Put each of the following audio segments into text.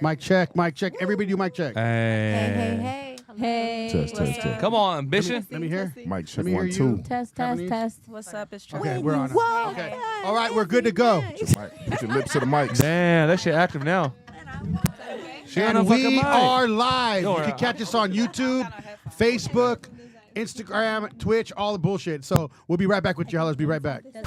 Mic check, mic check. Everybody do mic check. Hey. Test. Come on, ambition. Let me hear. Mic check Let me hear 1, you. 2. Test. What's up? It's Trey. Okay, we're on it. Okay. All right, we're good to go. Put your lips to the mic. Damn, that shit active now. She on a And fucking we mic. are live. Yo, You can catch us on YouTube, Facebook, Instagram, Twitch, all the bullshit. So we'll be right back with you. Let's be right back. Yeah.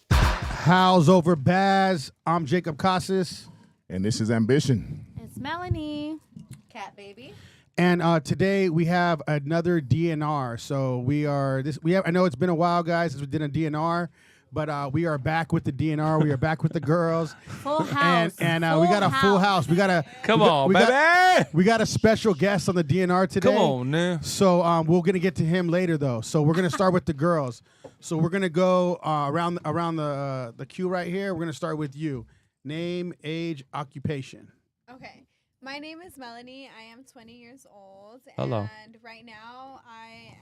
Howls over Baaz. I'm Jacob Casas. And this is Ambition. It's Melanie. Cat baby. And today we have another DNR. So we are I know it's been a while, guys, since we did a DNR, but we are back with the DNR. We are back with the girls. Full house. And we got a full house. We got a special guest on the DNR today. Come on, man. So we're gonna get to him later, though. So we're gonna start with the girls. So we're gonna go around the queue right here. We're gonna start with you. Name, age, occupation. Okay. My name is Melanie. I am 20 years old. Hello. And right now I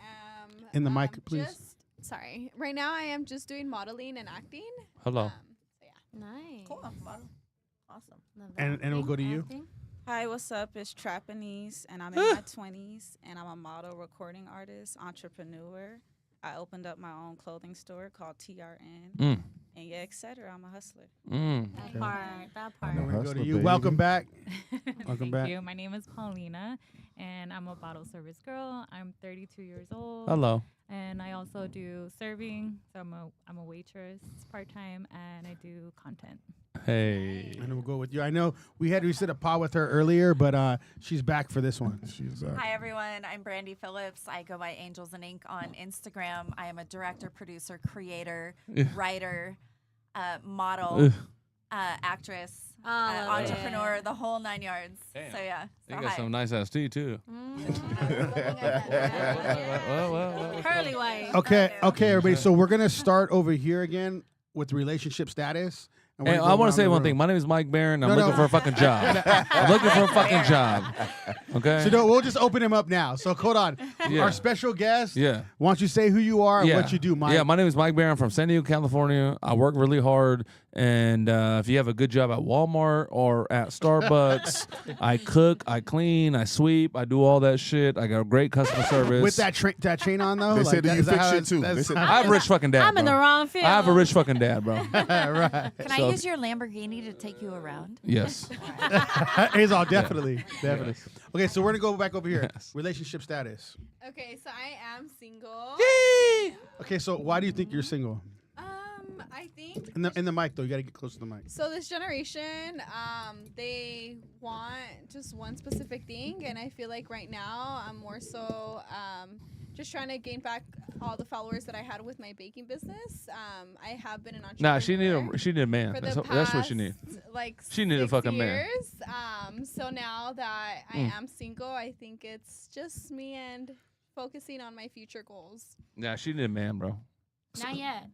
am... In the mic, please. Right now I am just doing modeling and acting. Hello. So yeah. Nice. Cool. Awesome. And we'll go to you. Hi, what's up? It's Trapanese, and I'm in my 20s, and I'm a model, recording artist, entrepreneur. I opened up my own clothing store called TRN. And yeah, etc. I'm a hustler. That part. We're gonna go to Hustler, you. baby. Welcome back. Thank back. you. My name is Paulina, and I'm a bottle service girl. I'm 32 years old. Hello. And I also do serving. So I'm a waitress part-time, and I do content. Hey. And we'll go with you. I know we sit a pod with her earlier, but she's back for this one. She's Hi, everyone. I'm Brandy Phillips. I go by Angels and Ink on Instagram. I am a director, producer, creator, writer, model, actress, entrepreneur, the whole 9 yards. Damn. So, yeah. You So got hi. some nice ass tea, too. Pearly white. Okay, everybody. So we're gonna start over here again with relationship status. And we're Hey, gonna I go want around to say the one room. thing. My name is Mike Barron. I'm No, looking no. for a fucking job. I'm looking for a fucking job. Okay? So no, we'll just open him up now. So hold on. Yeah. Our special guest. Yeah. Why don't you say who you are and what you do, Mike? Yeah, my name is Mike Barron from San Diego, California. I work really hard, and if you have a good job at Walmart or at Starbucks, I cook, I clean, I sweep, I do all that shit. I got great customer service. With that chain on though. They said that you is fix how shit it's- too. that's They said- how- I have a rich fucking dad. I'm in bro. the wrong field. I have a rich fucking dad, bro. right. Can I So- use your Lamborghini to take you around? Yes. He's all definitely. Okay, so we're gonna go back over here. Yes. Relationship status. Okay, so I am single. Okay, so why do you think you're single? I think In the mic though, you gotta get close to the mic. so this generation, they want just one specific thing, and I feel like right now I'm more so just trying to gain back all the followers that I had with my baking business. I have been an entrepreneur. Nah, she need a man. for That's the what she need. past, Like She need a 6 fucking man. years. So now that I am single, I think it's just me and focusing on my future goals. Yeah, she need a man, bro. Not yet.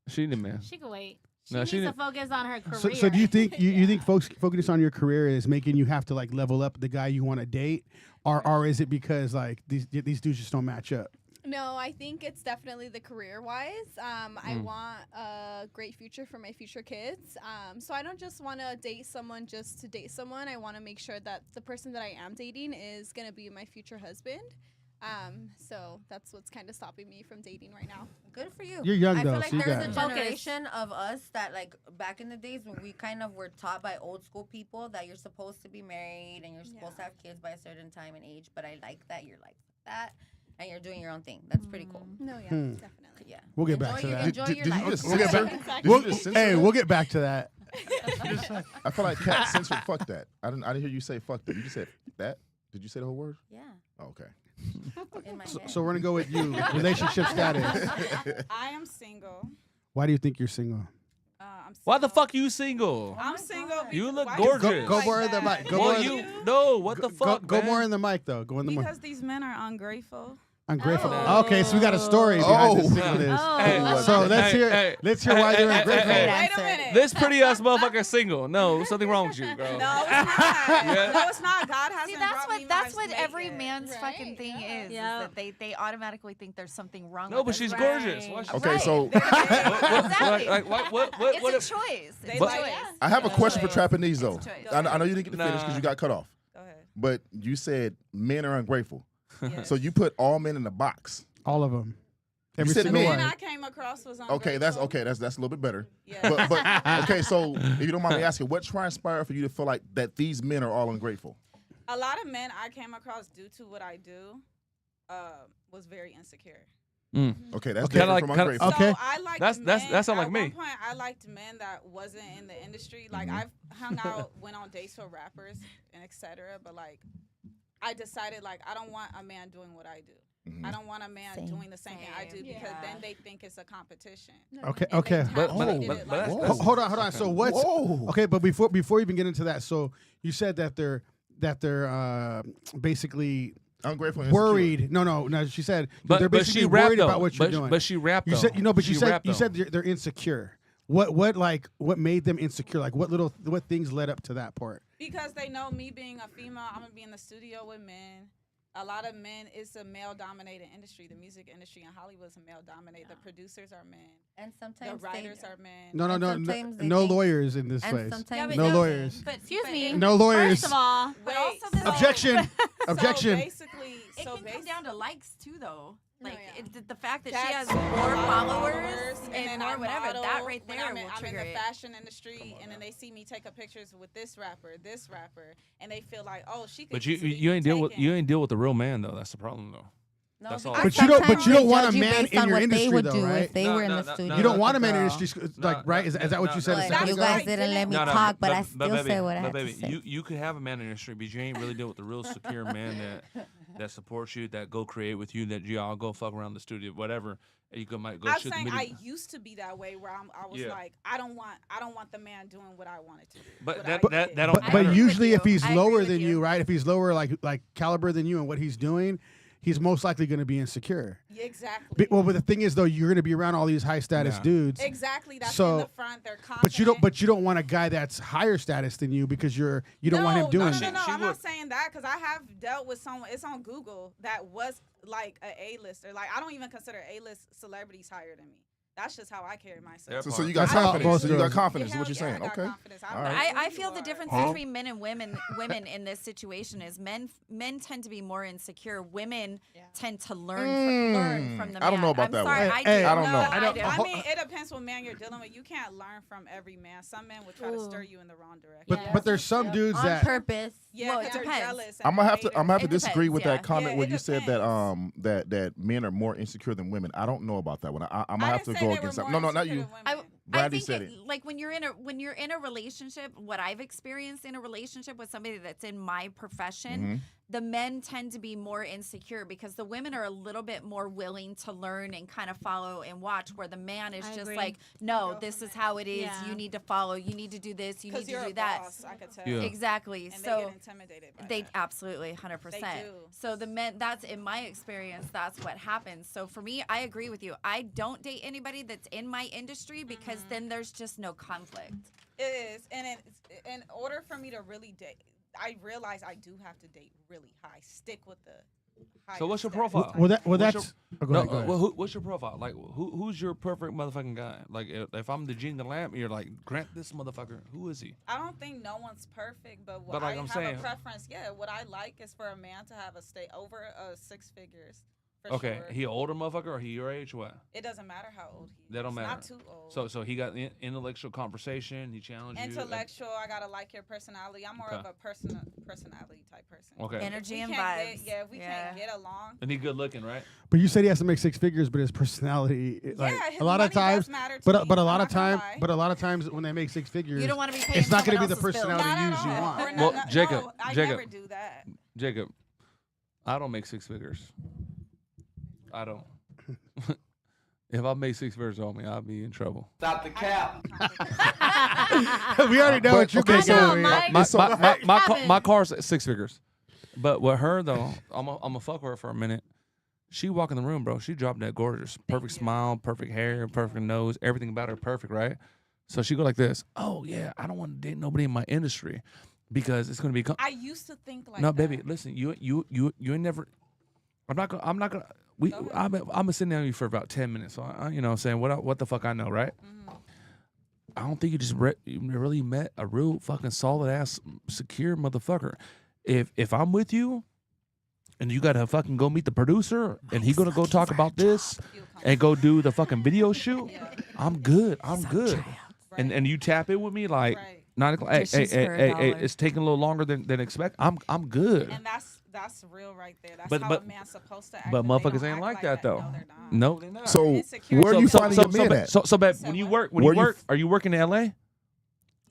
She need a man. She can wait. She No, needs she to didn't- focus on her career. So do you think you think folks focus on your career is making you have to like level up the guy you want to date, or is it because like these dudes just don't match up? No, I think it's definitely the career-wise. I want a great future for my future kids. So I don't just want to date someone just to date someone. I want to make sure that the person that I am dating is going to be my future husband. So that's what's kind of stopping me from dating right now. Good for you. You're young, I though, feel like so you there's a got it. generation of us that, like, back in the days when we kind of were taught by old school people that you're supposed to be married and you're supposed to have kids by a certain time and age. But I like that you're like that and you're doing your own thing. That's pretty cool. No, yeah, definitely. Yeah. We'll get back to that. Enjoy your Did life. you just We'll get censor? back. Did you just censor Hey, that? we'll get back to that. I feel like Cat censored fuck that. I didn't hear you say fuck that. You just said that? Did you say the whole word? Yeah. Oh, okay. In my So, head. so we're gonna go with you. Relationship status. I am single. Why do you think you're single? I'm Why the single. fuck you single? I'm single. You look Why gorgeous. you Go like more in the that? mic. Go Well, more. you no. What the fuck? Go man? more in the mic though. Go in the mic. Because these men are ungrateful. Ungrateful. Oh. Okay, so we got a story behind this Oh. singleness. Oh. Hey, So let's hey, hear. hey, Let's hear why you're hey, ungrateful. hey, Great Wait a answer. minute. This pretty ass motherfucker single. No, something wrong with you, girl. No, it's not. Yeah. No, it's not. God hasn't See, brought me that's my what mate every yet. man's Right, fucking thing yeah. is Yeah. that they automatically think there's something wrong No, with but us. she's Right. gorgeous. Why she- Okay, Right. so Exactly. like, what It's a choice. They It's a like- choice. yeah. I have a It's question for choice. Trappanese though. It's a choice. I know you didn't get to finish because Nah. you got cut off. Go ahead. But you said men are ungrateful. Yes. So you put all men in a box. All of them. Every said single men. one. Man I came across was Okay, that's a little bit better. Yeah. But okay, so if you don't mind me asking, what transpired for you to feel like that these men are all ungrateful? A lot of men I came across due to what I do was very insecure. Okay, that's Okay. different Kinda from like- ungrateful. Okay. So I liked That's- men, that sound like at me. one point, I liked men that wasn't in the industry. Like I've hung out, went on dates with rappers and etc. But like, I decided like I don't want a man doing what I do. I don't want a man Same. doing the same thing I do Same. because Yeah. then they think it's a competition. Okay. And Okay. they But- have but- treated but- it but like that's- that. Ho- Hold on, hold on. So what's Whoa. okay? But before you even get into that, so you said that they're basically Ungrateful and insecure. worried. No. She said But they're but basically she rapped worried though. about what you're but, doing. But she rapped you though. said but She you said rapped, you though. said they're insecure. What made them insecure? Like what things led up to that part? Because they know me being a female, I'm gonna be in the studio with men. A lot of men, it's a male-dominated industry. The music industry in Hollywood is a male-dominated. The producers are men. And The sometimes writers are men. No, And sometimes they no think- lawyers in this and place. sometimes No they lawyers. But Excuse but me. it- No lawyers. First of all, But Wait, also this Objection. Objection. So basically, It can come down to likes too, though. No, Like yeah. the fact that she That's has more followers and and then more I whatever, model, that right when there I'm will in trigger the it. fashion industry, and then they see me take a pictures with this rapper, and they feel like, oh, she could. But you easily you be ain't deal with taken. you ain't deal with the real man though. That's the problem though. No, That's all. because But you don't- but sometimes you don't they want a judge you man based in on your what industry, they would though, do right? if they No, were in no, the no, studio. no, You don't no, want a man in no. the industry, No, like right? Is that what you said a no, second You ago? guys didn't let me No, no, talk, but I but still baby, say what I but have baby, to say. you could have a man in the industry, but you ain't really deal with the real secure man that supports you, that go create with you, that y'all go fuck around the studio, whatever. You might go I'm shoot the saying video. I used to be that way where I was Yeah. like, I don't want the man doing what I wanted to do. But what that- I that- did. that don't But I agree with usually, you. if he's I agree lower with than you. you, right? If he's lower, like caliber than you, and what he's doing, he's most likely going to be insecure. Yeah, exactly. Well, but the thing is, though, you're going to be around all these high status Yeah. dudes. Exactly. That's So- in the front. They're confident. But you don't want a guy that's higher status than you because you don't want him doing no, that. No, She I'm would- not saying that because I have dealt with someone. It's on Google that was like a A-lister. Like I don't even consider A-list celebrities higher than me. That's just how I carry myself. So you got That's how confidence. most So you got girls- confidence. Yeah, Is what you're hell yeah, saying? I got Okay. confidence. I'm All like, right. I who feel you the are. difference between men and women in this situation is men tend to be more insecure. Women tend to learn from the man. I don't know about I'm that sorry, one. I do. Hey, I don't know. I mean, it depends what man you're dealing with. You can't learn from every man. Some men will try to stir you in the wrong direction. But there's some dudes On that purpose. Yeah, Well, it 'cause they're depends. jealous. and I'm gonna have to haters. It disagree with depends, that comment yeah. where Yeah, you it said that depends. that men are more insecure than women. I don't know about that one. I'm I gonna have didn't to say go they against were that. more No, not insecure you. than I, women. I Brandy think said it, like when you're in a relationship, what I've experienced in a relationship with somebody that's in my profession, the men tend to be more insecure because the women are a little bit more willing to learn and kind of follow and watch, where the man is I just agree. like, no, this is how it is. Yeah. You need to follow. You need to do this. You need Because to you're do a that. boss, I could tell. Yeah. Exactly. And they So get intimidated by they that. absolutely 100%. They do. So the men, that's in my experience, that's what happens. So for me, I agree with you. I don't date anybody that's in my industry because then there's just no conflict. It is, and in order for me to really date, I realize I do have to date really high. Stick with the high. So what's your profile? Well, What's that's. Oh, go No, ahead, go ahead. well, what's your profile? Like, who's your perfect motherfucking guy? Like, if I'm the genie in the lamp, you're like, grant this motherfucker. Who is he? I don't think no one's perfect, but what But like I I'm have saying- a preference. Yeah, what I like is for a man to have a stay over 6 figures. For Okay, sure. he an older motherfucker or he your age? What? It doesn't matter how old he is. That don't matter. Not too old. So he got intellectual conversation. He challenged you. Intellectual. I gotta like your personality. I'm more Okay. of a personality type person. Okay. If Energy we and can't vibes. If we can't get along. And he good looking, right? But you said he has to make 6 figures, but his personality, like his a lot of money does times, matter to but me. but a I'm lot of not gonna time, lie. but a lot of times when they make 6 figures, You don't want to be paying it's not going gonna to be the personality Not you at usually all. want. We're Well, not- Jacob, no, I Jacob. never do that. Jacob, I don't make 6 figures. I don't. If I make 6 figures on me, I'll be in trouble. Stop the cap. We already know what you're okay, making. so- over here. My car's at 6 figures. But with her though, I'm a fuck with her for a minute. She walk in the room, bro. She dropped that gorgeous, perfect smile, perfect hair, perfect nose, everything about her perfect, right? So she go like this. Oh yeah, I don't want to date nobody in my industry because it's gonna be. I used to think like no, that. baby. Listen, you ain't never. I'm not gonna. I'm gonna sit down with you for about 10 minutes. So you know, what I'm saying what the fuck I know, right? Mm-hmm. I don't think you just you really met a real fucking solid ass secure motherfucker. If I'm with you, and you gotta fucking go meet the producer, and he gonna go talk about this, and go do the fucking video shoot, I'm good. I'm good. Right. And you tap in with me like Right. 9 o'clock. Hey, Dishes for $1. it's taking a little longer than expect. I'm good. And that's real right there. That's But- how but- a man's supposed to act. But if they motherfuckers don't ain't act like that though. No, they're not. No, they're not. So Insecure. where are you finding your men at? So, babe, So when you what? work, Where you are you working in LA?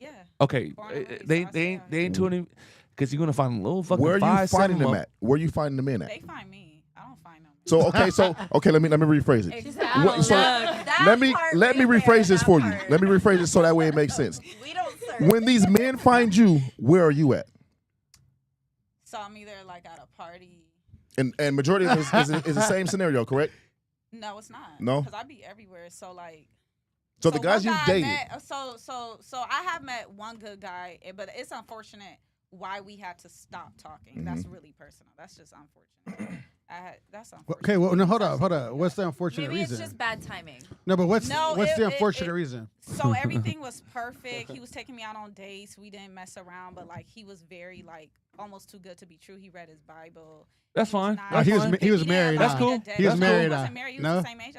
Yeah. Okay, Born and raised, they so I ain't say they ain't doing it because you're gonna find a little fucking Where are you 5, 7 finding them month- at? Where are you finding the men at? They find me. I don't find them. So let me rephrase it. Exactly. What- so let me rephrase this for you. Let me rephrase it so that way it makes sense. We don't serve. When these men find you, where are you at? So I'm either like at a party. And majority of it is the same scenario, correct? No, it's not. No? Because I be everywhere. So like. So the guys one you guy I dated, met- so I have met one good guy, but it's unfortunate why we had to stop talking. That's really personal. That's just unfortunate. That's unfortunate. Okay, well, no, hold up. What's the unfortunate Maybe reason? it's just bad timing. No, but what's No, the it- unfortunate reason? So everything was perfect. He was taking me out on dates. We didn't mess around, but like he was very like almost too good to be true. He read his Bible. That's He was fine. nice. That's he was fine. he was He didn't married. allow That's me cool. to date. He was No, married. He wasn't married. He was No? the same age.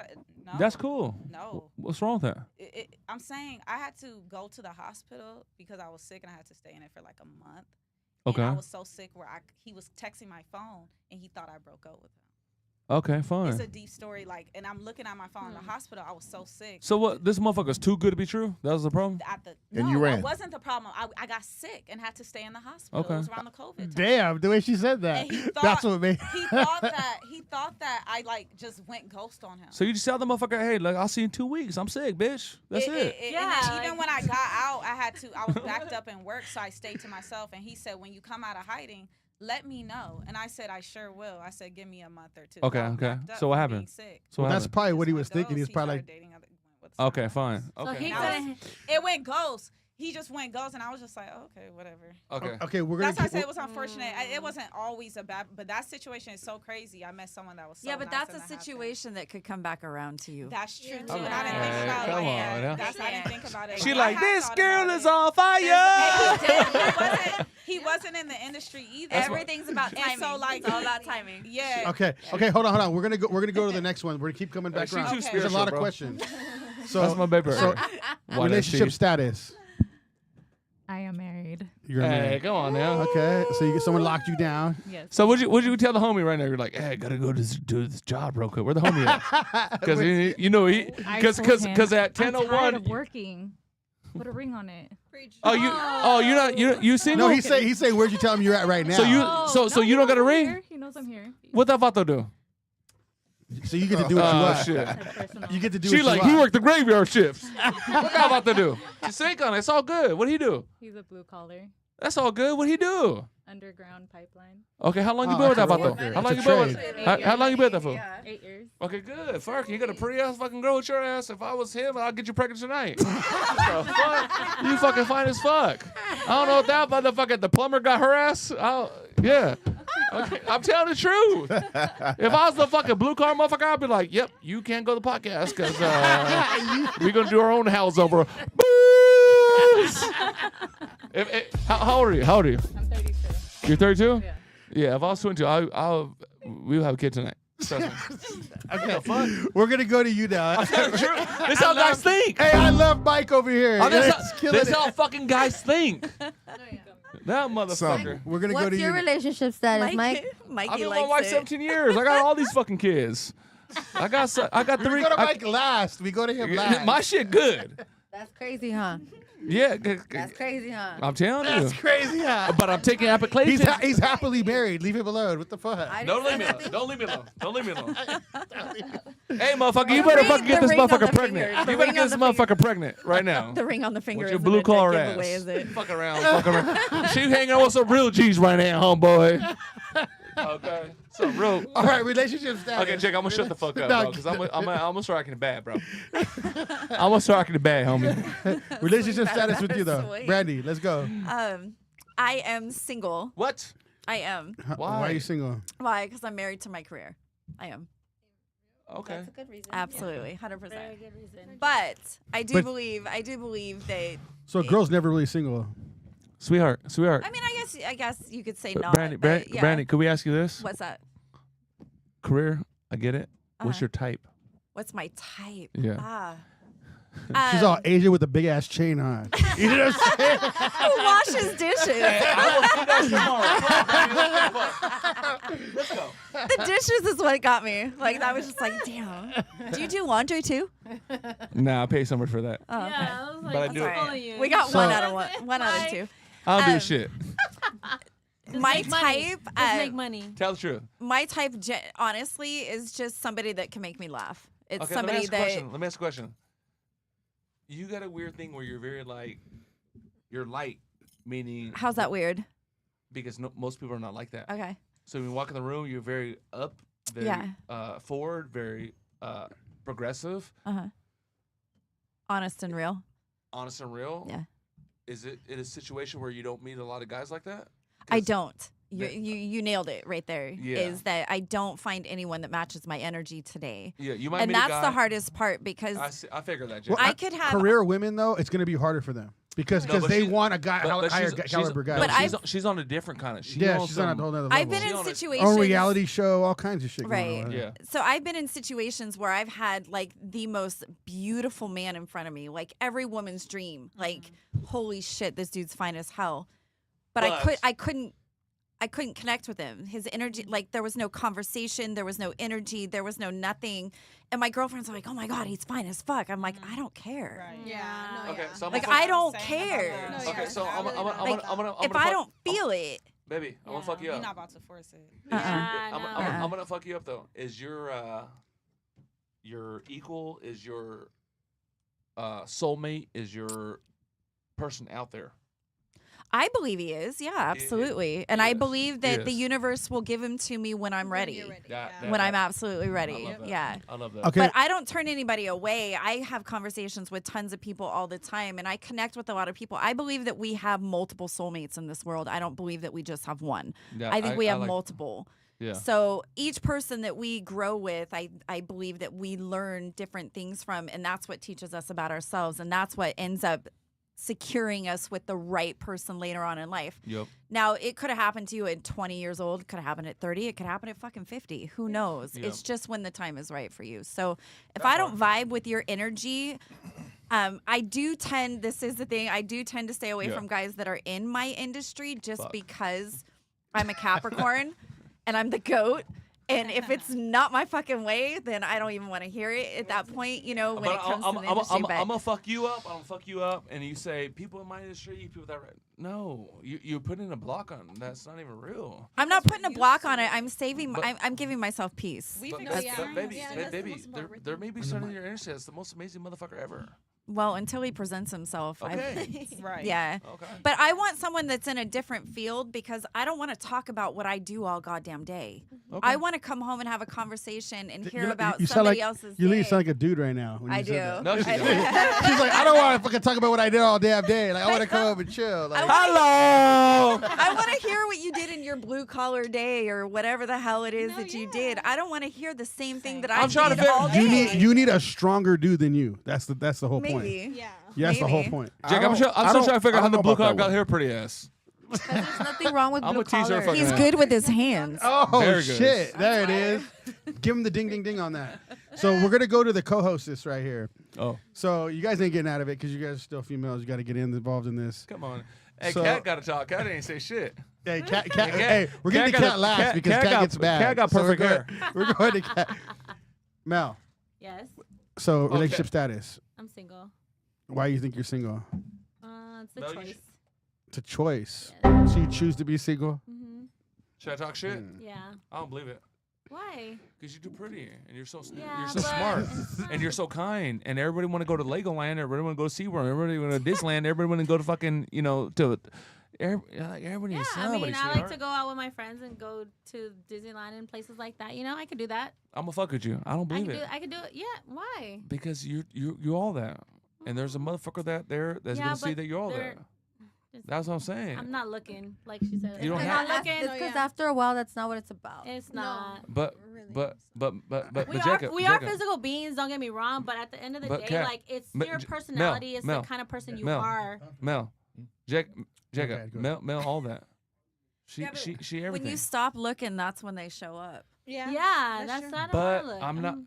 No. That's cool. No. What's wrong with that? I'm saying I had to go to the hospital because I was sick and I had to stay in it for like a month. Okay. And I was so sick where he was texting my phone and he thought I broke up with him. Okay, fine. It's a deep story. Like, and I'm looking at my phone in the hospital. I was so sick. So what? This motherfucker's too good to be true. That was the problem. And you ran. That wasn't the problem. I got sick and had to stay in the hospital. Okay. It was around the COVID time. Damn, the way she said that. And he thought, That's what made. he thought that I like just went ghost on him. So you just tell the motherfucker, hey, look, I'll see you in 2 weeks. I'm sick, bitch. That's it. And then even when I got out, I was backed up in work, so I stayed to myself. And he said, when you come out of hiding, let me know. And I said, I sure will. I said, give me a month or two. Okay, I was okay. backed up So what from happened? being sick. So what That's happened? probably what he Just was went thinking. He was ghost. probably started like, dating with someone Okay, else. fine. So Okay. he And I couldn't. It went ghost. He just went ghost, and I was just like, okay, whatever. Okay. okay, we're gonna. That's why I keep- said it was unfortunate. It wasn't always a bad, but that situation is so crazy. I met someone that was so Yeah, but nice that's and a that happened. situation that could come back around to you. That's true too. Okay. And I didn't think Hey, about it come like on, that. yeah. I didn't think about it. She I like, had this thought girl about is it. on fire. He wasn't in the industry either. Everything's about And timing. so, like, it's all about timing. Yeah. Okay, hold on. We're gonna go to the next one. We're gonna keep coming back she's around. too There's a spiritual, lot of bro. questions. So That's my baby. So Why relationship status. I am married. You're Hey, married. come on now. Okay, so someone locked you down. Yes. So would you tell the homie right now? You're like, hey, I gotta go do this job real quick. Where the homie at? Because you know he I because told him, at I'm tired 10:01. of working. Put a ring on it. You're not you single? No, he say where'd you tell him you're at right now? So you Oh, so no, you don't got a he knows I'm ring? here. He knows I'm here. What that vato do? So you get to do what you Oh want. shit. Personal. You get to do She what like you he want. worked the graveyard shifts. What that vato do? Just think on it. It's all good. What he do? He's a blue collar, That's all good. What he do? underground pipeline. Okay, how long you Oh, been with that okay. vato? How long It's you a been with? How long you been with that for? 8 years. Okay, good. Fuck, you got a pretty ass fucking girl with your ass. If I was him, I'll get you pregnant tonight. What the fuck? You fucking fine as fuck. I don't know if that motherfucker, the plumber got her ass. Yeah. Okay, I'm telling the truth. If I was the fucking blue car motherfucker, I'd be like, yep, you can't go to the podcast because we're going to do our own Howls over. Booze! How old are you? How old are you? I'm 32. You're 32? Yeah. Yeah, if I was 22, we'll have a kid tonight. Trust me. Okay, we're gonna go to you now. This how guys think. Hey, I love Mike over here. Oh, It's that's killing it. how fucking guys think. That motherfucker. We're gonna go What's to your you. relationship status, Mike? Mikey I've been with likes my wife it. 17 years. I got all these fucking kids. I got We three. go to Mike last. We go to him last. My shit good. That's crazy, huh? Yeah. That's crazy, huh? I'm telling you. That's crazy. Yeah. But I'm taking applications. He's happily married. Leave him alone. What the fuck? I Don't leave didn't me say alone. nothing. Don't leave me alone. Don't leave me alone. Hey, motherfucker, you better ring- fucking get the this ring on motherfucker the pregnant. finger. The You better ring get on this the finger. motherfucker pregnant right now. The ring on the finger With your isn't blue a collar giveaway, ass. is it? Fuck around. She hanging out with some real G's right now, homeboy. Okay. So, bro. All right, relationship status. Okay, Jake, I'm gonna shut the fuck up, No, bro, because I'm gonna start acting bad, bro. I'm gonna start acting bad, homie. Relationship status with you though. Sweet. Brandy, let's go. I am single. What? I am. Why are you single? Why? Because I'm married to my career. I am. Okay. That's a good reason. Absolutely, 100%. Very good reason. But I do But- believe that. So a girl's never really single. Sweetheart. I mean, I guess you could say not. Brandy, but yeah. Brandy, could we ask you this? What's that? Career, I get it. What's Uh-huh. your type? What's my type? Yeah. Ah. She's all Asian with a big ass chain on. You know what I'm saying? Who washes dishes? Let's go. The dishes is what got me. Like that was just like, damn. Do you do laundry too? Nah, I pay so much for that. Oh, okay. Yeah, I was like, But I I'm do so it. full of you. We got So- one out of one out of two. I don't do Um, shit. Just My make money. type, Just make money. Tell the truth. My type, honestly, is just somebody that can make me laugh. It's Okay, somebody let me that. ask a question. You got a weird thing where you're very like, you're light, meaning How's that weird? because most people are not like that. Okay. So when you walk in the room, you're very up, very Yeah. forward, very progressive, Honest and real. honest and real. Yeah. Is it in a situation where you don't meet a lot of guys like that? I 'Cause- don't. You, that- you nailed it right there. Yeah. Is that I don't find anyone that matches my energy today. Yeah, you might And meet a that's guy. the hardest part because I figured that. Well, Jake. I could have. Career women though, it's gonna be harder for them because No, but they she's- want a guy but higher she's- caliber guy. But she's on a different kind of. Yeah, she's on a whole nother level. I've been She in on it. situations. on reality show, all kinds of shit. Right. Going on. Yeah. So I've been in situations where I've had like the most beautiful man in front of me, like every woman's dream. Like, holy shit, this dude's fine as hell. But I couldn't connect with him. His energy, like there was no conversation, there was no energy, there was no nothing. And my girlfriends are like, "Oh my god, he's fine as fuck." I'm like, I don't care. Right. Yeah. No, Okay, yeah. so I'm Like gonna I fuck- don't Same care. about that. No, Okay, yeah. so I'm Like, gonna If I don't feel it, baby, I'm gonna fuck you You're up. not about to force it. Yeah, I'm, no. I'm gonna fuck you up though. Is your equal? Is your soulmate? Is your person out there? I believe he is. Yeah, absolutely. And I Yes. believe that the Yes. universe will give him to me when I'm ready. You're ready. That- Yeah. that- When I'm absolutely ready. I love that. Yeah. I love that. Okay. But I don't turn anybody away. I have conversations with tons of people all the time and I connect with a lot of people. I believe that we have multiple soulmates in this world. I don't believe that we just have one. Yeah, I think we have like- multiple. Yeah. So each person that we grow with, I believe that we learn different things from, and that's what teaches us about ourselves, and that's what ends up securing us with the right person later on in life. Yep. Now, it could have happened to you at 20 years old, it could have happened at 30, it could happen at fucking 50. Who knows? Yeah. It's just when the time is right for you. So if I don't vibe with your energy, I do tend, this is the thing, I do tend to stay away Yeah. from guys that are in my industry just Fuck. because I'm a Capricorn and I'm the goat. And if it's not my fucking way, then I don't even want to hear it at that point, you know, when it comes to the industry. I'm but gonna fuck you up. I'm gonna fuck you up, and you say people in my industry, people that no, you're putting a block on. That's not even real. I'm not putting a block on it. I'm saving. But- I'm giving myself peace. We've But, experienced but baby, Yeah, but that's the baby, most important there may be someone in your industry that's the most amazing motherfucker ever. Well, until he presents himself. Okay. right. Yeah. Okay. But I want someone that's in a different field because I don't want to talk about what I do all goddamn day. Okay. I want to come home and have a conversation and hear about you sound somebody like else's you day. sound like a dude right now. When I you do. said that. No, she I don't. do. She's like, I don't want to fucking talk about what I did all damn day. Like I want to come up and chill. Like, Hello. I want to hear what you did in your blue collar day or whatever the hell it is No, that you yeah. did. I don't want to hear the same thing that I'm I trying to did figure- all day. you need a stronger dude than you. That's the whole point. Maybe. Yeah. Yeah, that's the whole Maybe. point. Jake, I'm still trying to figure out how the blue collar got here pretty ass. There's nothing wrong with I'm blue a teaser collar. fucking He's ass. good with his hands. Oh Very good. shit! There it is. Give him the ding ding ding on that. So we're gonna go to the co-hostess right here. Oh, So you guys ain't getting out of it because you guys are still females. You got to get involved in this. come on. Hey, So- Cat got to talk. Cat ain't say shit. Hey, cat, Cat- hey, we're getting Cat to got cat a- last Cat- because Cat cat got- gets mad. Cat got So perfect hair. We're going to cat. Mel. Yes, So Okay. relationship status. I'm single. Why you think you're single? It's a No, you choice. It's a choice. Yeah. So you choose to be single. Mm-hmm. Should I talk shit? Yeah. I don't believe it. Why? Because you're too pretty and you're so Yeah, you're so but smart it's not- and you're so kind and everybody want to go to Legoland, everybody want to go to SeaWorld, everybody want to go to Disneyland, everybody want to go to fucking to Everybody Yeah, needs I somebody. mean, I like sweetheart. to go out with my friends and go to Disneyland and places like that. You know, I could do that. I'm gonna fuck with you. I don't believe it I could do it. Yeah, why? because you all that, and there's a motherfucker that's Yeah, gonna see but that you're all they're- that. That's what I'm saying. I'm not looking, like she said. You don't I'm have- not looking. It's because yeah. after a while, that's not what it's about. It's No. not. But Really. We are Jacob, we are physical beings. Don't get me wrong, but at the end of the But day, Kat, like it's Mel- your J- personality. It's Mel, the kind of person you Mel. are. Mel, Jacob, Okay, go Mel, all that. She Yeah, but she When everything. you stop looking, that's when they show up. Yeah. Yeah, that's true. not. But look. I'm not.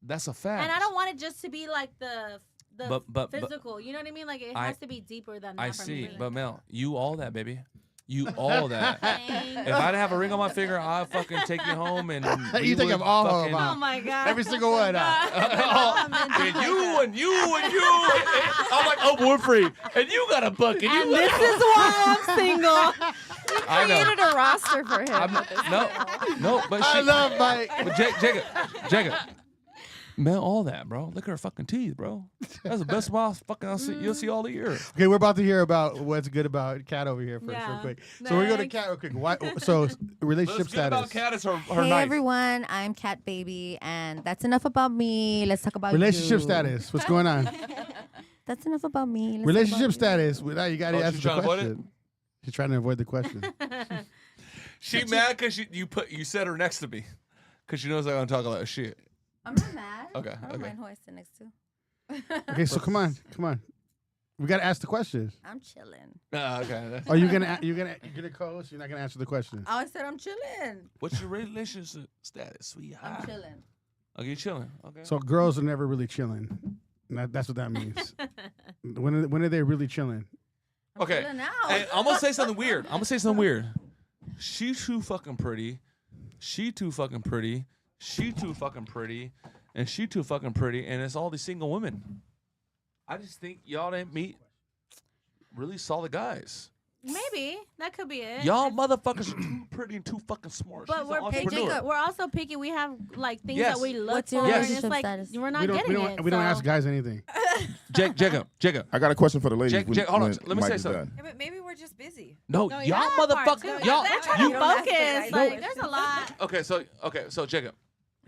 That's a fact. And I don't want it just to be like the But- physical. You know what I mean? Like it I- has to be deeper than that. I for see, me. but Mel, you all that, baby. You all that. Thanks. If I didn't have a ring on my finger, I'd fucking take you home and we You think would of all of fucking, them, Oh my god. Every single one. and you and you and you. I'm like Oprah Winfrey, and you got a bucket. You And got this is why I'm single. I know. Created a roster for him. I'm not, no, but I she, love Mike. but Jacob, Mel, all that, bro. Look at her fucking teeth, bro. That's the best smile fucking you'll see all the year. Okay, we're about to hear about what's good about Kat over here first, real Yeah. quick. So we're going to Next. Kat real quick. Why, so relationship status. Cat is her Hey knife. everyone, I'm Cat Baby, and that's enough about me. Let's talk about Relationship you. status. What's going on? That's enough about me. Let's talk Relationship about you. status. Well, now you got to Oh, answer she's the trying to avoid it? question. She's trying to avoid the question. She mad because you set her next to me because she knows I'm gonna talk a lot of shit. I'm not mad. Okay, I don't okay. mind who I sit next to. Okay, so come on. We got to ask the question. I'm chilling. Okay. Are you gonna co-host? You're not gonna answer the question. I said I'm chilling. What's your relationship status, sweetheart? I'm chilling. Oh, you chilling? Okay. So girls are never really chilling. That's what that means. When are they really chilling? I'm Okay. chilling now. Hey, I'm gonna say something weird. She too fucking pretty. She too fucking pretty. She too fucking pretty. And she too fucking pretty. And it's all these single women. I just think y'all didn't meet really solid guys. Maybe that could be it. Y'all motherfuckers are too pretty and too fucking smart. But She's we're an picky. entrepreneur. We're also picky. We have like things Yes. that we look What's your for, and relationship it's like status? we're not we don't. getting it. We don't so- ask guys anything. Jacob. I got a question for the ladies. Jake, hold on. when Let me Mike say is something. done. Yeah, but maybe we're just busy. No, No, y'all yeah, That part motherfuckers. too. Y'all. They're trying You, to don't ask the focus. guys Like, questions. there's a lot. so Jacob,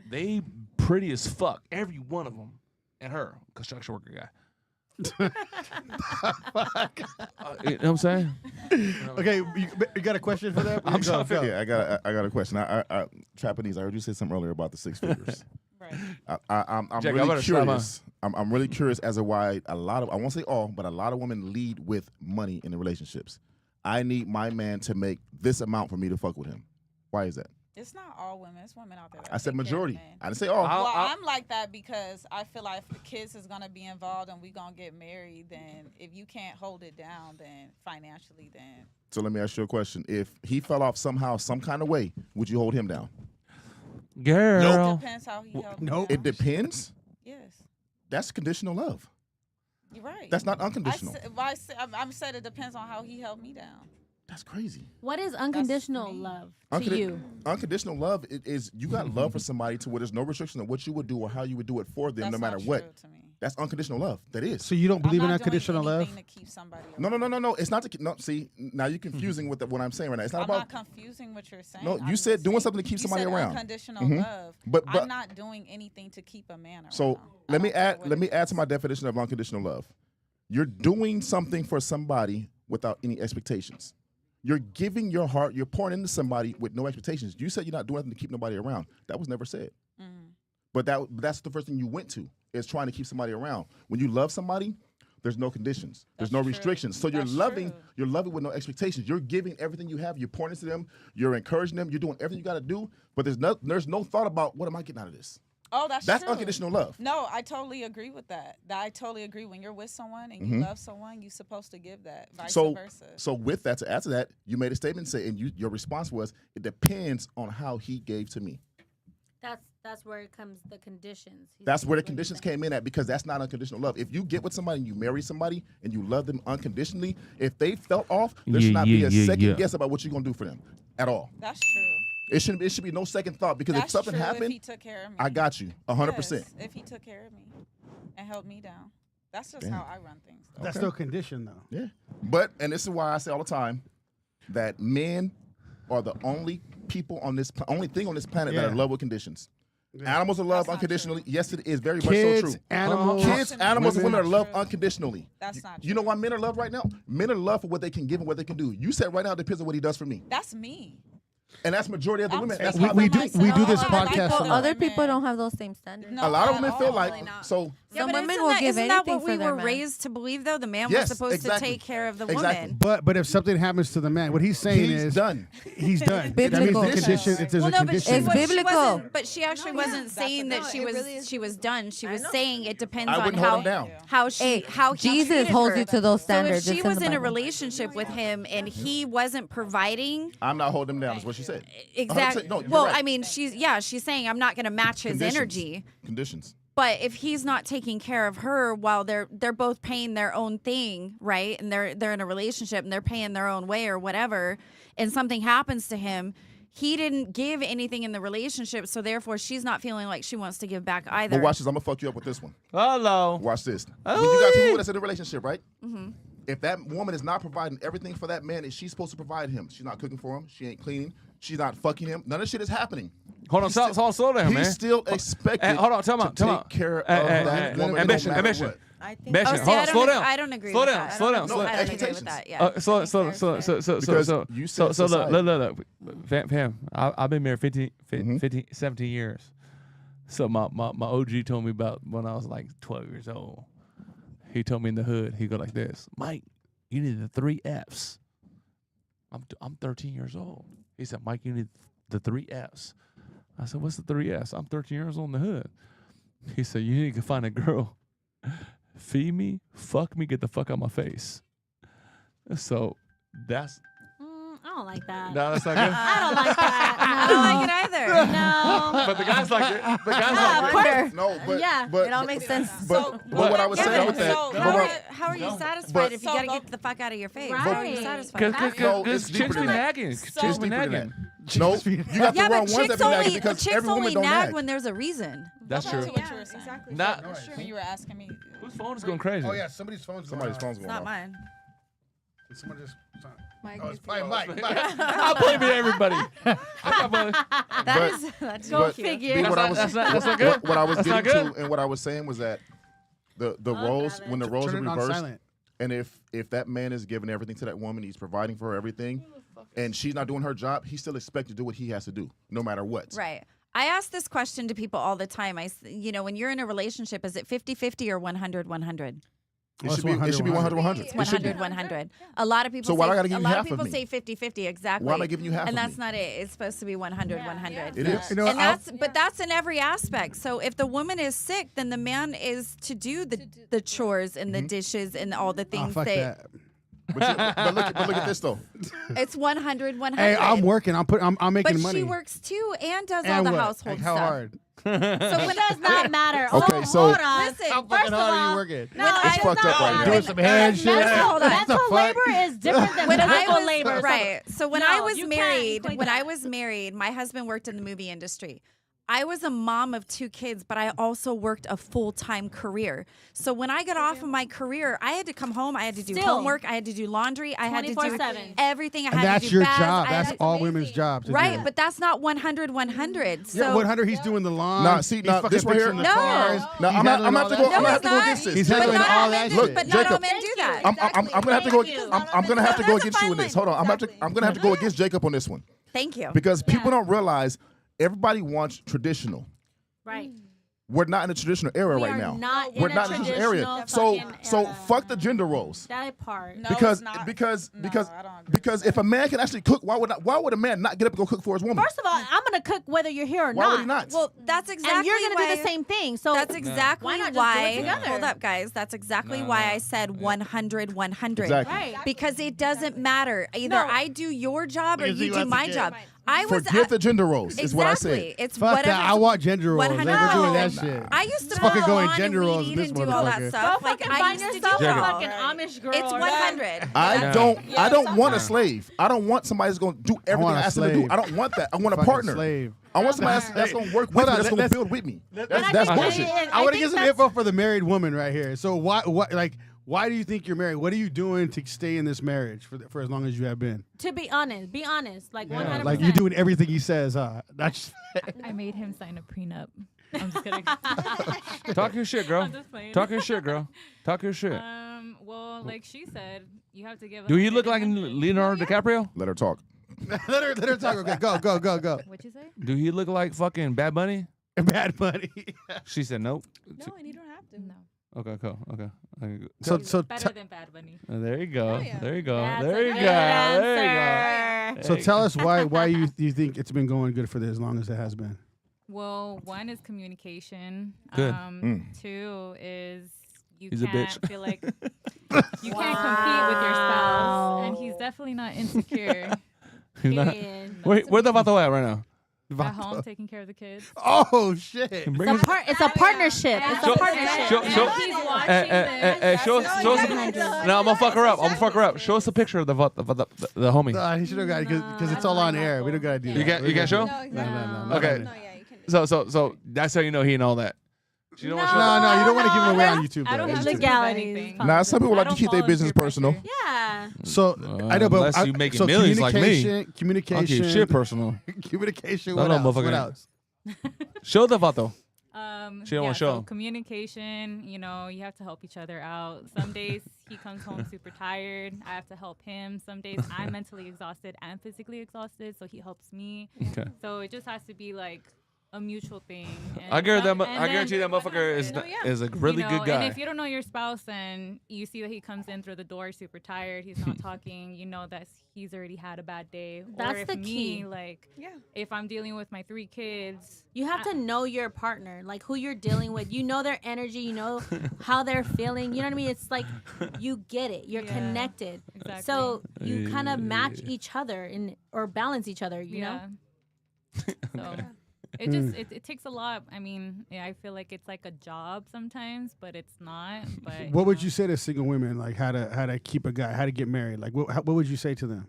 they pretty as fuck, every one of them, and her construction worker guy. You know what I'm saying? Okay, you got a question for that? I'm trying to figure- Yeah, I got a question. I Trapanese, I heard you say something earlier about the six figures. Right. I'm Jack, I really better stop, curious. I'm really curious as to why a lot of, I won't say all, but a lot of women lead with money in the relationships. I need my man to make this amount for me to fuck with him. Why is that? It's not all women. It's women out there. that I said take care of majority. men. I didn't say all. Well, I'll- I'm like that because I feel like if the kids is gonna be involved and we gonna get married, then if you can't hold it down, then financially, then So let me ask you a question. If he fell off somehow, some kind of way, would you hold him down? Girl. it depends how he held me nope. down. It depends. Yes, That's conditional love. you're right. That's not unconditional. I'm said it depends on how he held me down. That's crazy. What is unconditional me. love to Uncon- you? Unconditional love is you got love for somebody to where there's no restriction of what you would do or how you would do it for them, That's no matter not what. true to me. That's unconditional love. That is. So you don't believe in I'm not doing unconditional love? anything to keep somebody No. around. It's not to no. See, now you're confusing with what I'm saying right now. It's not I'm about. not confusing what you're saying. No, you I'm said doing saying- something to keep you somebody said around. Unconditional Mhm. love. But- I'm not doing anything to keep a man around. So I let me don't care add. what Let it me add is. to my definition of unconditional love. You're doing something for somebody without any expectations. You're giving your heart. You're pouring into somebody with no expectations. You said you're not doing anything to keep nobody around. That was never said. Mhm. But that's the first thing you went to is trying to keep somebody around. When you love somebody, there's no conditions. There's That's no true. restrictions. So That's you're loving. true. You're loving with no expectations. You're giving everything you have. You're pouring into them. You're encouraging them. You're doing everything you got to do. But there's no thought about what am I getting out of this. Oh, that's That's true. unconditional love. No, I totally agree with that. I totally agree. When you're with someone and you love someone, you're supposed to give that. Vice versa. So with that, to add to that, you made a statement saying your response was it depends on how he gave to me. That's where it comes the conditions. That's where the conditions came in at because that's not unconditional love. If you get with somebody and you marry somebody and you love them unconditionally, if they fell off, there should not be a second guess about what you're gonna do for them at all. That's true. It should be no second thought because That's if something true happened, if he took care of me. I got you 100%. Yes, if he took care of me and held me down. That's just Damn. how I run things. Though. That's Okay. still conditioned though. Yeah, and this is why I say all the time, that men are the only people on this, only thing on this planet that are in love with conditions. Animals are loved unconditionally. Yes, it is very much so true. Animals, Kids, animals, and women are loved True. unconditionally. That's not true. You know why men are loved right now? Men are loved for what they can give and what they can do. You said right now it depends on what he does for me, That's me. and that's majority of the I'm women. That's speaking how we they do think. we do this No, like, podcast. well, a lot. Other people don't have those same standards. No, A lot of at women feel all. like Really not. so. Some women isn't will that, give isn't that anything what for we their were man. raised to believe, though? The man Yes, was supposed exactly. to take care of the Exactly. woman. But if something happens to the man, what he's saying He's is done. He's done. That means Biblical. the condition. If there's Well, a no, but condition, she, It's was, she biblical. wasn't. But she actually No, yeah. wasn't saying No, that she it was really is. she was done. She was know. saying it depends I on wouldn't hold how him down. how she Hey, how he Jesus treated holds her. you to those So if standards. she It's in was the in a Bible. relationship with him and he wasn't providing I'm not holding him down. Is what she said. exactly. No, you're Well, right. I mean, she's saying I'm not going to match his Conditions. energy. Conditions. But if he's not taking care of her while they're both paying their own thing, right? And they're in a relationship and they're paying their own way or whatever, and something happens to him, he didn't give anything in the relationship, so therefore she's not feeling like she wants to give back either. But watch this. I'm gonna fuck you up with this one. Hello. Watch this. When you got two Ooh. people that's in a relationship, right? Mm-hmm. If that woman is not providing everything for that man, is she supposed to provide him? She's not cooking for him. She ain't cleaning. She's not fucking him. None of this shit is happening. Hold on, slow down, man. He's still expected Hey, hold on, time to out, time take out. care Hey, of hey, that hey, woman. ambition, no matter ambition. what. I think Bessie, Oh, see, hold on, slow down. I don't agree Slow with down, that. slow down, No, slow I down. don't agree with expectations. that. Yeah. So Because you said look, fam, I've been married 15, 17 years. So my OG told me about when I was like 12 years old. He told me in the hood, he go like this, Mike, you need the 3 Fs. I'm 13 years old. He said, Mike, you need the 3 Fs. I said, what's the 3 Fs? I'm 13 years old in the hood. He said, you need to find a girl, feed me, fuck me, get the fuck out of my face. So that's I don't like that. no, that's not good. I don't like that. I don't like it either. No. But the guys like it. The guys Yeah, like of it. course. No, but Yeah, but It all makes sense. But what I was Yeah, saying but with that, so- but how, what- how are you satisfied but- if you got to get the fuck out of your face? Right. How are you satisfied? Because No, it's deeper chicks be than that. nagging. So- Chicks it's be deeper than nagging. that. No, you got Yeah, the but wrong ones chicks that be nagging only because chicks every woman only don't nag nag. when there's a reason. That's Go true. back to what Yeah, you were saying. exactly. Not- When you were asking me. Whose phone is going crazy? Oh yeah, somebody's phone's going Somebody's off. phone's going Not off. mine. Someone just. Mike, Oh, it's probably Mike. Mike. I'll blame everybody. That's But figure. B, what I was That's not good. what I was That's not getting good. to and what I was saying was that the roles when the roles are Turn it on reversed, silent. and if that man is giving everything to that woman, he's providing for her everything, and she's not doing her job, he's still expected to do what he has to do, no matter what. Right. I ask this question to people all the time. When you're in a relationship, is it 50-50 or 100-100? It should be 100-100. It's It should be. 100-100. A lot of people So say, why do I gotta give a you lot half of people of me? say 50-50 exactly. Why am I giving you half and of that's me? not it. It's supposed to be 100-100. It is. You know, And I'll- but that's in every aspect. So if the woman is sick, then the man is to do the chores and Mm-hmm. the dishes and all the oh, things fuck that. But look at this though. it's 100-100. Hey, I'm working. I'm making But money. she works too and does and all the what? household Like, how stuff. hard? So when It does not matter. Okay, so- hold on. Listen, How first fucking of hard are all, you working? when It's I- fucked up right now. Doing some hand shit. Hold on. What the Mental fuck? labor is different than when I physical was labor. right. So when No, I was you can't married, equate when I that. was married, my husband worked in the movie industry. I was a mom of 2 kids, but I also worked a full-time career. So when I got off of my career, I had to come home. I had to do Still. homework. I had to do laundry. I had to do 24/7. everything. I And had that's to do your baths. job. I had That's to- all women's jobs. to right, do. but that's not 100-100. So Yeah, 100. He's doing the lawn. Nah, see, he's nah, fucking this right here- fixing the No. cars. No, He's I'm handling gonna all have to that go. I'm shit. gonna have to it's go not. against this. He's But handling not all all that men do- shit. But not all Jacob. men do that. I'm gonna have to go. I'm gonna have to go That's a against you in fine this. line. Hold on, I'm gonna have to go against Jacob on this one Thank you. because people don't realize everybody wants traditional. Right. We're not in a traditional era We right are now. not in We're a not in a traditional area. traditional So fucking fuck the gender roles. That part. No, Because it's not. because No, because I don't agree because if a man can actually cook, why would a man not get up and go cook for his woman? First of all, I'm gonna cook whether you're here or Why not. would he not? Well, that's exactly and you're gonna why do the same thing. So That's exactly Why not just do why. it together? Hold up, guys. That's exactly No, why no. I said 100-100. Exactly. Right. Because it doesn't matter. Either No. I do your job or Because he you do wants to my get- job. I was Forget the gender roles. Is what I exactly. said. It's Fuck whatever. that. I want gender roles. They were doing that 100. shit. I used to It's fucking mow the going lawn gender and roles weed in this eat and do all that motherfucker. stuff. Go Like fucking I find used to do yourself it a all. fucking Amish girl. It's or 100. I Yeah. don't want a slave. I don't want somebody that's gonna do everything want I a ask them to do. slave. I don't want that. I want a Fucking partner. slave. I want somebody that's gonna work with Hold me. on, That's gonna let's- build with me. And That's I think bullshit. and I want to think get some that's- info for the married woman right here. So what like Why do you think you're married? What are you doing to stay in this marriage for as long as you have been? To be honest, like 100%. Like you're doing everything he says, huh? That's I made him sign a prenup. I'm just kidding. Talk your shit, girl. I'm just playing. Talk your shit, girl. Talk your shit. Well, like she said, you have to give. Do he look like Leonardo DiCaprio? Let her talk. let her talk. Okay, go. What'd you say? Do he look like fucking Bad Bunny? Bad Bunny. She said nope. No, and you don't have to. No. Okay, cool. Okay. So Better than Bad Bunny. There you go. Oh, yeah. There you go. That's There a you go. good There you go. answer. So tell us why you think it's been going good for this as long as it has been. Well, one is communication. Good. 2 is you He's a can't bitch. feel like you can't compete with your spouse, and he's definitely not insecure. He's not- Period. Wait, where the vato at right now? At home taking care of the kids. Oh shit! Bring his- It's a partnership. It's Show- a partnership. show- show- He's watching Hey, show us. No, I'm gonna fuck her up. I'm gonna fuck her up. Show us a picture of the homie. Nah, he should have got it because it's all on air. We don't gotta do that. You can't show? No, exactly. No. Okay. No, yeah, you can do So that's how you know he and all that. You don't want to show No, you don't want to give him away on YouTube. I don't though. have It's to just- prove Legalities. anything. Nah, some people I like to don't keep their follow business peer personal. pressure. Yeah. So I know, but unless you making so millions like me. communication, I'll keep shit personal. communication. No, What no, else? What motherfucker. else? Show the vato. She don't wanna show so him. communication, you have to help each other out. Some days he comes home super tired. I have to help him. Some days I'm mentally exhausted and physically exhausted, so he helps me. Okay. So it just has to be like a mutual thing. And I guarantee some- that. and I guarantee then- that motherfucker is No, yeah. is a really good guy. And if you don't know your spouse and you see that he comes in through the door super tired, he's not talking, you know that he's already had a bad day. That's or if the me, key. like, Yeah. if I'm dealing with my 3 kids, You have to know your partner, like who you're dealing with. You know their energy. You know how they're feeling. You know what I mean? It's like you get it. You're Yeah, connected. exactly. So you kind of match each other or balance each other. You know. So it just it takes a lot. I mean, yeah, I feel like it's like a job sometimes, but it's not. But What would you say to single women, like how to keep a guy, how to get married? Like what would you say to them?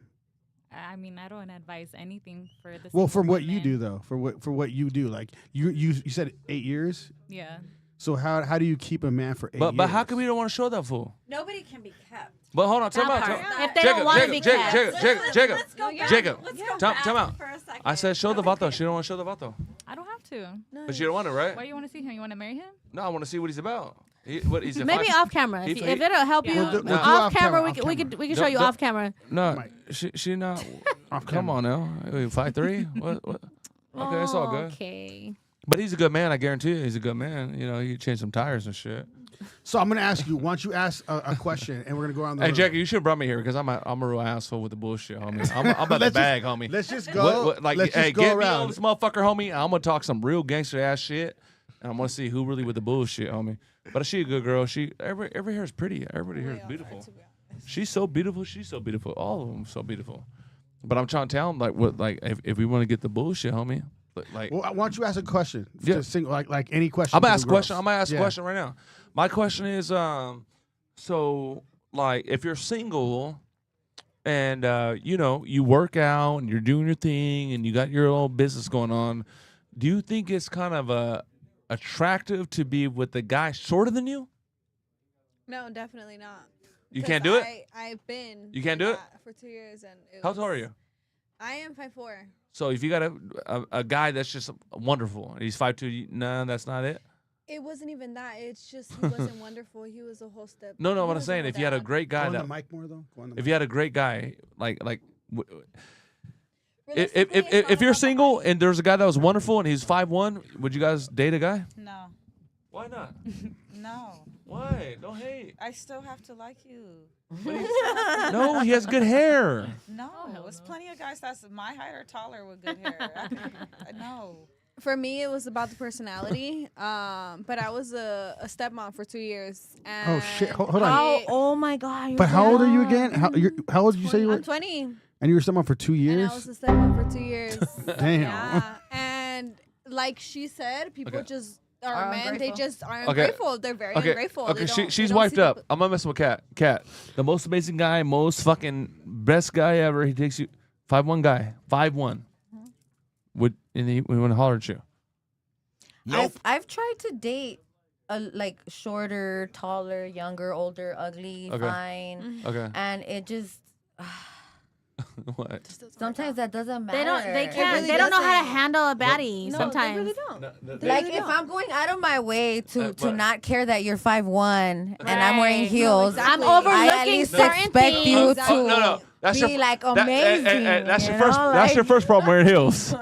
I mean, I don't advise anything for the. Well, single from what you women. do though, for what you do, like you said 8 years. Yeah. So how do you keep a man for 8 years? But how come you don't want to show that fool? Nobody can be kept. But hold on, time That out. part. time- If they don't want to be kept. Jacob. Let's go back. Jacob, Let's go time back out. for a second. I said show the vato. She don't want to show the vato. I don't have to. But she don't want it, right? Why do you want to see him? You want to marry him? No, I want to see what he's about. He's a Maybe off camera. He- If he- it'll help Yeah. you We'll do off off camera, camera, we off can show you Don't- off camera. No, Mike. she not. Off Come camera. on now, 5'3". What? Okay, it's all good. Okay. But he's a good man. I guarantee you, he's a good man. He changed some tires and shit. So I'm gonna ask you. Why don't you ask a question, and we're gonna go around the Hey, room. Jackie, you should have brought me here because I'm a real asshole with the bullshit, homie. I'm about the Let's bag, homie. Let's just go. Like, let's hey, just go get me on around. this motherfucker, homie. I'm gonna talk some real gangster ass shit, and I'm gonna see who really with the bullshit, homie. But she a good girl. Every hair is pretty. Everybody here is beautiful. She's so beautiful. She's so beautiful. All of them so beautiful. But I'm trying to tell them if we want to get the bullshit, homie. Like, Well, why don't you ask a question? Yeah. Just single, like any question. I'm gonna to ask a the girls. question. I'm gonna ask a Yeah. question right now. My question is, so like if you're single and you work out and you're doing your thing and you got your own business going on, do you think it's kind of attractive to be with a guy shorter than you? No, definitely not. You can't do it? I've been. You can't do it? that for 2 years, and How tall are you? I am 5'4". So if you got a guy that's just wonderful and he's 5'2", nah, that's not it. It wasn't even that. It's just he wasn't wonderful. He was a whole step. No, he what I'm was a saying, whole if you had a dad. great Go guy on that, the mic more though. Go on the if mic. you had a great guy like Realistically, it's if not you're about the single height. and there's a guy that was wonderful and he's 5'1", would you guys date a guy? No, Why not? no. Why? Don't hate. I still have to like you. No, he has good hair. No, there's plenty of guys that's my height or taller with good hair. No. For me, it was about the personality. But I was a stepmom for 2 years. And Oh, shit. Hold on. Oh my God. But how old are you again? How old did you say you were? I'm 20. And you were someone for 2 And years. I was a stepmom for 2 years. Damn. Yeah. And like she said, people Okay. just are men. They ungrateful. just are Okay. ungrateful. They're very ungrateful. Okay, They don't- she's they don't wifed see the- up. I'm gonna mess with Cat. Cat, the most amazing guy, most fucking best guy ever. He takes you 5'1" guy, 5'1". Would and he want to holler at you? I've tried to date like shorter, taller, younger, older, ugly, Okay. fine, Okay. and it just. What? Sometimes that doesn't matter. They don't. They It can't. really they don't know how to doesn't. handle a baddie. No, they sometimes. They really don't. No, They Like really if don't. I'm going out of my way to but- not care that you're 5'1" and I'm wearing Right. heels, exactly. I'm overlooking I at least certain expect things. you Exactly. to no. That's be your like that- amazing. that's you your first. know, That's your like- first problem wearing heels.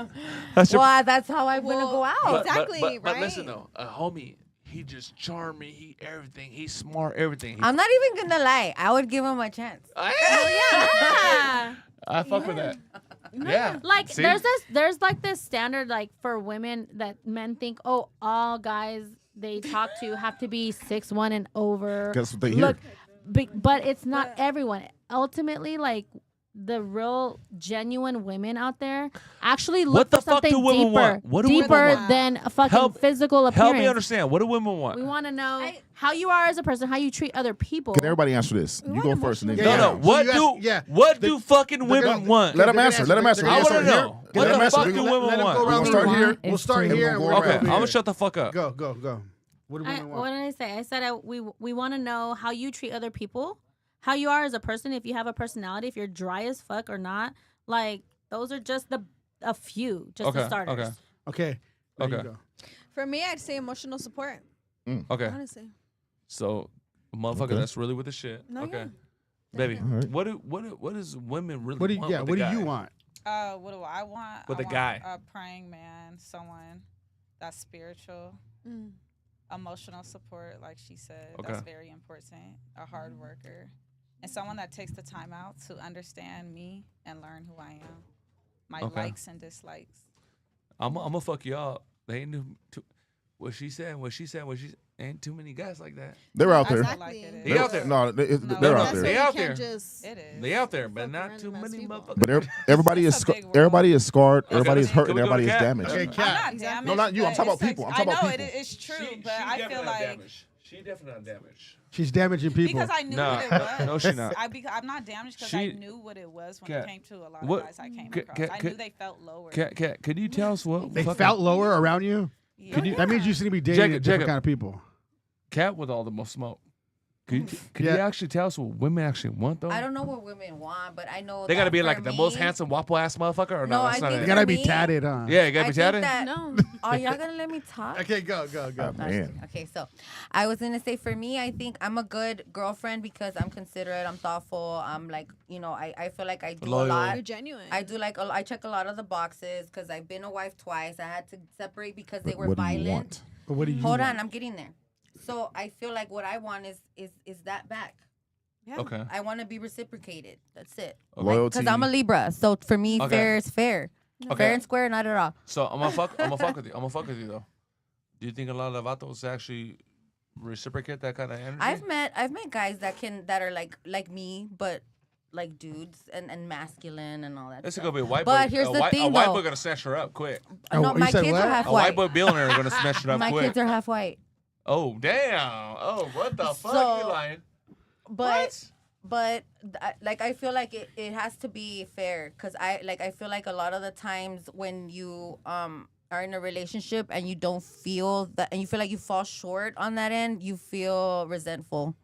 That's your. Well, that's how I want to Well, go out. But- Exactly, But right? listen though, homie, he just charming. He everything. He's smart. Everything. I'm not even gonna lie. I would give him a chance. Yeah. I fuck with that. Yeah. Like See? there's like this standard like for women that men think, oh, all guys they talk to have to be 6'1" and over. That's what they hear. But it's not everyone. Ultimately, like the real genuine women out there actually look What the for fuck do something women deeper, want? What do women deeper want? than a fucking Help- physical appearance. Help me understand. What do women want? We want to know how you are as a person, how you treat other people. Can everybody answer this? You go want first, and then emotional- No, go no. down. So What you do ask- yeah. what The- do fucking women want? Let 'em They're answer. gonna Let 'em answer. they're I gonna wanna start know. here. What Let the 'em fuck answer. do Let- women let 'em want? go around We'll the start room. here. We'll start here and we'll We'll go go Okay, over I'm here. gonna shut the fuck up. Go. What do women What want? did I say? I said we want to know how you treat other people, how you are as a person, if you have a personality, if you're dry as fuck or not. Like those are just a few, just the Okay. starters. Okay. Okay. There you Okay. go. For me, I'd say emotional support. Okay. Honestly. So, motherfucker, Okay. that's really with the shit. No, Okay. yeah. Baby, All right. what does women really What do you, want? yeah? with What the do you guy? want? What do I want? With I a want guy. a praying man, someone that's spiritual, Mm. emotional support, like she said. Okay. That's very important. A hard worker, and someone that takes the time out to understand me and learn who I am, my Okay. likes and dislikes. I'm gonna fuck you up. They ain't what she said. Ain't too many guys like that. They're out there. Exactly. They out there. No, they're No, out that's there. They you out can't there. Just It is. They out there, but Fuck not random too ass many people. motherfuckers. But everybody It's is a big world. everybody is scarred. Okay, Everybody is listen, hurt. can And we go to everybody is Kat? damaged. Okay, I'm Kat. not damaged. No, not you. I'm but talking about it's like- people. I'm talking about I know people. it's true, but I feel like she definitely not damaged. She's damaging people. because I knew Nah. what it was. No, she not. I'm not damaged because I She- knew what it was when Kat, it came to a lot what- of guys I came Kat, across. Kat, I Kat- knew they felt lower. Kat, could you tell us what They fucking- felt lower around you. Yeah. Could you? That means you seem to be dating Jacob, different Jacob. kind of people. Cat with all the most smoke. Could you Yeah. actually tell us what women actually want though? I don't know what women want, but I know They gotta that be for like the most me- handsome, wapo ass motherfucker, or no? No, That's I not think it. You gotta For be me, tatted, huh? Yeah, you gotta I be think tatted. that No. are y'all gonna let me talk? Okay, go. Man. Okay, so I was gonna say for me, I think I'm a good girlfriend because I'm considerate, I'm thoughtful, I'm like, I feel like I do Loyal. a lot. You're genuine. I do like I check a lot of the boxes because I've been a wife twice. I had to separate because they were What do you violent. want? But what do you Hold want? on, I'm getting there. So I feel like what I want is that back. Yeah. Okay. I want to be reciprocated. That's it. Loyalty. Because I'm a Libra, so for me, Okay. fair is fair. Okay. Fair and square, not at all. So I'm gonna fuck with you. I'm gonna fuck with you though. Do you think a lot of vatos actually reciprocate that kind of energy? I've met guys that are like me, but like dudes and masculine and all that. This is stuff. gonna be a white But boy. here's a the white, thing, a white though. boy gonna snatch her up quick. Oh, No, you my said kids what? are half A white white. boy billionaire gonna snatch her up My quick. kids are half white. Oh damn! Oh what the fuck? So- You lying? But like I feel like it has to be fair because I feel like a lot of the times when you are in a relationship and you don't feel that and you feel like you fall short on that end, you feel resentful.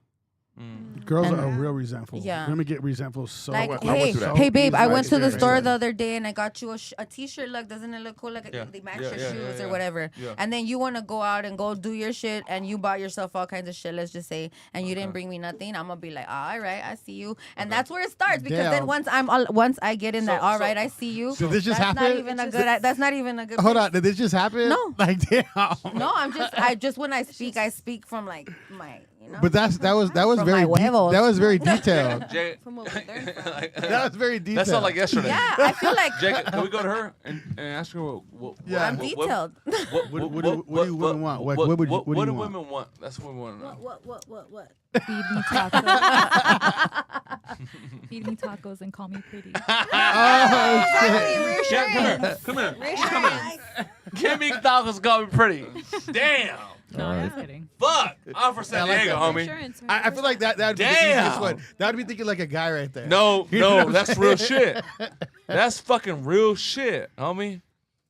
Girls And- are real resentful. Yeah. Women get resentful so. Like, I went hey, through that. hey, babe, I easy. went to the Right, store right. the other day and I got you a t-shirt. Look, doesn't it look cool? Like Yeah. they match Yeah, your yeah, shoes yeah, or yeah. whatever. Yeah. And then you want to go out and go do your shit and you bought yourself all kinds of shit, let's just say, and you didn't bring me nothing. I'm going to be like, all right, I see you. And that's where it starts because then Damn. once I get in that, all right, I see you. Did this just that's happen? Not even a good, that's not even a good. Hold place. on, did this just happen? No. Like damn. No, I just when I speak from like my, But that was From very my huevos. that was very detailed. Jay, From what we learned from. That was very detailed. that's not like yesterday. Yeah, I feel like Jacob, can we go to her and ask her what Yeah. I'm detailed. What do women want? What would you- what do what you do want? women want? That's what we want to know. What? Feed me tacos. Feed me tacos and call me pretty. Oh shit. Yeah, come here. Give me tacos, call me pretty. Damn. No, I'm just kidding. Fuck. I'm from I San like Diego, that. homie. Insurance, I feel like that would be the Damn. easiest one. That would be thinking like a guy right there. No, You know what no, I'm that's saying? real shit. That's fucking real shit, homie.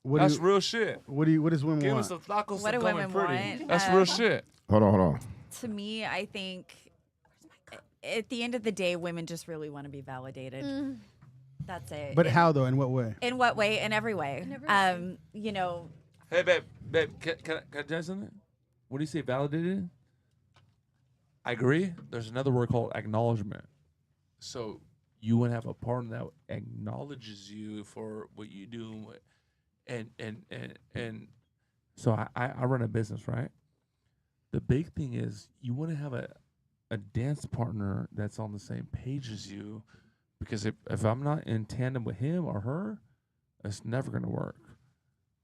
That's real shit. What does women Give want? us some tacos What and do coming women pretty. want? That's real shit. Hold on. To me, I think at the end of the day, women just really want to be validated. That's it. But how though? In what way? In what way? In every way. You know. Hey, babe, can I tell you something? What do you say, validated? I agree. There's another word called acknowledgement. So you want to have a partner that acknowledges you for what you do, and so I run a business, right? The big thing is you want to have a dance partner that's on the same page as you, because if I'm not in tandem with him or her, it's never gonna work.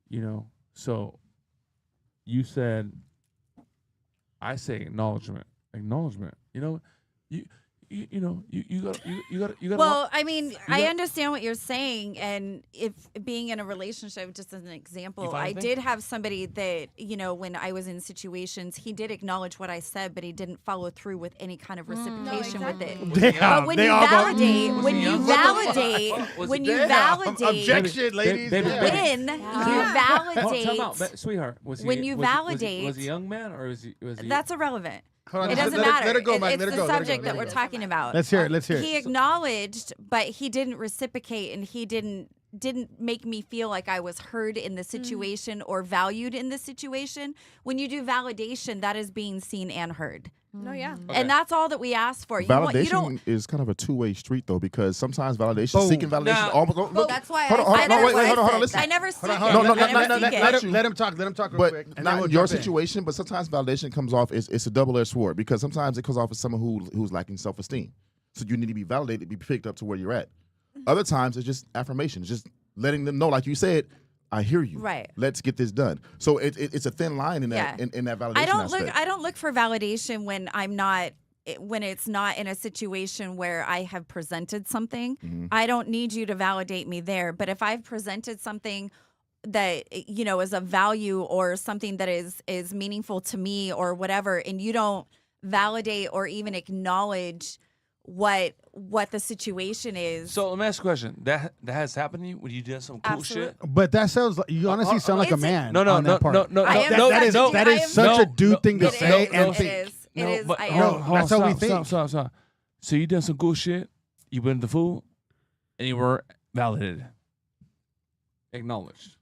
You know. So you said, I say acknowledgement. You know, you got. Well, I mean, I understand what you're saying, and if being in a relationship, just as an example, I did have somebody that, you know, when I was in situations, he did acknowledge what I said, but he didn't follow through with any kind of reciprocation with it. Damn, But when they you all go, validate, "Mm." when you validate, Objection, ladies. Baby, when you validate, Time out, sweetheart. Was he, when you was he- validate, was he a young man or was he? that's irrelevant. Hold on, It doesn't let her- matter. let her go, Mike. It's Let her the go, let her go, subject let that her we're go. talking about. Let's hear it. Let's hear it. He acknowledged, but he didn't reciprocate, and he didn't make me feel like I was heard in the situation or valued in the situation. When you do validation, that is being seen and heard. No, yeah. Okay. And that's all that we ask for. Validation is kind of a two-way street, though, because sometimes validation, seeking validation, Nah. almost. Well, Look, that's why hold on, I no, wait, hold on, listen. I never seek it. Hold No, on, no, I never no, seek it. let him talk. Let him talk real But quick. And then not we'll in your jump in. situation, but sometimes validation comes off, it's a double-edged sword, because sometimes it comes off as someone who's lacking self-esteem. So you need to be validated, be picked up to where you're at. Other times, it's just affirmation. It's just letting them know, like you said, I hear you. Right. Let's get this done. So it's a thin line in that in that validation aspect. I don't look for validation when I'm not when it's not in a situation where I have presented something. Mm-hmm. I don't need you to validate me there. But if I've presented something that, you know, is of value or something that is meaningful to me or whatever, and you don't validate or even acknowledge what the situation is. So let me ask a question. That has happened to you when you did some cool Absolutely. shit? But that sounds like you honestly sound like a man. No, on that part. I am That is such a dude thing to It say is, and it think. is. It is. But I am. No, that's how we think. Stop. So you did some cool shit. You went to the food, and you were validated, acknowledged.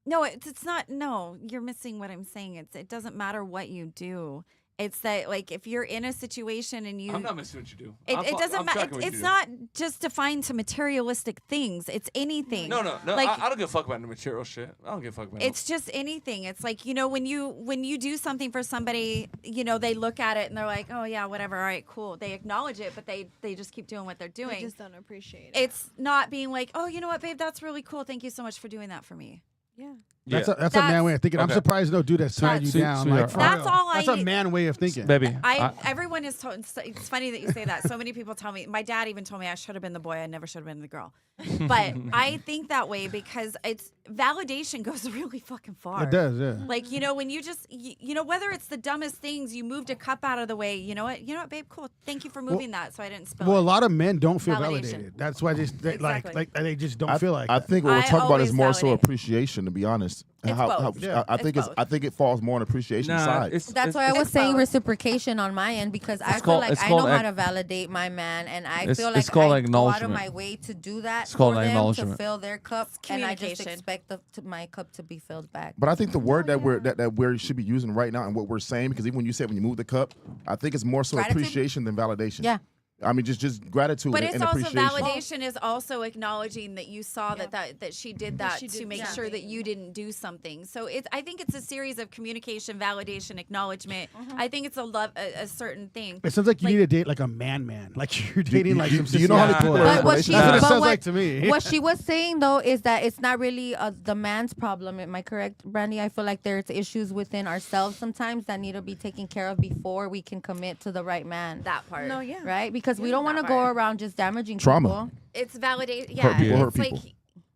No, it's not. No, you're missing what I'm saying. It doesn't matter what you do. It's that, like, if you're in a situation and you, I'm not missing what you do. it doesn't matter. It's not just defined to materialistic things. It's anything. No. Like, I don't give a fuck about the material shit. I don't give a fuck about it's just anything. It's like, you know, when you do something for somebody, you know, they look at it and they're like, oh yeah, whatever, all right, cool. They acknowledge it, but they just keep doing what they're doing. They just don't appreciate it. It's not being like, oh, you know what, babe, that's really cool. Thank you so much for doing that for me. Yeah. That's a man way of thinking. I'm Okay. surprised no dude that's tying you down. Sweetheart. Like, for That's real. all I That's a need. man way of thinking. baby. Everyone is told. It's funny that you say that. So many people tell me. My dad even told me I should have been the boy. I never should have been the girl. But I think that way because it's validation goes really fucking far. It does, yeah. Like, you know, when you just, you know, whether it's the dumbest things, you moved a cup out of the way. You know what, babe, cool. Thank you for moving that so I didn't spill Well, it. a lot of men don't feel Validation. validated. That's why they Exactly. they just don't feel like I that. think what we're I talking about is always more so validate. appreciation, to be honest. It's both. Yeah. I think It's I think it falls more on appreciation Nah, side. That's why I was it's saying both. reciprocation on my end because I feel called- like it's I know called how ac- to validate my man, and I It's- feel it's like called I go out of acknowledgement. my way to do that It's called for them to acknowledgement. fill their cup, and I just communication. expect my cup to be filled back. But I think the word that we should be using right now and what we're saying, because even when you said when you move the cup, I think it's more so Gratitude? appreciation than validation. Yeah. I mean, just gratitude But and it's also appreciation. validation is also acknowledging that you saw that she did that she to did make something. sure that you didn't do something. So I think it's a series of communication, validation, acknowledgement. I think it's a certain thing. It sounds like you need to date like a man. Like you're dating like some do you know how many people are in But what she, relationships? That's what it but sounds what, like to me. what she was saying though is that it's not really the man's problem. Am I correct, Brandy? I feel like there's issues within ourselves sometimes that need to be taken care of before we can commit to the right man. That part. No, yeah. Right? Because we don't want to that go part. around just damaging Trauma. people. It's validate. Hurt Yeah, people hurt it's like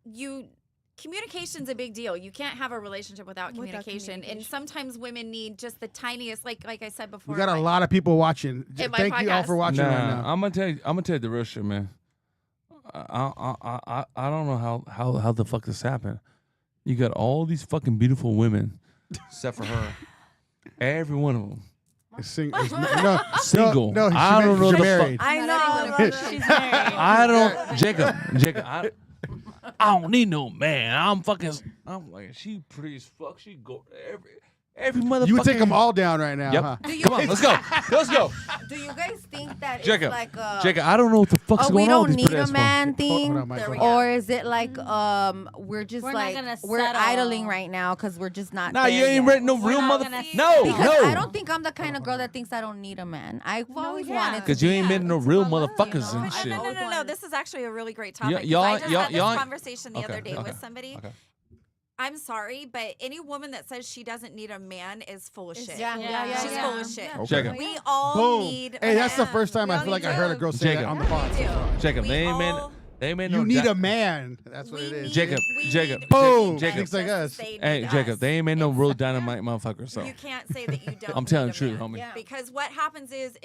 people. communication's a big deal. You can't have a relationship without communication. And sometimes women need just the tiniest, like I said before. We got a like, lot of people watching. In my Thank you all podcast. for watching right now. I'm gonna tell you the real shit, man. I don't know how the fuck this happened. You got all these fucking beautiful women, except for her. Every one of them. Single. No, I don't know she's the married. I know. She's married. I don't, Jacob. I don't need no man. I'm like, she pretty as fuck. She go every motherfucker. You would take them all down right now, Yep. huh? Come on, let's go. Let's go. Do you guys think that Jacob. it's like Jacob, I don't know what the fuck's we going on don't with these need pretty a ass man folks. thing, Hold on, Mike, hold or is it like we're just We're not like gonna we're settle. idling right now because we're just not. Nah, there you ain't yet. ready no We're real not mother. gonna No, Because no. I don't think I'm the kind of girl that thinks I don't need a man. I've always wanted to. Because you ain't met no real you know, motherfuckers and I've shit. always No. wanted- This is actually a really great topic. 'cause y'all- I just had y'all- this conversation the okay, other day okay, with somebody. okay. I'm sorry, but any woman that says she doesn't need a man is full of shit. Yeah. She's full of shit. Okay. Jacob. We all Boom. need. Hey, a that's the man. first time We I all feel like need I heard a to. girl say that Jacob. on the pod. We do. Jacob, We they ain't all- no. You need a man. That's what we it is. need- Jacob, we Jacob, need- Boom. we Jacob. need Looks like them us. to say Hey, need Jacob, us. they ain't made no It's- real dynamite motherfuckers. So You can't say that you don't. I'm telling need the truth, a man. homie. Because what happens is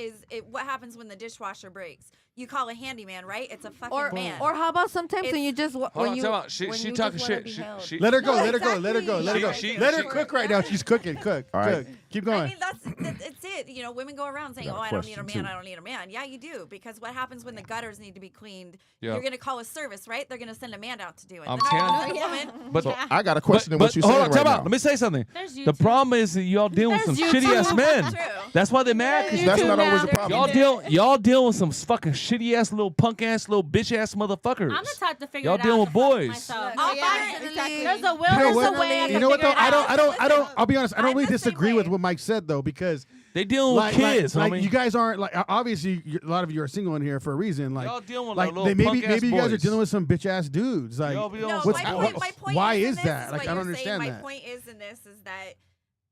what happens when the dishwasher breaks? You call a handyman, right? It's a fucking Or man. or how about sometimes when It's- you just hold when on, you time out. She when you talking just wanna shit. be held. She Let her go. No, Let her go. Let her go. Let her go. She- Let her she- cook right now. She's cooking. Cook. All right. Cook. Keep I going. mean, that's it. You know, women go around saying, Got a "Oh, I don't need a question, man. too. I don't need a man." Yeah, you do, because what happens when the gutters need to be cleaned? Yeah. You're gonna call a service, right? They're gonna send a man out to do it. I'm They're not telling gonna send a woman. But So I got a question in but what you're hold saying on, right time out. now. Let me say something. There's The YouTube. problem is that y'all dealing with some There's shitty ass YouTube. men. True. That's why they're mad. 'Cause That's not now. always a problem. y'all dealing with some fucking shitty ass little punk ass little bitch ass motherfuckers. I'm the type to figure Y'all it out. dealing with to fuck boys. myself. No, I'll yeah, find it. exactly. There's a will. You know There's what? a way. I You can know what though? figure it I don't. I'll be honest. I don't I'm really the same disagree with way. what Mike said though, because They dealing with kids, like homie. you guys aren't like obviously a lot of you are single in here for a reason. Like Y'all dealing with like little they, maybe punk-ass you guys are boys. dealing with some bitch ass dudes. Like Y'all be on No, some- what's- my point why is, is in this that? is Like, what I don't you're understand saying. that. My point is in this is that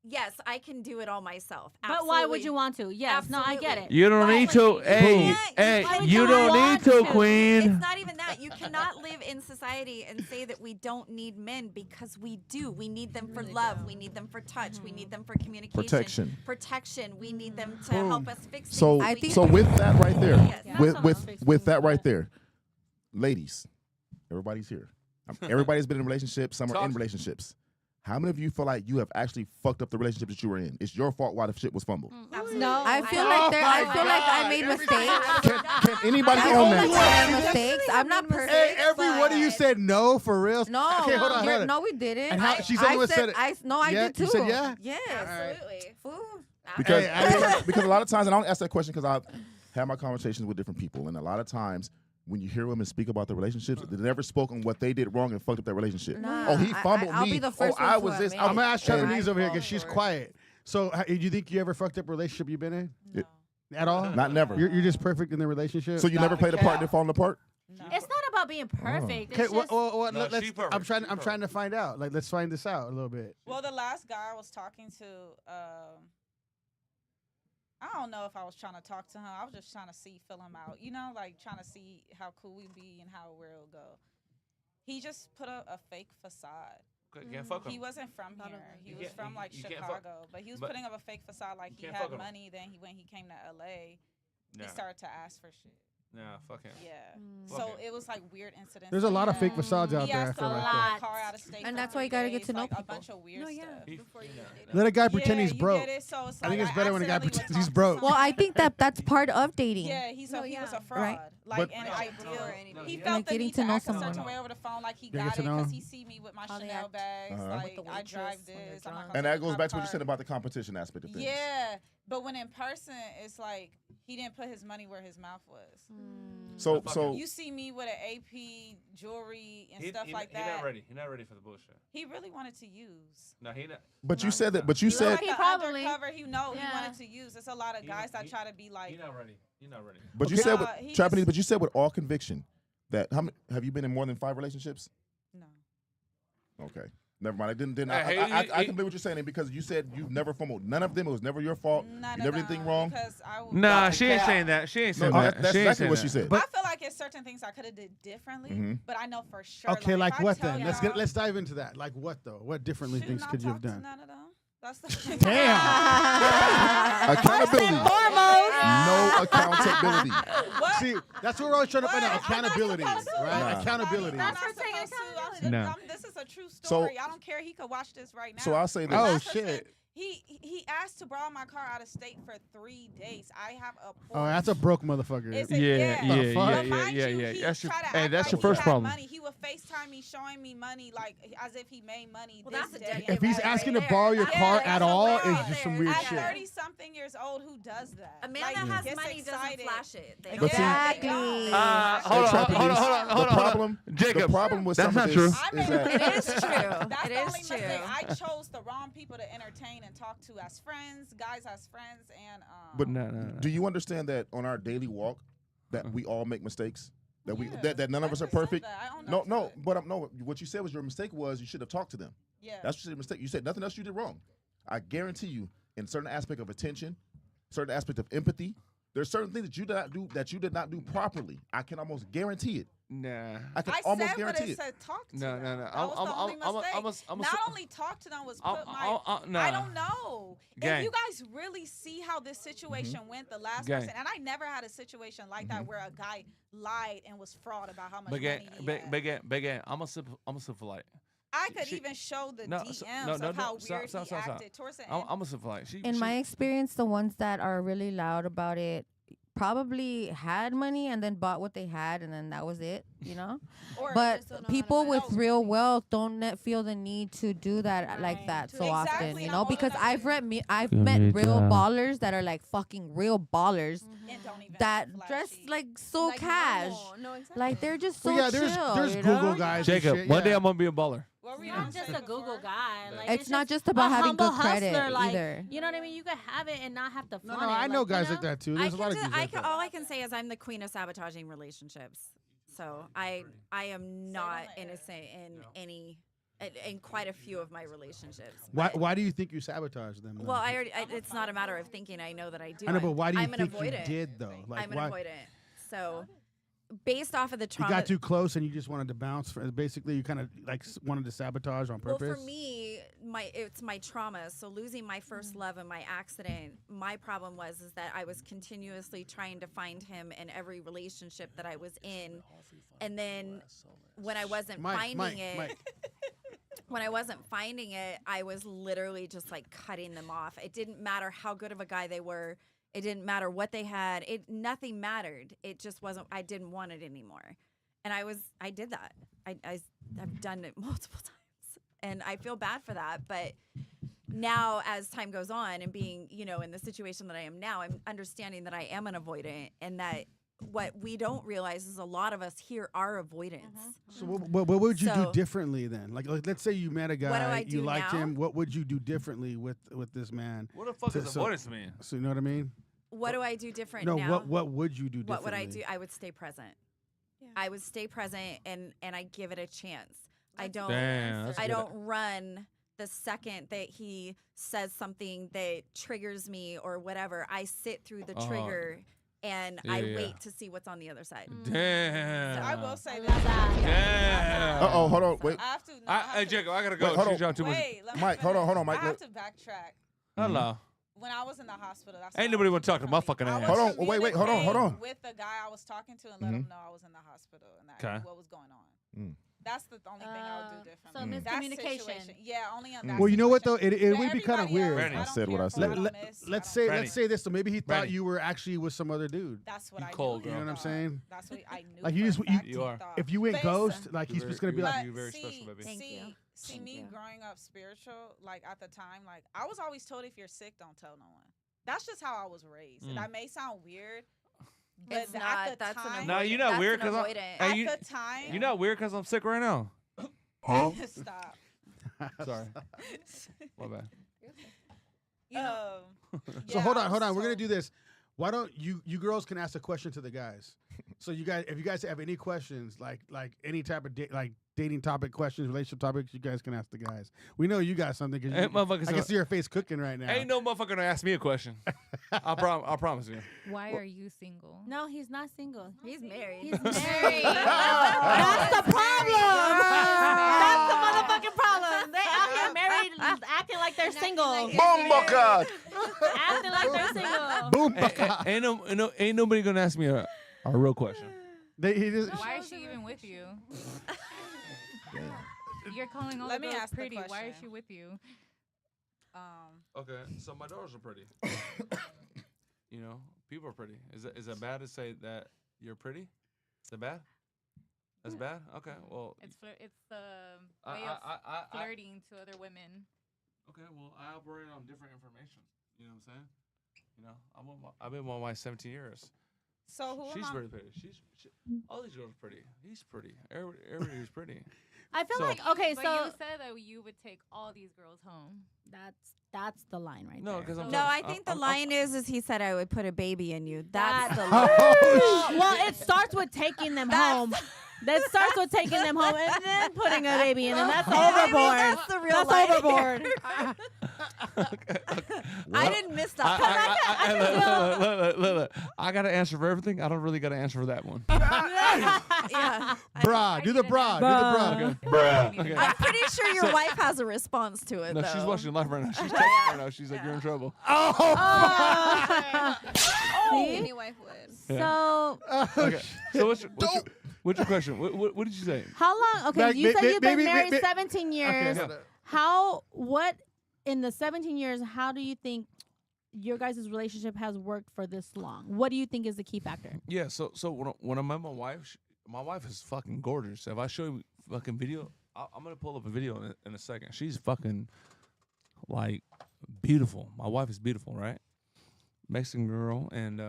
yes, I can do it all myself. But why would Absolutely. you want to? Yes. No, I get it. You don't need to. Hey, hey, Why would you you don't want need to, to? queen. It's not even that. You cannot live in society and say that we don't need men, because we do. We need them for love. We need them for touch. We need them for communication. Protection. We need them to help us fix things. So, We so need- with that right there, Yes. with that right there, ladies, everybody's here. Everybody's been in relationships. Some are in Talk. relationships. How many of you feel like you have actually fucked up the relationship that you were in? It's your fault why the shit was fumbled. Absolutely. No. I feel Oh like my I made mistakes. Can anybody I own feel like that? I made mistakes. I'm not perfect. Hey, every one of you said no for real. No, Okay, hold on. you're- Hold on. no, we didn't. And how- she's the only one said it. I Yeah? did too. You said yeah? Yes. Absolutely. Fool. Because, Hey, because a lot of times, and I don't ask that question because I've had my conversations with different people, and a lot of times when you hear women speak about their relationships, they never spoke on what they did wrong and fucked up their relationship. Nah, Oh, he fumbled I'll me. be the first oh, one I to was this. admit I I'm gonna ask and- Chinese over here because fall she's for it. quiet. So, do you think you ever fucked up relationship you've been in at all? Not never. You're just perfect in the relationship. So you never played a part in falling apart? It's not about being perfect. Okay, It's just, well, No, let's. she perfect. I'm trying. She I'm trying to find out. Like, let's find this out a little bit. Well, the last guy I was talking to, I don't know if I was trying to talk to him. I was just trying to feel him out. You know, like trying to see how cool we be and how we'll go. He just put up a fake facade. You can't fuck He him. wasn't from here. He You was can't- from you- like you can't fuck- Chicago, but he was but putting up a fake facade like he can't fuck had him. money. Then when he came to LA, Nah, he started to ask for shit. nah, fuck him. Yeah. Fuck So him. it was like weird incidents. There's a lot of fake Yeah. facades out He there. I asked feel to like a that. ride lot. a car out of state And for that's why you 3 gotta get days, to know like, a people. bunch of weird stuff. He- Let a guy Yeah, pretend he's you broke. get it? So it's I think like it's better when a guy accidentally pretends would he's talk to broke. Well, I someone. think that's part of dating. Yeah, he was a fraud. Right. Like But- an No, ideal. no, He yeah. felt Like the getting need to to know act a someone. certain way over the phone, like he Yeah, get got to it know because him. he see me with my How they Chanel act. bags. Uh-huh. Like With the I drive waitress when they're this. I'm not drunk. gonna And that take goes my back to what you car. said about the competition aspect of things. Yeah, but when in person, it's like he didn't put his money where his mouth was. So You see me with an AP jewelry and He- stuff he- like he that. not ready. He not ready for the bullshit. He really wanted to use. No, he not. but you said that. But you He said. like He an probably- undercover. He Yeah. wanted to use. It's a lot of He- guys that he- try to be like. He not ready. He not ready. But you Okay. said Nah, with he Japanese. just- But you said with all conviction that have you been in more than 5 relationships? No. Okay. Never mind. I didn't. Hey, I can believe what you're saying because you said you've never fumbled. None of them. It was never your fault. None You never of did anything them, wrong. because I w- Nah, I- she ain't saying that. She ain't No, saying that's that. She ain't exactly saying what that. she said. But- I feel like it's certain things I could have did differently, Mhm. but I know for sure. Okay, if like I what tell then? y'all- Let's dive into that. Like what though? What differently Should things not could you have talk to done? None of them. That's the Accountability. foremost. No accountability. What? See, that's what we're always trying to find out. What? I'm not Accountability, supposed to. right? Nah. Accountability. That's her taking to. No. This is a true So- story. I don't care. He could watch this right now. So I'll say this. Oh, Last shit. person, He asked to borrow my car out of state for 3 days. I have a. Oh, that's a broke motherfucker. It's Yeah, a- yeah, The yeah, fuck? yeah, But mind yeah, you, yeah. he That's your, tried to hey, act that's like your he first had problem. Money. He would FaceTime me, showing me money like as if he made money. Well, this that's a day. dead If he's right asking to there. borrow your That's car a at red all, flag it's right just some there. weird At shit. 30-something years old, who does that? A man Like, that has gets money doesn't excited. flash it. They But don't see- flash it. Exactly. Hold on, Trapeze, hold on. The problem with That's some not of true. this I is made that It is true. That's It the is only true. mistake. I chose the wrong people to entertain and talk to as friends, guys as friends, and But No. do you understand that on our daily walk that we all make mistakes? That we Yeah, that none of us are 100% perfect. that. I own No, up to no, it. but no. What you said was your mistake was you should have talked to them. Yeah. That's your mistake. You said nothing else you did wrong. I guarantee you, in certain aspect of attention, certain aspect of empathy, there's certain things that you did not do properly. I can almost guarantee it. Nah. I can I almost said what guarantee it it. said. Talk to No, them. no, no. That was the only mistake. Not only talk to them was put my. nah. I don't know. Gang. If you guys really see how this situation went, the last Gang. person, and I never had a situation like that where a guy lied and was fraud about how much money he had. Big game. I'm a simple light. I could she- even show the No, DMs so- no, of how stop, weird stop, he stop, stop. acted towards the end. I'm a simple light. In my experience, the ones that are really loud about it probably had money and then bought what they had and then that was it, you know? Or But just don't know how to people with manage real money. wealth don't feel the need to do that like Right. that so Exactly, often, and you I'm know? older Because than I've you. I've Good met meet real ya. ballers that are like fucking real ballers and don't even that flashy. dress like so Like cash. normal. No, exactly. Like they're just so Well, yeah, chill. there's you Google know? guys. and Jacob, shit, one day yeah. I'm gonna be a baller. What were you Not gonna just say a Google before? guy. Like, It's not just a about having humble good credit hustler, like, either. You know what I mean? You could have it and not have to No, flaunt no, it. I know like, guys you like that too. I There's a lot can of just, dudes like that. all I can say is I'm the queen of sabotaging relationships. So I am not the air. innocent in any in quite a few of my relationships. Why? But- Why do you think you sabotage them? though? Well, it's not a matter of thinking. I know that I do. I know, but why do you I'm an think you avoidant. did though? Like, I'm an why? avoidant. So, based off of the You trauma. got too close and you just wanted to bounce. Basically, you kind of like wanted to sabotage on Well, purpose. for me, it's my trauma. So losing my first love and my accident, my problem was that I was continuously trying to find him in every relationship that I was in, and then when I wasn't finding it, when I wasn't finding it, I was literally just like cutting them off. It didn't matter how good of a guy they were. It didn't matter what they had. Nothing mattered. It just wasn't. I didn't want it anymore, and I did that. I've done it multiple times, and I feel bad for that. But now, as time goes on, and being in the situation that I am now, I'm understanding that I am an avoidant, and that what we don't realize is a lot of us here are avoidants. So what would you do So- differently then? Like let's say you met a What do guy, I you do liked now? him. What would you do differently with this man? What the fuck So- is so- avoidance mean? So you know what I mean? What do I do different No, now? what would you do differently? What would I do? I would stay present. Yeah. I would stay present and I give it a chance. I don't Damn, that's I good. don't run the second that he says something that triggers me or whatever. I sit through the Uh-huh. trigger and Yeah, I yeah. wait to see what's on the other side. Damn. I will say I this. love that. Damn. Uh-oh, hold on, wait. I have to. No, I have Hey, to- Jacob, I gotta go. Wait, hold She's on. dropped too much. Wait, let me Mike, hold on, finish. hold on, Mike, I have let- to backtrack. Hello. When I was in the hospital, that's Ain't when I nobody was wanna talk to my really- fucking I ass. would Hold on, wait, hold on, hold on. communicate With the guy I was talking to and let him know I was in the hospital and that Okay. what was going on. Mm. That's the only thing I would do differently. so That miscommunication. situation- Yeah, only on that. Well, you know what though? situation. It would be kind of Everybody weird. else, Randy. I I don't said what care I for said. what I missed. Let's I say don't- Randy. this. So maybe he thought Randy. you were actually with some other dude. That's what You I cold, knew. girl. You know what I'm he saying? thought. That's what I knew. Like, you for just- a fact you he are. thought. If you went But ghost, like he's You're just gonna be very- like, you're very special, baby. Thank see, you. see Thank me you. growing up spiritual, like at the time, like I was always told if you're sick, don't tell no one. That's just how I was raised. And that may sound weird, but It's at not. the That's time, an No, avoidant. you're not That's weird an 'cause avoidant. Hey, at you- the time, You're not weird because I'm sick right now. stop. Sorry. My bad. So hold on. We're gonna do this. Why don't you girls can ask a question to the guys? So you guys, if you guys have any questions, like any type of dating topic questions, relationship topics, you guys can ask the guys. We know you got something. 'Cause Hey, you, motherfucker, I can see your face cooking right now. Ain't no motherfucker gonna ask me a question. I promise you. Why are you single? No, he's not single. He's married. He's married. That's the problem. That's the motherfucking problem. They out here married, acting like they're single. Bombocad! Acting like they're single. Boom. Ain't nobody gonna ask me a real question. He just, Why is she even with you? You're calling all Let the me girls ask the pretty. Why is question. she with you? Okay, so my daughters are pretty. You know, people are pretty. Is that bad to say that you're pretty? Is that bad? That's bad. Okay, well. It's the I- way I- of flirting to other women. Okay, well, I operate on different information. You know what I'm saying? You know, I've been with my wife 17 years. So who She's am I? very pretty. All these girls are pretty. He's pretty. Everybody's pretty. I feel So- like okay, But so you said that you would take all these girls home. that's the line right No, there. because I'm No, I think the line is he said I would put a baby in you. That's the line. well, it starts with taking them home. That starts with taking them home and then putting a baby in them. That's overboard. That's the real That's line. overboard. I didn't miss that. Look. I got to answer for everything. I don't really got to answer for that one. Yeah. Bra, do the bra, do the bra. Okay. I'm pretty sure your wife has a response to it. No, though. she's watching live right now. She's texting right now. She's like, you're in trouble. Any wife would. So Okay. So what's your question? What did you say? how long? Okay, Like, you said you've been maybe- married maybe- 17 years. Okay. What in the 17 years? How do you think your guys' relationship has worked for this long? What do you think is the key factor? Yeah. So when I met my wife is fucking gorgeous. If I show you fucking video, I'm gonna pull up a video in a second. She's fucking like beautiful. My wife is beautiful, right? Mexican girl, and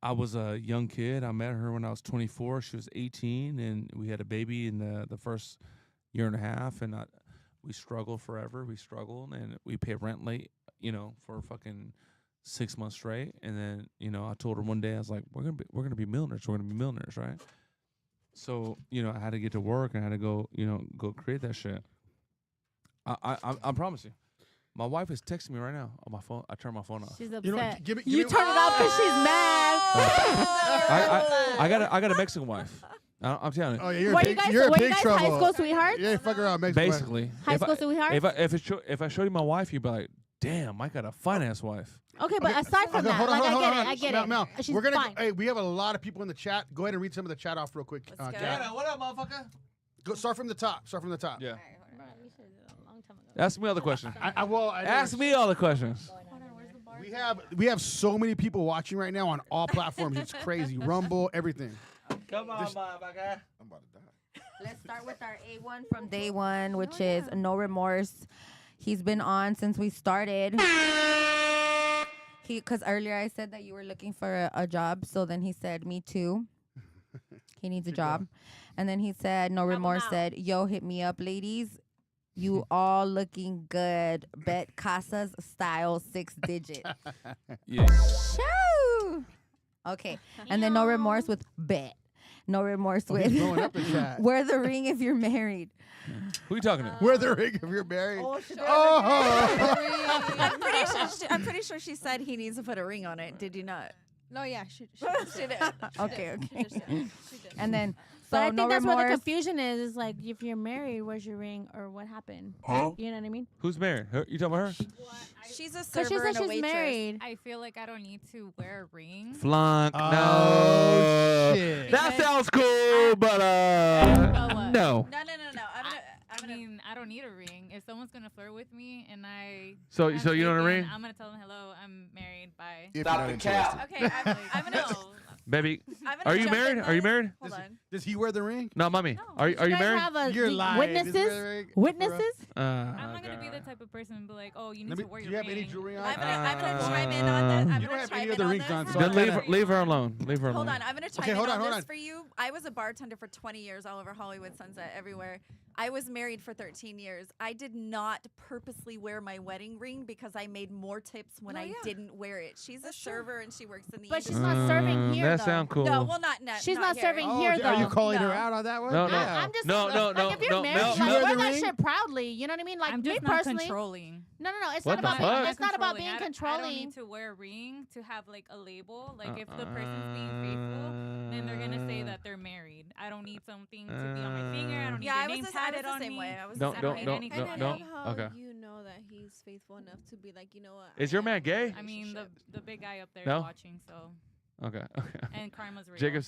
I was a young kid. I met her when I was 24. She was 18, and we had a baby in the first year and a half. And we struggled forever. We struggled, and we paid rent late, for fucking 6 months straight. And then, I told her one day, I was like, we're gonna be millionaires. We're gonna be millionaires, right? So, I had to get to work. I had to go create that shit. I promise you. My wife is texting me right now on my phone. I turn my phone off. She's upset. You know what, give me- you turn it off because she's mad. I got a Mexican wife. I'm telling you. Oh, yeah, you're Were in you big, guys, you're in were you big guys trouble. high school sweethearts? Yeah, fuck around, makes Basically, High if school I- sweethearts? if I showed you my wife, you'd be like, "Damn, I got a finance wife." Okay, but aside from Okay, that, hold on, like hold on, I get it. Mel, She's we're gonna. fine. Hey, we have a lot of people in the chat. Go ahead and read some of the chat off real quick. Let's go. Kat. what up, motherfucker? Go start from the top. Start from the top. Yeah. Bro, we should've did it a long time ago. Ask me all the questions. I Ask me all the questions. We have so many people watching right now on all platforms. It's crazy. Rumble, everything. Come on, motherfucker. I'm about to die. Let's start with our A1 from day one, which is No Remorse. He's been on since we started. Because earlier I said that you were looking for a job, so then he said, me too. He needs a job. And then he said, No Remorse said, yo, hit me up, ladies. You all looking good. Bet Casas style 6 digit. Yeah. Shoo! Okay. And then No Remorse with bet. No Remorse Oh, he's with blowing up the chat. wear the ring if you're married. Who you talking to? Wear the ring if you're married. I'm pretty sure she said he needs to put a ring on it. Did you not? No, yeah, she did. Okay, okay. She did. And then, But so I think No that's where the Remorse. confusion is like, if you're married, where's your ring or what happened? Huh? You know what I mean? Who's married? You talking about her? She's a Because server she said and a she's waitress. married. I feel like I don't need to wear a ring. Flunk. Oh, No. shit. That sounds cool, but what? no. No. I'm gonna. I don't need a ring. If someone's gonna flirt with me and I So have you don't faith ring? in, I'm gonna tell them hello. I'm married. Bye. If you're not interested. Okay, I'm gonna. Baby, I'm gonna are you jump in married? Are you there. married? Hold on. Does he wear the ring? No, mommy. No. Are you guys married? have a You're lying. Does he wear the witnesses? ring? Witnesses? I'm not gonna be the type of person to be like, oh, you need Let me, to wear do your you have ring. any jewelry on? I'm gonna chime in on this. I'm You don't gonna have chime any in other on rings this. on, so Then I leave gotta- leave her alone. Leave her alone. Hold on, I'm gonna chime Okay, in hold on, on hold this on. for you. I was a bartender for 20 years all over Hollywood, Sunset, everywhere. I was married for 13 years. I did not purposely wear my wedding ring because I made more tips when I didn't wear it. She's a server and she works in the But she's industry. not serving here, That though. sound cool. No, well, not She's not here. serving Oh, here, are you though. calling her No. out on that one? No, no. Yeah. I'm just No, no, like, if you're no, married, no, like, no. wear Wear the that ring? shit proudly. You know what I mean? Like I'm me just not personally. controlling. No. It's What not the about. fuck? It's not about Controlling. being I don't controlling. need to wear a ring to have like a label. Like if the person's being faithful, then they're gonna say that they're married. I don't need something to be on my finger. I don't need Yeah, their I name was tatted the on same me. way. I was Don't- the same don't- way. don't- anything And don't- I like love that. how Okay. you know that he's faithful enough to be like, you know what? Is your man gay? I mean, the big guy up there is No? watching, so Okay. Okay. and karma's real. Jacob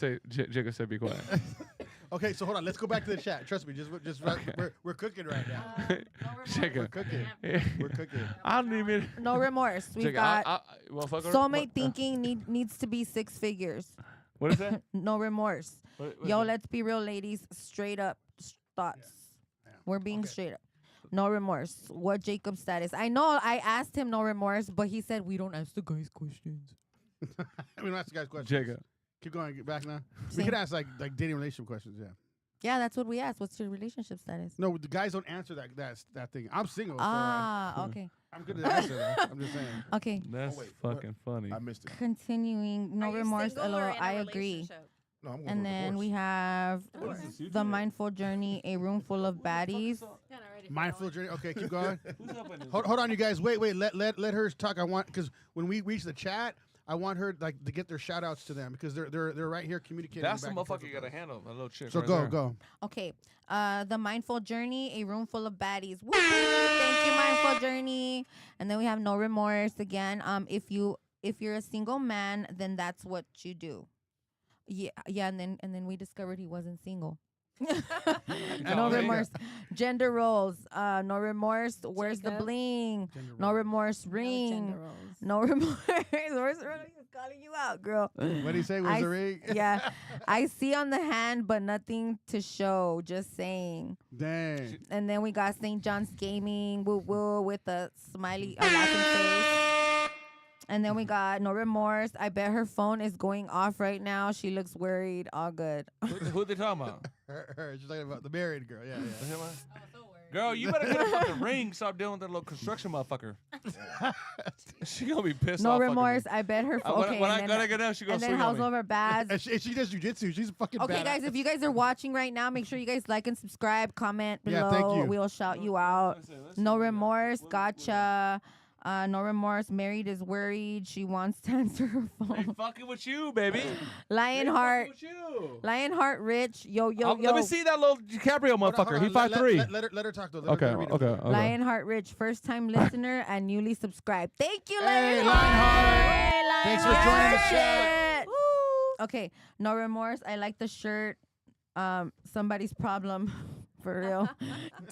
said be quiet. Okay, so hold on. Let's go back to the chat. Trust me, we're cooking right now. Check We're it. cooking. We're cooking. I don't even. No remorse. We've Check it. got Motherfucker. soulmate thinking needs to be 6 figures. What is that? No remorse. What Yo, is it? let's be real, ladies. Straight up thoughts. Yeah. We're being Okay. straight up. No remorse. What Jacob's status? I know I asked him no remorse, but he said we don't ask the guys questions. We don't ask the guys questions. Jacob. Keep going. Get back now. We Same. could ask like dating relationship questions. Yeah. Yeah, that's what we asked. What's your relationship status? No, the guys don't answer that thing. I'm single. So Okay. I'm good to answer that. I'm just saying. Okay. That's wait, what? fucking funny. I missed it. Continuing. No Are you remorse. single LOL. or in a I agree. relationship? No, I'm going And for a then we divorce. have What is this, the YouTube? mindful journey, a room full of baddies. Mindful journey. Okay, keep going. Who's up in this? Hold on, you guys. Wait. Let her talk. I want because when we reach the chat, I want her like to get their shout outs to them because they're right here communicating. That's the back and forth motherfucker you with gotta us. handle. A little chick. So right go, there. go. Okay. The mindful journey, a room full of baddies. Woo! Thank you, mindful journey. And then we have no remorse again. If you're a single man, then that's what you do. Yeah, and then we discovered he wasn't single. No me. remorse. Gender roles. No remorse. Where's the Jacob. bling? Gender No role. remorse. Ring. No remorse. Where's the ring? He's calling you out, girl. What did he say? Was I the ring? Yeah. I see on the hand, but nothing to show. Just saying. Dang. And then we got St. John's Gaming, woo woo, with a smiley, a laughing face. And then we got no remorse. I bet her phone is going off right now. She looks worried. All good. Who they talking about? Her. She's talking about the married girl. Yeah, yeah. Girl, you better get a fucking ring. Stop dealing with that little construction motherfucker. She gonna be pissed No off. remorse. I bet her phone. Okay. When and I then- gotta get up, she goes and then swing Howls on me. over Baaz. And she does jujitsu. She's a fucking Okay, badass. guys, if you guys are watching right now, make sure you guys like and subscribe, comment below. Yeah, thank you. We'll shout you out. Let's No see. remorse. Gotcha. No remorse. Married is worried. She wants to answer her They phone. fucking with you, baby. They Lionheart. fucking with you. Lionheart Rich. Yo. Let me see that little DiCaprio Hold on, motherfucker. hold He on. 5'3". Let her talk though. Okay, Let her read it. okay. Lionheart Rich. First time listener and newly subscribed. Thank you, Hey, Lionheart. Lionheart. Hey, Thanks for Lionheart. joining the chat. Shit. Okay. No remorse. I like the shirt. Somebody's problem. For real.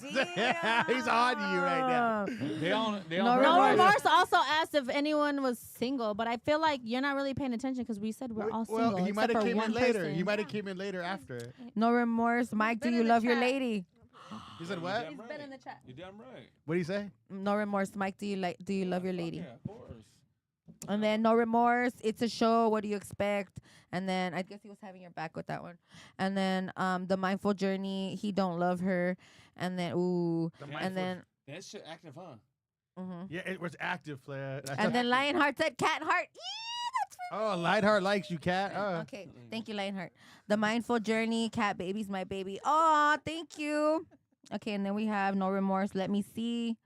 He's on you right now. They on No her remorse. No right. remorse also asked if anyone was single, but I feel like you're not really paying attention because we said we're all single. Well, he might except have for came one in later. person. He might have came in later after it. No remorse. Mike, do been you in the love your chat. lady? He said what? Damn right. in the chat. You damn right. What did he say? No remorse. Mike, do you love your lady? Yeah, of course. And then no remorse. It's a show. What do you expect? And then I guess he was having your back with that one. And then the mindful journey. He don't love her. And then and then That shit active, huh? Yeah, it was active, player. and then Lionheart said cat heart. Oh, Lightheart likes you, cat. Okay, thank you, Lionheart. The mindful journey. Cat baby's my baby. Oh, thank you. Okay, and then we have no remorse. Let me see.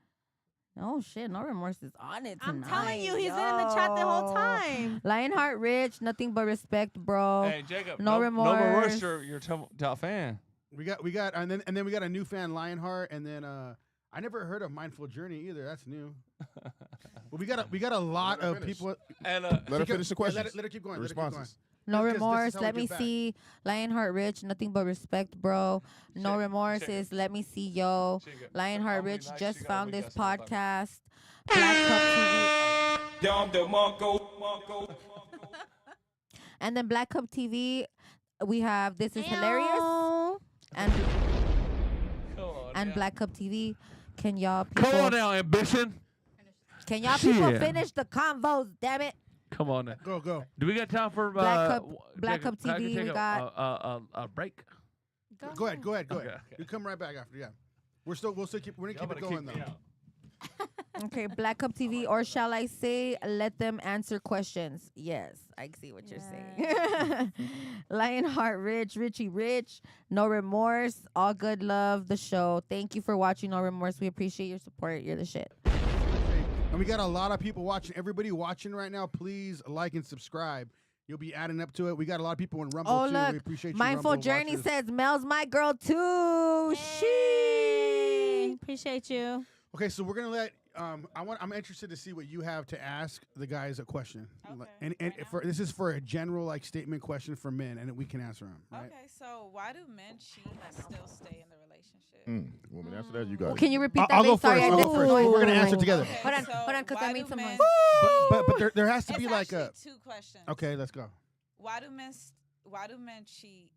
Oh shit, no remorse is on it tonight. I'm telling you, he's been in the chat the whole Yo. time. Lionheart Rich, nothing but respect, bro. Hey, Jacob. No remorse. No remorse. You're top fan. We got, and then we got a new fan, Lionheart, and then I never heard of Mindful Journey either. That's new. Well, we got a lot Let her of finish. people. And Let her finish the question. Let her keep going. The Let her keep going. responses. No Because this is remorse. how we Let get me back. see. Lionheart Rich, nothing but respect, bro. No Check- remorse check. is let me see, yo. Check it. Lionheart Only Rich nice, just she got a found weak this ass motherfucker. podcast. Black Cup TV. And then Black Cup TV, we have This Is Hilarious and Come on and now. Black Cup TV. Can y'all people Come on now, ambition. Can y'all people Shit. finish the convos? Damn it. Come on now. Go. Do we got time for Black Cup- w- Black Jacob, Cup can I TV, take we a, got- a break. Go ahead. Okay. You come right back after. Yeah, we'll still keep. We're gonna keep it Y'all going better kick me though. out. Okay, Black Cup TV, or shall I say, let them answer questions? Yes, I see what you're saying. Lionheart Rich, Richie Rich, No Remorse, All Good Love, the show. Thank you for watching No Remorse. We appreciate your support. You're the shit. And we got a lot of people watching. Everybody watching right now, please like and subscribe. You'll be adding up to it. We got a lot of people in Rumble Oh, too. look. We appreciate you. Mindful Rumble Journey watchers. says, Mel's my girl too. Hey, She. appreciate you. Okay, so we're gonna let I'm interested to see what you have to ask the guys a question. Okay, And right now? this is for a general like statement question for men, and we can answer them. Right? Okay, so why do men cheat and still stay in the relationship? Woman, after that, you got Well, it. can you repeat that? I'll go Babe? Sorry, first. I I'll missed go the first. noise. We're gonna answer together. Okay, Hold on, so hold on, because why I do made some men- noise. But there has to It's be like a. actually 2 questions. Okay, let's go. Why do men cheat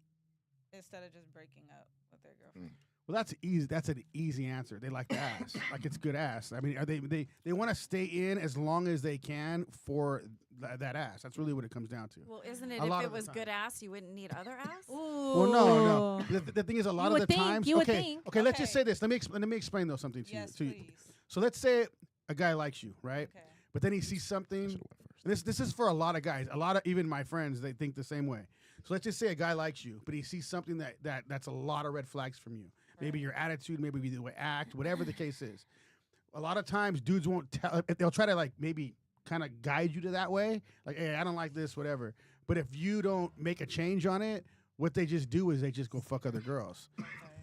instead of just breaking up with their girlfriend? Well, that's easy. That's an easy answer. They like the ass. Like it's good ass. I mean, are they want to stay in as long as they can for that ass. That's really what it comes down to. Well, isn't it A lot if it of the was time. good ass, you wouldn't need other ass? Well, no. The thing is, a lot of the times. You would Okay, think. okay. Let's just Okay. say this. Let me explain though something to Yes, you. please. So let's say a guy likes you, right? Okay. But then he sees something. This is for a lot of guys. A lot of even my friends, they think the same way. So let's just say a guy likes you, but he sees something that's a lot of red flags from you. Maybe your attitude, maybe the way you act, whatever the case is. A lot of times, dudes won't tell. They'll try to like maybe kind of guide you to that way. Like, hey, I don't like this, whatever. But if you don't make a change on it, what they just do is they just go fuck other girls.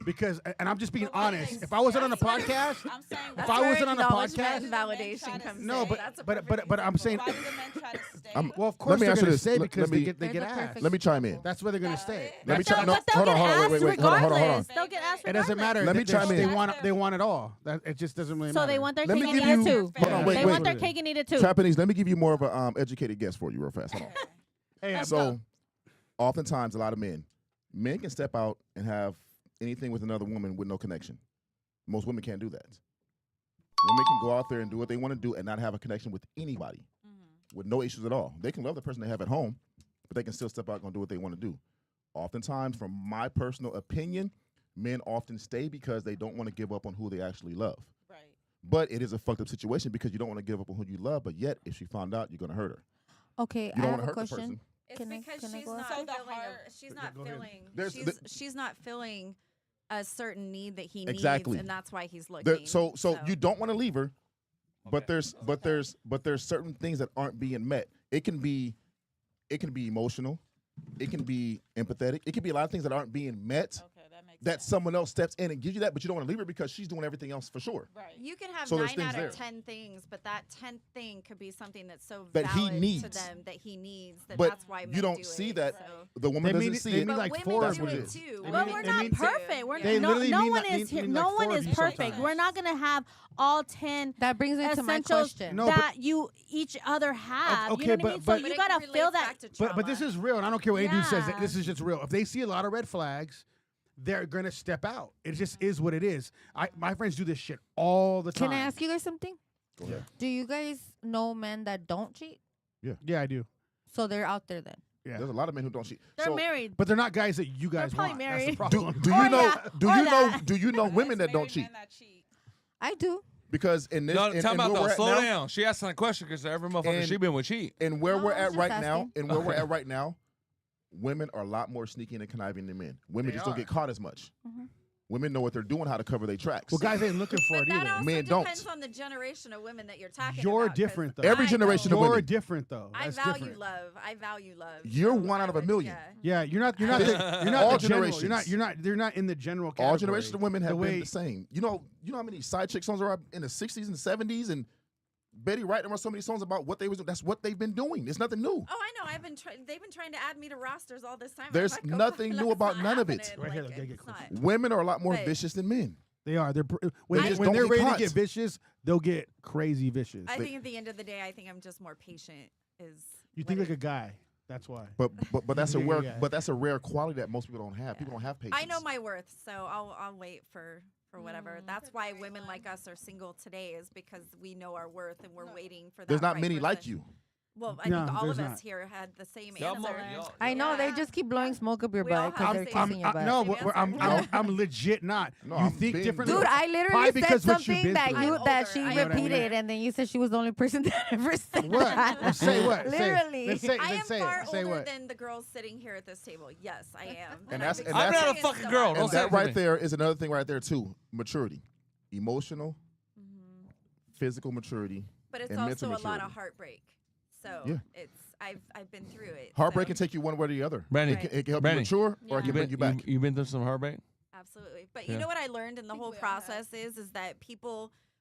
Because, and I'm just being honest. If I wasn't on a podcast, I'm saying if I wasn't on a Acknowledgement podcast, and validation comes no, in. but That's a but perfect I'm saying, why do the men try to stay? well, of Let course me they're answer gonna this. stay Let because me- they get There's a ass. perfect Let me chime in. That's where they're gonna stay. Let me That's- chime. No, But they'll hold on, get hold on, asked wait. Hold on, hold on. regardless. They'll get asked It doesn't matter. Let me chime in. They want it all. That it just doesn't really So matter. they want their Let cake me and give eat it you- too. hold on, wait, They wait. want their cake and eat it too. Japanese, let me give you more of a educated guess for you real fast. Hold on. Hey, So, oftentimes, a lot of men can step out and have anything with another woman with no connection. Most women can't do that. Women can go out there and do what they want to do and not have a connection with anybody with no issues at all. They can love the person they have at home, but they can still step out and do what they want to do. Oftentimes, from my personal opinion, men often stay because they don't want to give up on who they actually love. Right. But it is a fucked up situation because you don't want to give up on who you love, but yet if she found out, you're going to hurt her. Okay, You I don't have want a to hurt the question. person. It's Can I- because can I she's go not after? filling. So She's Okay, not go ahead. filling. She's not filling a certain need that he Exactly. needs, and that's why he's looking. So you don't want to leave her, but there's certain things that aren't being met. It can be emotional, it can be empathetic, it can be a lot of things that aren't being met. Okay, that makes That sense. someone else steps in and gives you that, but you don't want to leave her because she's doing everything else for sure. Right. You can have So there's 9 out things of there. 10 things, but that 10th thing could be something that's so That he valid needs. to them that he needs. That But that's why you men don't do see it, that. so. The woman They doesn't mean- see they it. mean But like women four That's do what it it is. too. They But mean- we're they not mean- perfect. We're They no literally mean one like- is mean here. like No four one of is you perfect. sometimes. We're not gonna have all 10 That brings me to my essentials question. No, that you each other have. Okay, you know what I mean? but- So but- you it gotta relates feel that. back to But this trauma. is real, and I don't care what any dude says. Yeah. This is just real. If they see a lot of red flags, they're gonna step out. It just is what it is. My friends do this shit all the time. Can I ask you guys something? Go ahead. Do you guys know men that don't cheat? Yeah, I do. So they're out there then. Yeah, There's a lot of men who don't cheat. They're So, married. but they're not guys that you guys probably want. married. That's the do problem. do Or you know that. do Or you know that. do you know women that don't Married cheat? men that cheat. I do. Because in this No, in, time in out where though. we're at Slow now, down. She asking a question because every motherfucker And- she been with cheat. and where No, we're I was at just right now, asking. and where we're at right now, women are a lot more sneaky and conniving than men. Women They just don't are. get caught as much. Mhm. Women know what they're doing, how to cover their tracks. Well, guys ain't looking for But it that either. also Men don't. depends on the generation of women that you're talking You're about. 'cause different, though. Every I generation know. of You're women. different though. I That's value different. love. I value love. You're So one I out of a would- million. yeah. Yeah, you're not the All general. generations. You're not in the general category. All generations of women have The been way- the same. You know how many side chick songs are in the 60s and 70s, and Betty Wright wrote so many songs about what they was. That's what they've been doing. It's nothing new. Oh, I know. They've been trying to add me to rosters all this time. I'm There's like, oh, nothing new that's about not none of it. happening. Right here, Like, they'll get it's close. not. Women are a lot more But- vicious than men. They are. When just when don't they're get ready caught. to get vicious, they'll get crazy vicious. I think at the end of the day, I think I'm just more patient. You what think it- like a guy. That's why. But that's a Yeah, rare yeah. but that's a rare quality that most people don't have. People don't have patience. I know my worth, so I'll wait for whatever. That's why women like us are single today, is because we know our worth and we're waiting for that. There's not right many like person. you. Well, I No, think all of there's us not. here had the same Y'all answer. more- I know they Yeah. just keep blowing smoke up your We all butt have because they're the same- kissing your butt. No, Same I'm answer. I'm legit not. No, You I'm think being- differently. Dude, I Probably literally said because what you've something been that through. you I'm that older. she I know what I mean. repeated, and then you said she was the only person that ever said What? that. Well, say what? Say- Literally. let's say, I let's am say far it. Say older what? than the girls sitting here at this table. Yes, I am. And I've that's- and I'm not a experienced fucking a girl. lot. Don't And say that it to right me. there is another thing right there too. Maturity. Emotional, Mhm. physical maturity. But it's and also mental a lot maturity. of heartbreak. So Yeah. I've been through it. Heartbreak so. can take you one way or the other. Brandy, It can help Brandy. you mature, or it Yeah. can bring you back. You been through some heartbreak? Absolutely. But Yeah. you know what I learned in the think whole we all have. process is that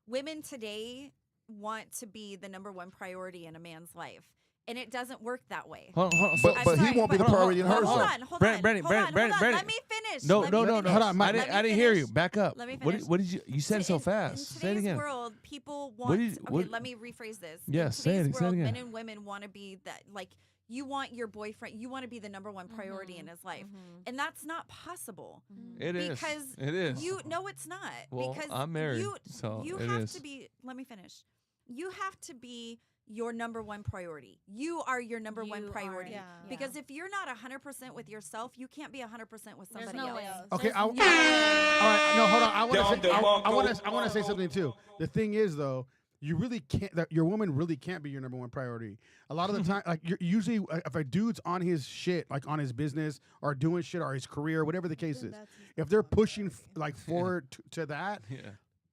women today want to be the number one priority in a man's life. And it doesn't work that way. Hold on. But I'm he sorry, won't be the but- priority in hers. Hold though. on, hold Brandon, on. Brandon, hold on, Brandon, hold on. Brandon. Let me finish. No, Let no, me no, finish. hold on, I didn't hear you. finish. Back up. Let me What finish. what did you said it so In fast? Say it today's again. world, people want. what- let me rephrase this. Yeah, in say it- today's say it world, again. men and women want to be that. Like you want your boyfriend. You want to be the number one priority in his life, and that's not possible. It is. Because It is. You no, it's not. Well, because I'm married, You, so you it have is. to be. Let me finish. You have to be your number one priority. You are your number one You are, priority. yeah. Because if you're not 100% with yourself, you can't be 100% with There's somebody no else. way. Okay, There's all no right, no, hold on. I want Down to. I want to say something too. The thing is, though, you really can't. Your woman really can't be your number one priority. A lot of the time, like you're usually, if a dude's on his shit, like on his business or doing shit or his career, whatever the case is, if they're pushing like forward to that, Yeah.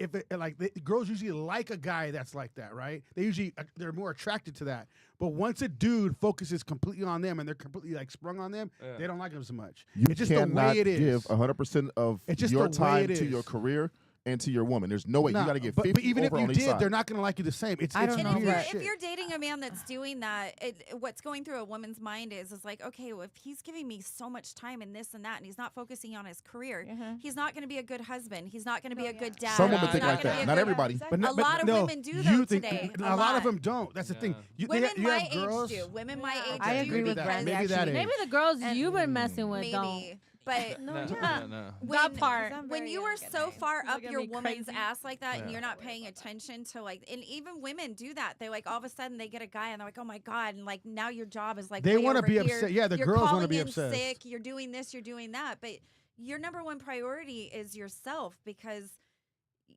if it, like the girls usually like a guy that's like that, right? They usually they're more attracted to that. But once a dude focuses completely on them and they're completely like sprung on them, Yeah. they don't like them so much. You it's just the cannot way it is. give 100% of It's just your the way time it to is. your career and to your woman. There's no way. Nah, You got to get but 50 even if over you on each did, side. they're not going to like you the same. It's I don't weird know, And but- if shit. you're dating a man that's doing that, what's going through a woman's mind is like, okay, well, if he's giving me so much time in this and that, and he's not focusing on his career, he's not going to be a good husband. He's not going to be a good dad. Some he's women think not like gonna be that. a Not good- everybody. Exactly. A lot of women do, though, you think, today. A A lot of lot. them don't. That's the thing. Yeah. Women you my have girls. age do. Women my age I do. agree with because- Brandy, Maybe that actually. age. Maybe the girls And you've been messing with don't. Maybe. But No, yeah. no. when, part. I'm when very you young are and so I- far Look up at your me woman's crazy. ass like that and Yeah. you're not paying attention to like, and even women do that. They like all of a sudden they get a guy and they're like, oh my God. And like now your job is like, They want to be upset. Yeah, the you're girls want to calling be in obsessed. sick. You're doing this, you're doing that. But your number one priority is yourself because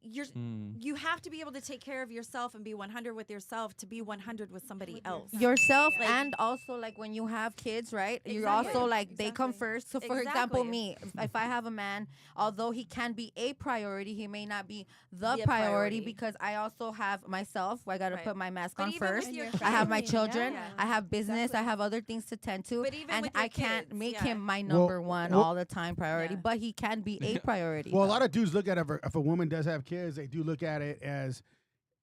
you have to be able to take care of yourself and be 100 with yourself to be 100 with somebody else. Yourself Like- and also like when you have kids, right? You're Exactly. also like they come Exactly. first. So for example, Exactly. me, if I have a man, although he can be a priority, he may not be the The priority priority. because I also have myself. I got to Right. put my mask But on even with first. your I have my kids, children. yeah. I have business. Exactly. I have other things to tend to. But even and with your I can't kids, make yeah. him my Well, number one well- all the time priority, Yeah. but he can be a priority. Well, a lot of dudes look at it, if a woman does have kids, they do look at it as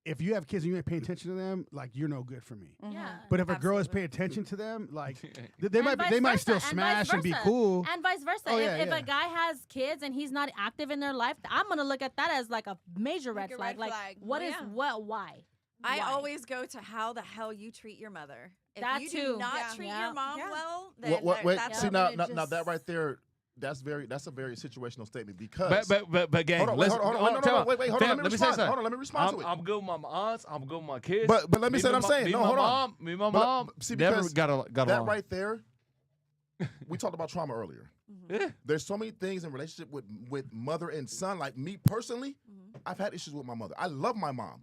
if you have kids and you ain't paying attention to them, like you're no good for me. Yeah. But if a girl is Absolutely. paying attention to them, like they And might vice they might versa, still and vice smash and be versa. cool. And vice versa. Oh, yeah, if yeah. a guy has kids and he's not active in their life, I'm gonna look at that as like a major Like red a flag. red Like flag. what Well, is yeah. what? Why? I Why? always go to how the hell you treat your mother. If That you too. do not Yeah. treat Yeah. your mom Yeah. well, then Wait, that's see when now, it now that just- right there, that's a very situational statement because. But gang, hold on, wait, listen, hold on, tell no, me. wait, hold on, Fam, let me say respond. something. Hold on, let me respond to it. I'm good with my aunts. I'm good with my kids. But let me say what I'm saying. Me No, and my hold on. mom, me and my But mom see, never because got that along. right there, we talked about trauma earlier. Yeah. There's so many things in relationship with mother and son. Like me personally, I've had issues with my mother. I love my mom,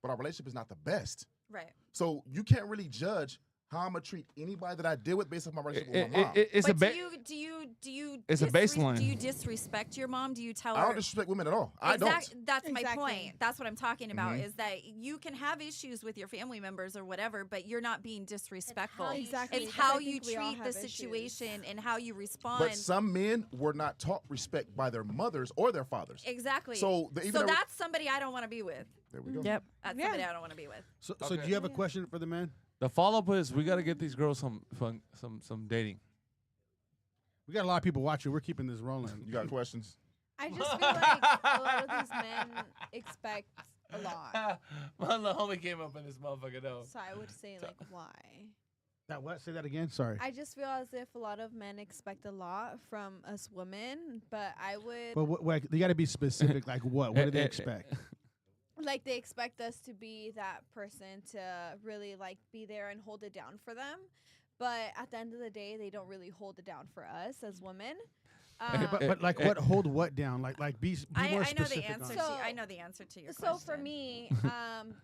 but our relationship is not the best. right. So you can't really judge how I'm gonna treat anybody that I deal with based on my relationship with my mom. It's a But ba- do you It's a baseline. Do you disrespect your mom? Do you tell I her? don't disrespect women at all. I don't. That's my Exactly. point. That's what I'm talking about. Mhm. Is that you can have issues with your family members or whatever, but you're not being disrespectful. how you Exactly. It's because how I you think we all treat the have issues. situation and how you respond. But some men were not taught respect by their mothers or their fathers. Exactly. So even that's somebody I don't want to be with. there we go. Yep. That's Yeah. somebody I don't want to be with. So Okay. do you have a question for the man? The follow up is we got to get these girls some dating. We got a lot of people watching. We're keeping this rolling. You got questions? I just feel like a lot of these men expect a lot. My little homie came up in this motherfucker though. So I would say like why? That what? Say that again. Sorry. I just feel as if a lot of men expect a lot from us women, but I would But what, you got to be specific. Like what? What do they expect? like they expect us to be that person to really like be there and hold it down for them. But at the end of the day, they don't really hold it down for us as women. But like what? Hold what down? Like be more I know specific. the answer. on it. I know the answer to your So question. for me,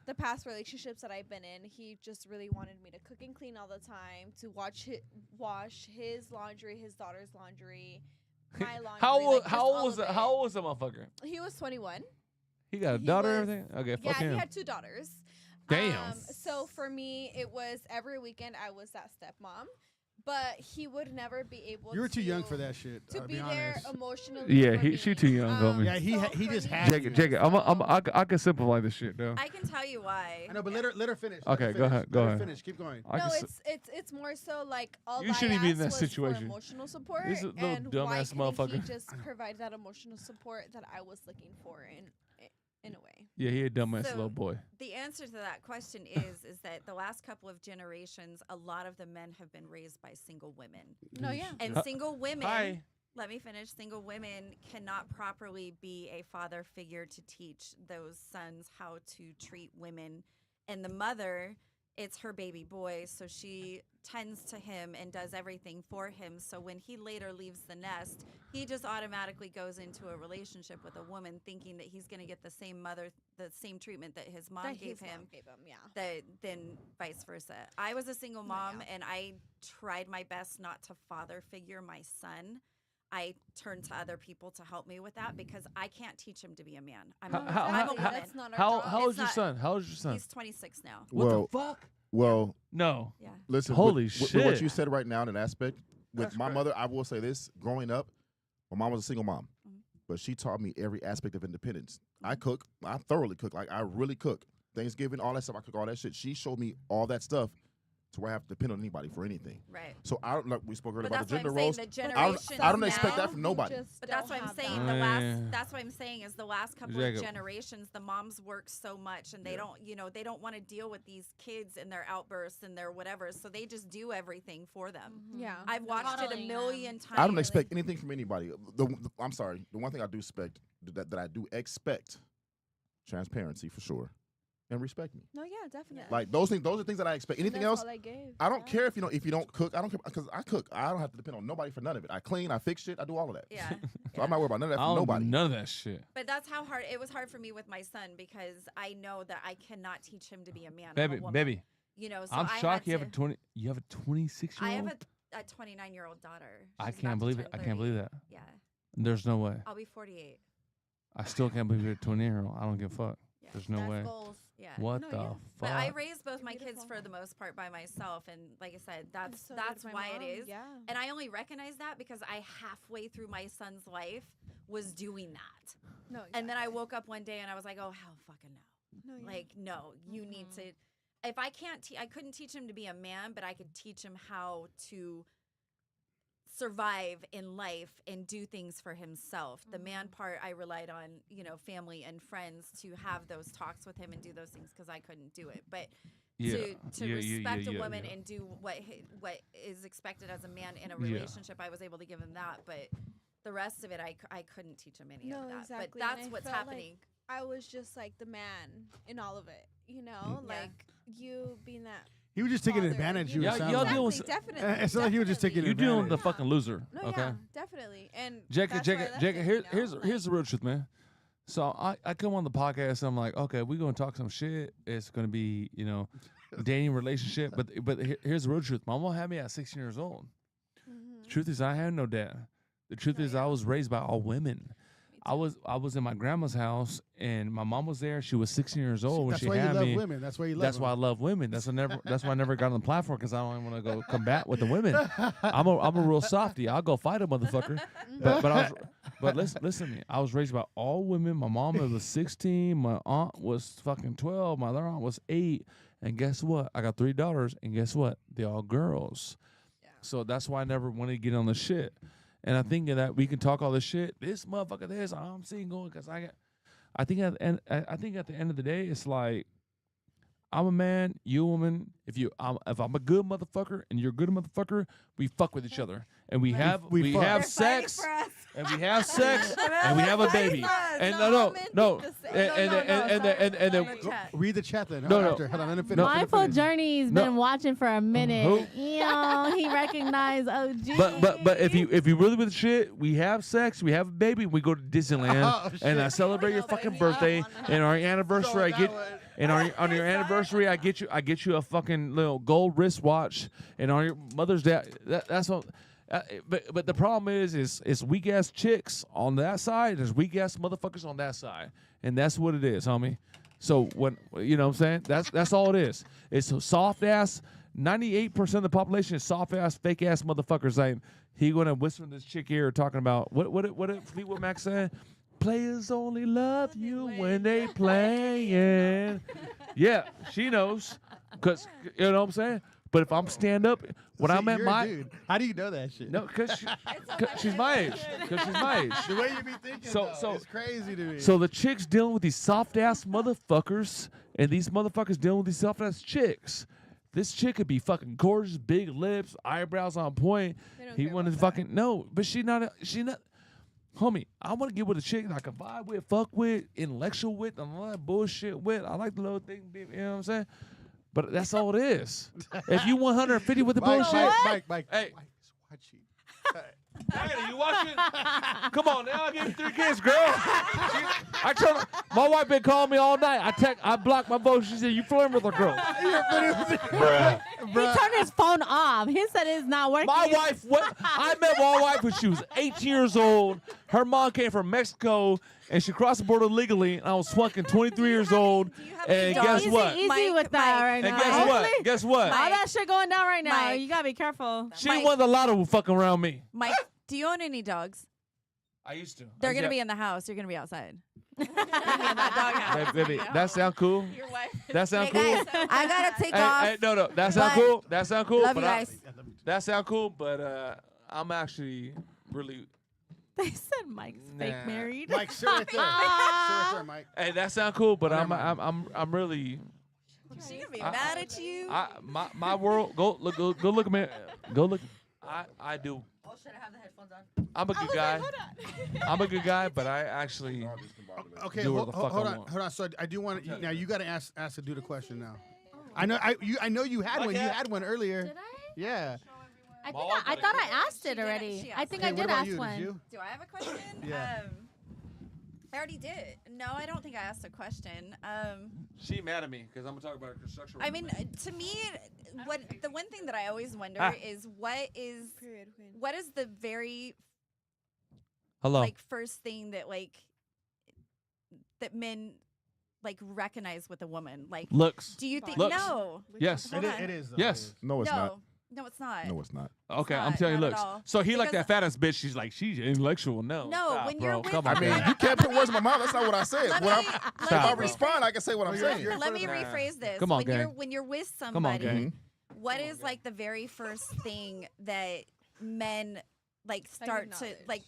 the past relationships that I've been in, he just really wanted me to cook and clean all the time, to wash his laundry, his daughter's laundry, my laundry. How old? like, just all of it. How old was the motherfucker? He was 21. He got a He daughter and was- everything. Okay, Yeah, fuck him. he had 2 daughters. Damn. So for me, it was every weekend I was that stepmom. but he would never be able. You were too young for that shit. To I'll be there honest. emotionally. Yeah, for me. she too young, homie. Yeah, he for just me- had Jake, I can simplify this shit, though. I can tell you why. I know, but let her finish. Okay, go ahead, go ahead. Finish. Keep going. I No, can s- it's more so like all You I shouldn't be in asked that was situation. For emotional support, He's a little and why dumbass couldn't motherfucker. he just provide that emotional support that I was looking for in a way. Yeah, he a dumbass So- little boy. The answer to that question is that the last couple of generations, a lot of the men have been raised by single women. No, yeah. And Huh? single women, Hi. let me finish. Single women cannot properly be a father figure to teach those sons how to treat women. And the mother, it's her baby boy, so she tends to him and does everything for him. So when he later leaves the nest, he just automatically goes into a relationship with a woman thinking that he's going to get the same treatment that his mom That gave his him. mom gave him, yeah. Then vice versa. I was a single mom, and I tried my best not to father figure my son. I turned to other people to help me with that because I can't teach him to be a man. I'm a woman. That's not our How job. how old is It's your not- son? How old is your son? He's 26 now. Well, fuck? well, No. Yeah. listen. Holy with shit. what you said right now in an aspect with That's my great. mother, I will say this: growing up, my mom was a single mom, Mhm. but she taught me every aspect of independence. I cook. I thoroughly cook. Like I really cook. Thanksgiving, all that stuff. I cook all that shit. She showed me all that stuff to where I have to depend on anybody for anything. Right. So I don't like we spoke earlier But about that's the what gender I'm roles. saying. The I generations don't expect that now- from nobody. But that's what I'm saying. that. That's what I'm saying is the last couple Jacob. of generations, the moms work so much, and they don't, they don't want to deal with these kids and their outbursts and their whatever, so they just do everything for them. Yeah. I've watched it a Coddling million times. I don't expect anything from anybody. I'm sorry. The one thing I do expect that I do expect transparency for sure, and respect me. No, yeah, definitely. Like those things. Those are things that I expect. Anything That's else, all I gave. I don't Yeah. care if you don't cook. I don't care because I cook. I don't have to depend on nobody for none of it. I clean. I fix shit. I do all of that. Yeah. So I'm not worried about none of that I from don't do nobody. none of that shit. But that's how hard it was hard for me with my son because I know that I cannot teach him to be a man. I'm a Baby, woman. baby. So I'm I shocked had you have a to- 26 I year have old. a 29-year-old daughter. I She's can't about to believe it. turn I 30. can't believe that. Yeah. There's no way. I'll be 48. I still can't believe you're a 20-year-old. I don't give a fuck. Yeah. There's no That's way. goals. Yeah. What No, the yeah. fuck? But I raised both my kids Beautiful. for the most part by myself, and like I said, that's So did my why mom, it is. Yeah. And I only recognize that because I halfway through my son's life was doing that, No. and then I woke up one day and I was like, oh hell, fucking no! No, yeah. Like no, you need to. If I can't, I couldn't teach him to be a man, but I could teach him how to survive in life and do things for himself. The man part, I relied on, family and friends to have those talks with him and do those things because I couldn't do it. But to respect a woman and do what is expected as a man in a relationship, I was able to give him that. But the rest of it, I couldn't teach him any No, of that. exactly. But And that's I what's felt like happening. I was just like the man in all of it, Yeah. like you being that. He was just taking father, advantage. you You know? sound y'all like. dealing Exactly, with- definitely. It's not like he was just taking You're dealing with advantage. the fucking loser. No, okay. yeah, definitely. And Jacob, that's why I left Jacob, it, here's the real truth, man. So I come on the podcast. I'm like, okay, we're gonna talk some shit. It's gonna be, dating relationship. But here's the real truth. My mom had me at 16 years old. Mhm. The truth is, I had no dad. The truth is, I was raised by all women. I was in my grandma's house, and my mom was there. She was 16 years old when That's she why you had love me. women. That's why you love That's why I them. love women. That's why I never got on the platform because I don't want to go combat with the women. I'm a real softie. I'll go fight a motherfucker. But listen to me. I was raised by all women. My mom was 16. My aunt was fucking 12. My other aunt was 8. And guess what? I got 3 daughters. And guess what? They're all girls. Yeah. So that's why I never wanted to get on the shit. And I think that we can talk all this shit. This motherfucker, this I'm single because I think at the end of the day, it's like I'm a man, you a woman. If I'm a good motherfucker and you're a good motherfucker, we fuck with each other and we have we fuck. have They're fighting sex for us. and we have sex and we have a baby. And no. And then Read the chat then. No, no. Hold on, let him finish. Mindful Journey's No. been watching for a minute. Who? He recognized OG. But if you really with shit, we have sex, we have a baby, we go to Disneyland Oh, and I shit. celebrate your fucking birthday and our anniversary. I get and on your anniversary, I get you a fucking little gold wristwatch, and on your Mother's Day, that's what. But the problem is weak ass chicks on that side. There's weak ass motherfuckers on that side, and that's what it is, homie. So when you know what I'm saying, that's all it is. It's a soft ass. 98% of the population is soft ass, fake ass motherfuckers. Like he gonna whisper in this chick ear talking about what did Fleetwood Mac say? Players only love you when they playing. Yeah, she knows, cause you know what I'm saying. But if I'm stand up, when I'm at my dude. How do you know that shit? no, cause she's my age. Cause she's my age. The way you be thinking, So it's crazy to me. So the chicks dealing with these soft ass motherfuckers, and these motherfuckers dealing with these soft ass chicks. This chick could be fucking gorgeous, big lips, eyebrows on point. He wanted to fucking no, but she not. Homie, I want to get with a chick that I can vibe with, fuck with, intellectual with, and all that bullshit with. I like the little thing, you know what I'm saying? But that's all it is. If you 150 with the bullshit, Mike, hey. Mike is watching. Hey, you watching? Come on, now I give you 3 kids, girl. My wife been calling me all night. I blocked my phone. She said, "You flirting with a girl." Bruh. He turned his phone off. He said it's not working. My wife, I met my wife when she was 18 years old. Her mom came from Mexico, and she crossed the border legally. And I was fucking 23 years old. And guess what? Easy with that right now. And guess what? Guess what? All that shit going down right now. Mike. You gotta be careful. She won the lotto fucking around me. Mike, do you own any dogs? I used to. They're gonna be in the house. You're gonna be outside. Baby, that sound cool? Your wife. That sound Hey, cool? guys, I gotta take off. Hey, no, that sound but cool. That sound cool. love but you guys. that sound cool, but I'm actually really. They said Mike's fake married. Mike, sit right there. Sit right there, Mike. Hey, that sound cool, but I'm really. She gonna be mad at you. My world. Go look at me. Go look. I do. Oh, should I have the headphones on? I'm a good guy. I'm a good guy, but I actually. Okay, do what hold the fuck I on, want. hold on. So I do want to now. You got to ask the dude a question now. I know you had one. You had one earlier. Did I? Yeah. I thought I asked it already. I think I Hey, what did about ask you? one. Did you? Do I have a question? Yeah. I already did. No, I don't think I asked a question. She mad at me because I'm gonna talk about construction. I mean, to me, the one thing that I always wonder is what is the very Hello. like first thing that that men like recognize with a woman? Like, Looks. do you think Looks. no? Yes. Hold on. It is. Though. Yes. No, it's not. No, it's not. No, it's not. Okay, It's I'm not, telling you, not at looks. all. So he like Because- that fat ass bitch. She's like, she's intellectual. No. No, Stop, when bro. you're with Come a on, I mean, man. you can't put words in my mouth. That's not what I said. Let When me- I'm- let if I me respond, I can say what I'm saying. Let me Nah. rephrase this. Come on, when gang. when you're with Come on, somebody, gang. what is like the very first thing that men like start to acknowledge. like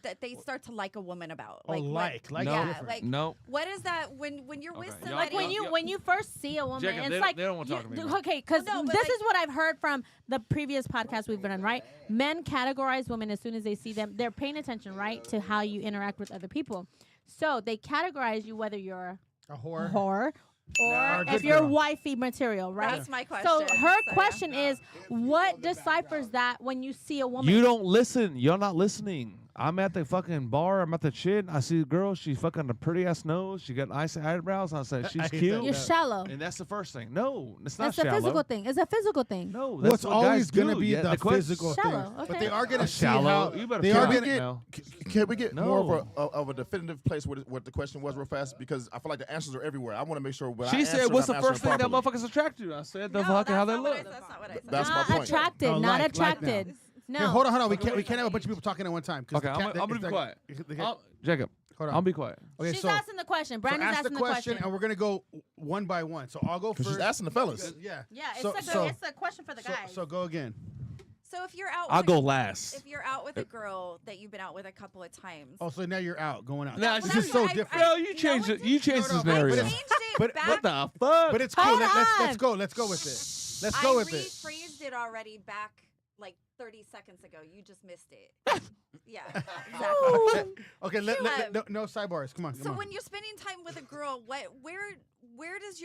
that they start to like a woman about? Oh, what- like No. yeah, different. like No. what is that when you're with Okay, somebody? Like when you first see a woman, Jacob, it's they like don't wanna talk to me, man. okay, because Well, no, but this like- is what I've heard from the previous podcast we've been on. Right, men categorize women as soon as they see them. They're paying attention, right, to how you interact with other people. So they categorize you whether you're A a whore. whore or Or a if good you're girl. wifey material, right? That's my question. So her so- question is, what deciphers that when you see a woman? You don't listen. You're not listening. I'm at the fucking bar. I'm at the shit. I see a girl. She's fucking a pretty ass nose. She got nice eyebrows. I say she's hate cute. You're shallow. And that's the first thing. No, it's not That's a shallow. physical thing. It's a physical thing. No, Well, that's it's what always guys going to do. be Yeah, the question- physical Shallow, thing, okay. but they are going to see Shallow. how You better they chill are out going now. Can we get No. more of a definitive place where what the question was real fast? Because I feel like the answers are everywhere. I want to make sure when I She answer, said, "What's I'm the first thing answering that properly. motherfuckers attracted to?" I said, "The No, fucking how that's they not what I look." said, That's not what I said. That's my Not point. attracted, Oh, not like now. attracted. No. Here, hold on. We can't have a bunch of people talking at one time. 'cause Okay, the cat- I'm gonna be it's quiet. like- Jacob, Hold on. I'll be quiet. Okay, She's so asking the question. so Brandon's ask asking the question, and we're gonna go one by one. So I'll go Because first. she's asking the fellas. Yeah. Yeah, it's, So- it's a question for the guys. So go again. So if you're out, I'll with go last. If you're out with a girl that you've been out with a couple of times, Oh, so now you're out, going out. Nah, this it's is so I- different. No, you changed it. You changed the No, no, but scenario. it's- changed it but- back. What the fuck? But it's cool. Hold Let's on. go. Let's go with it. Let's go with it. rephrased it already back like 30 seconds ago. You just missed it. Yeah, exactly. Okay. No sidebars. Come on. So when you're spending time with a girl, where does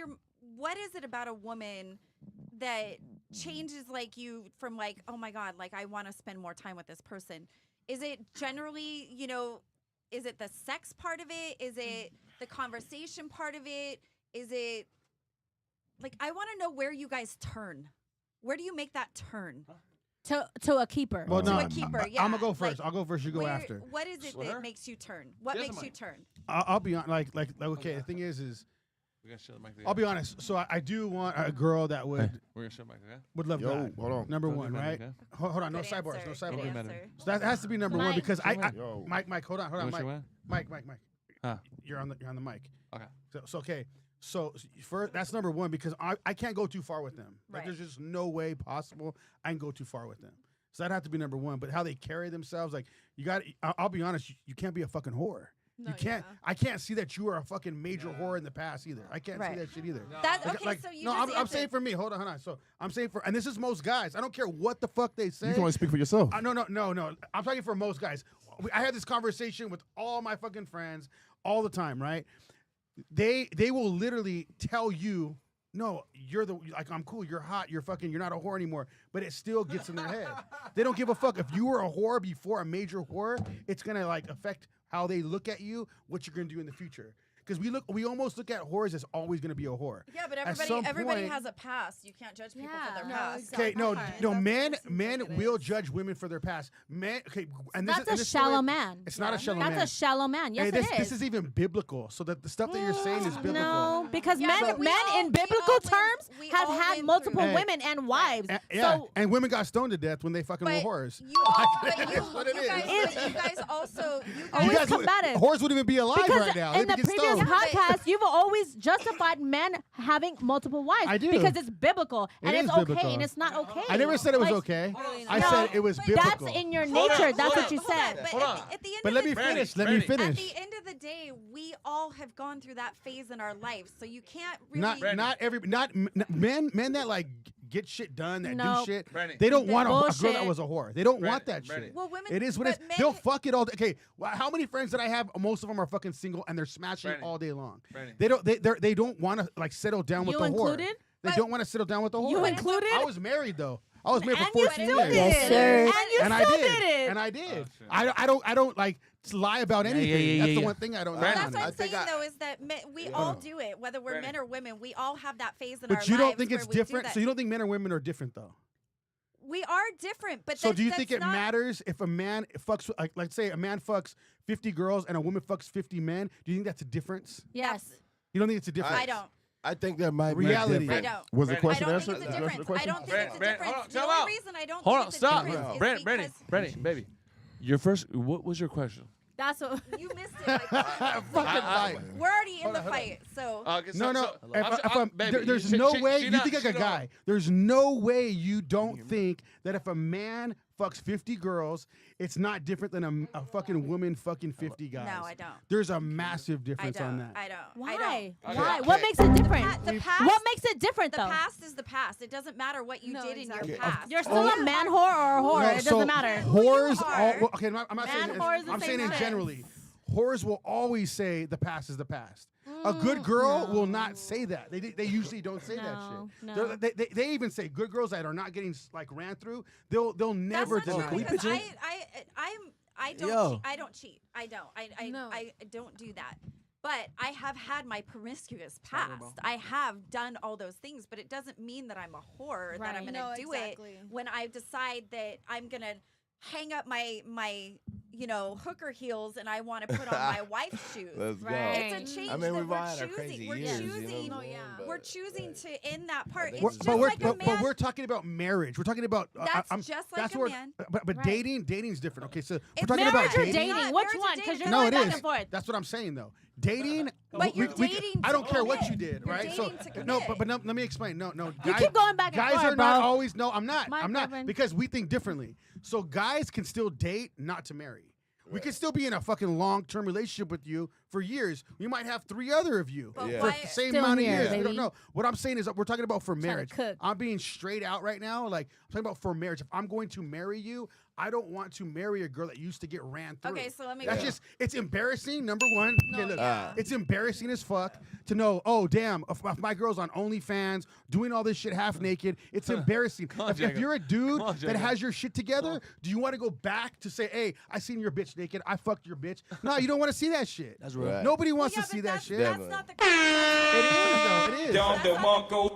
what is it about a woman that changes like you from like, oh my God, like I want to spend more time with this person? Is it generally, is it the sex part of it? Is it the conversation part of it? Is it like, I want to know where you guys turn. Where do you make that turn? To a keeper. Well, To no, a keeper, yeah. I'm gonna go first. Like, I'll go first. You go Where- after. What is it Swear? that makes you turn? What She has makes a you mic. turn? I'll be on like okay. The thing is We're gonna share the mic together. I'll be honest. So I do want a girl that would We're gonna share the mic, okay? would love Yo, God. hold on. Number Don't one, do that, right? okay? Hold on, no Good sidebars, answer, no good sidebars. answer. So that has to be number one Mike. because Yo. Mike, hold on, You wanna share Mike. mine? Mike. Huh. You're on the mic. Okay. So okay. So first, that's number one because I can't go too far with them. Like Right. there's just no way possible I can go too far with them. So that'd have to be number one. But how they carry themselves, like you got, I'll be honest, you can't be a fucking whore. No, You can't. yeah. I can't see that you were a fucking major whore in the past either. I can't Right. see that shit either. That, okay, so you no, just I'm saying for me. Hold on. So I'm saying for, and this is most guys. I don't care what the fuck they say. You can only speak for yourself. No. I'm talking for most guys. I had this conversation with all my fucking friends all the time, right? They will literally tell you, no, you're like I'm cool, you're hot, you're not a whore anymore. But it still gets in their head. They don't give a fuck. If you were a whore before a major whore, it's gonna like affect how they look at you, what you're gonna do in the future. Because we almost look at whores as always gonna be a whore. Yeah, but At some everybody point- has a past. You can't judge people for their No, past. Okay, no, Exactly. no, That's men what it seems like it will is. judge women for their past. Men, okay, and That's a this is the shallow way- man. It's not a shallow man. That's a shallow man. Yes, Hey, it is. this is even biblical. So that the stuff that you're saying is biblical. No, because Yeah, men but we men all- in we biblical all went- terms we have all had went multiple through it. women and wives. Yeah, So and women got stoned to death when they fucking were But whores. you all, but That's what it you is. guys, but you guys also, Always guys would- combative. whores wouldn't even be alive because right now. in They'd the be previous stoned. podcast, you've always justified men having multiple wives. I do. Because it's biblical and It it's is okay biblical. and it's not okay. I never said it was Like, okay. Really I not. said it was But biblical. That's in your Hold on, nature. That's hold what on, you hold on, said. but Hold on. at the end But of let the me day, finish. Let Brandy. me At finish. the end of the day, we all have gone through that phase in our lives, so you can't really. Not men that like get shit done, that No. do shit. Brandy. They don't want a girl that Bullshit. was a whore. They don't want that Brandy. shit. Well, women. It is what it is. but men- They'll fuck it all day. Okay, well, how many friends that I have? Most of them are fucking single and they're smashing Brandy. all day long. Brandy. They don't want to like settle down with You the included? whore. They don't want to settle down with the whore. You included? I was married though. I was married And for you 14 still years. did. Yes, sir. And you And I still did. did it. And I did. shit. I don't like lie about Yeah, anything. yeah, That's the yeah. one thing I don't know. Brandy. That's what I I'm think saying, though, is that we all do it, whether we're Brandy. men or women. We all have that phase in our But lives. you don't think where it's we do different? that. So you don't think men and women are different though? We are different, but So do you think that's it not- matters if a man fucks like let's say a man fucks 50 girls and a woman fucks 50 men? Do you think that's a difference? Yes. You don't think it's a difference? I don't. I think there might Reality. be a I difference. don't. Was the Brandy. question I don't answered? think it's a Did you answer the difference. I question? don't think it's a Brandy, hold difference. on, The chill only out. reason I don't Hold think on, it's a stop. difference is Brandy, because baby. Your first, what was your question? That's what. you missed it. Like, Fucking fight. we're already in Hold the on, hold on. fight, so No. Baby, There's she- no she- way. she You don't- think like she a don't- guy. There's no way you don't think that if a man fucks 50 girls, it's not different than a fucking woman fucking 50 guys. no, I don't. There's a massive I difference on don't. that. I don't. Why? I don't. Why? Okay. What makes it different? The past. What makes it different the though? past is the past. It doesn't matter what you No, did exactly. in your past. You're still a man whore or a whore. No, It so doesn't matter. Whores, are. well, okay, I'm not Man, saying. whore is the I'm same saying in thing. generally, whores will always say the past is the past. A good girl will not say that. They usually don't say that No, shit. no. They even say good girls that are not getting like ran through. They'll That's never not deny true it. because I don't Yo. cheat. I don't cheat. I don't. No. I don't do that. But I have had my promiscuous past. I have done all those things, but it doesn't mean that I'm a whore, that I'm Right. going to No, do exactly. it when I decide that I'm going to hang up my hooker heels and I want to put on my wife's shoes. Let's go. Right. It's a change I mean, that we've we're all had our choosing. crazy We're years, choosing. you know what I mean? yeah. We're But, choosing to end that part. think It's we're- just But we're, like a man. but we're talking about marriage. We're talking about That's just like that's a where, man. But Right. dating's different. Okay, so we're It's talking Marriage about or dating. dating? Not Which marriage or one? Because dating. you're No, going it back is. and forth. That's what I'm saying though. Dating. But you're dating I don't to care what commit. you did, You're right? So dating to no, commit. but let me explain. No. You keep going back and guys forth, are not bro. always. No, I'm not. Mike I'm not Griffin. because we think differently. So guys can still date, not to marry. We could still be in a fucking long-term relationship with you for years. We might have 3 other of you But Yeah. for why- the same Still amount of here, years. We baby. don't know. What I'm saying is that we're talking about for to marriage. cook. I'm being straight out right now. Like I'm talking about for marriage. If I'm going to marry you, I don't want to marry a girl that used to get ran through. Okay, so let me. That's just, it's embarrassing, number one. No, look, yeah. it's embarrassing as fuck to know, oh, damn, if my girl's on OnlyFans doing all this shit half naked, it's embarrassing. on, If Jacob. you're a dude Come on, that Jacob. has your shit together, do you want to go back to say, hey, I seen your bitch naked, I fucked your bitch? No, you don't want to see that shit. That's right. Nobody wants Yeah, to see but that that's, shit. That's Definitely. not the. It is, though. It is.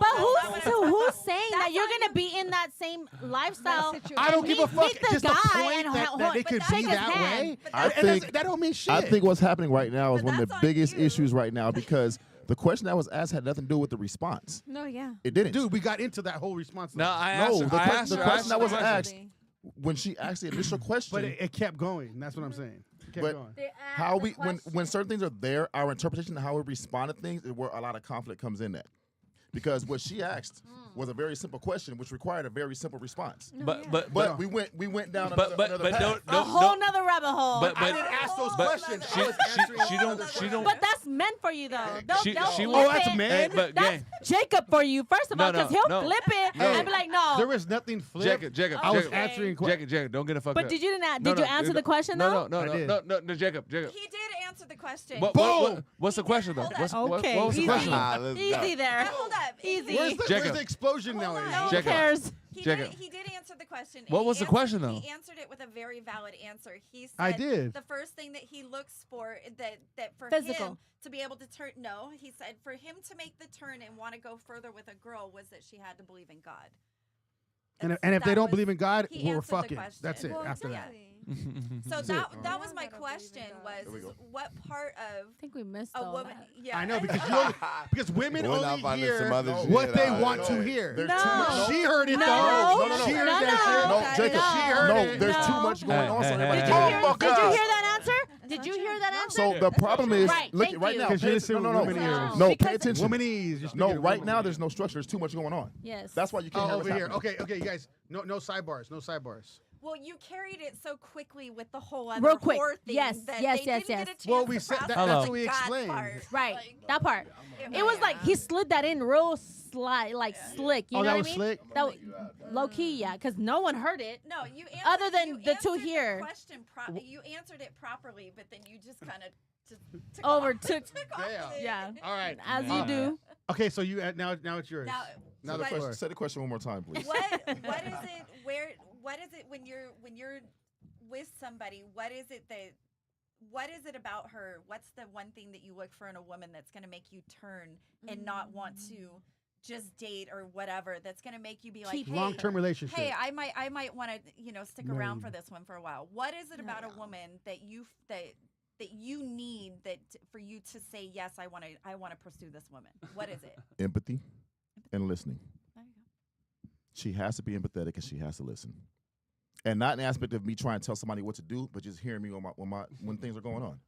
But who's saying That's that you're gonna be in that same lifestyle. I don't give a fuck. Meet the Just the guy point and that it could be shake his that hand. way. I And think that don't mean shit. I think what's happening right now is But one of the that's on biggest you. issues right now because the question that was asked had nothing to do with the response. No, yeah. It didn't. Dude, we got into that whole response. No, though. I No, asked. the I que- asked the her- I question asked that was her asked when she asked the initial question. But it kept going. That's what I'm saying. It kept But going. how we when certain things are there, our interpretation of how we respond to things is where a lot of conflict comes in at. Because what she asked was a very simple question, which required a very simple response. But But we went down but another path. A whole nother rabbit hole. But I didn't ask those but questions. she I was answering she don't. But that's meant for you though. They'll She flip was- Oh, that's it. men? Hey, but That's gang, Jacob for you, first of No, all, because no, he'll no. flip it No. and be like, no. There was nothing flipped. Jacob, I was Jacob. answering questions. Jacob, don't get a fuck But up. did you No, did you no, answer the question though? No, I did. no, Jacob. He did answer the question. What's the question though? Hold on. What's, Okay, what was the easy. question? Easy there. Hold up. Easy. Where's the Jacob. explosion now? Hold on. Amy? No Who Jacob. cares? Jacob. He did answer the question. What He was the answered- question, though? He answered it with a very valid answer. He said I did. the first thing that he looks for that for Physical. him to be able to turn. No, he said for him to make the turn and want to go further with a girl was that she had to believe in God. And if That they don't was- believe in God, he we're answered the fucking. question. That's it. Well, After that. exactly. So That's that it. that was Yeah, my I don't believe in question God. was There we go. what part of I think we missed a all woman? that. Yeah, I know because women We're not only finding hear some other shit what they out want there. to hear. There's No. too much. She heard it No. though. No. She heard No, that No, shit. Jacob. She heard No, it. there's too No. much going on. So Hey, everybody hey, can- hey. Oh my Did you God. hear that answer? Did you hear that answer? So the problem is, Right, look thank right you. now. Because you pay listen attention- with women ears. No, Because- pay attention. Womanese. You're No, speaking right woman now ears. there's no structure. There's too much going on. Yes. That's why you can't hear over what's here. happening. Okay, you guys. No sidebars. No sidebars. Well, you carried it so quickly with the whole other Real quick. whore thing Yes, that yes, they yes, didn't get a yes. chance Well, we to said process that's Hello. what we the God explained. part. Right. Like, That part. It was like he slid that in real like slick. You Oh, know that what was I mean? slick? That was low key, yeah, because no one heard it. No, you answered, Other than you the two answered here. question you answered it properly, but then you just kind of just took Overtook. off with Damn. it. Yeah. All right. As you do. Okay, so you now it's yours. Now, Now the what- floor. Say the question one more time, please. what is it? What is it when you're with somebody? What is it about her? What's the one thing that you look for in a woman that's going to make you turn and not want to just date or whatever? That's going to make you be like, Keep hey, Long-term relationship. hey, I might want to stick around for Married. this one for a while. What is it about a woman that you need for you to say yes? I want to pursue this woman. What is it? Empathy and listening. There you go. She has to be empathetic and she has to listen. And not an aspect of me trying to tell somebody what to do, but just hearing me when things are going on.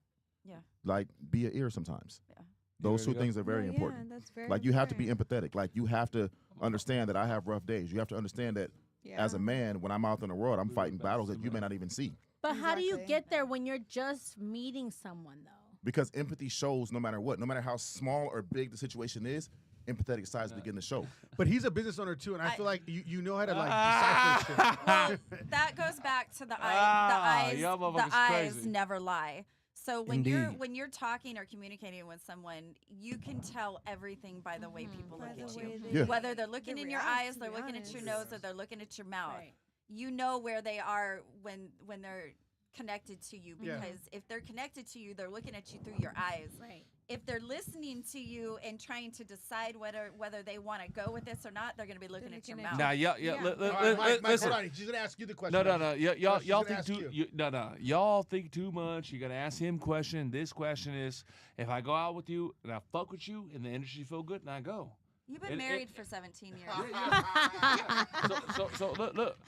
Yeah. Like, be an ear sometimes. Yeah. Those There two we go. things are very important. That's very Like, you have to be empathetic. Like, you have to understand that I have rough days. You have to understand that as a man, when I'm out in the world, I'm fighting battles that you may not even see. But how do you Exactly. get there when you're just meeting someone though? Because empathy shows no matter what, no matter how small or big the situation is, empathetic sides begin to show. But he's a business owner too, and I I- feel like you know how to like decipher shit. Well, that goes back to the y'all the motherfuckers eyes crazy. never lie. So Indeed. when you're talking or communicating with someone, you can tell everything by the way people By look the at way you. they- Yeah. Whether they're looking they in your react, eyes, to they're be looking at your honest. nose, or they're looking at your mouth. Right. You know where they are when they're connected to you, Yeah. because if they're connected to you, they're looking at you through your eyes. Right. If they're listening to you and trying to decide whether they want to go with this or not, they're going to be looking at your looking at mouth. Now, Yeah. All right, Mike, listen. hold on. She's gonna ask you the question. No. Y'all she's gonna think ask too. you. Y'all think too much. You gotta ask him question. This question is: if I go out with you and I fuck with you and the industry feel good, and I go. You've been And- married for 17 years. So look.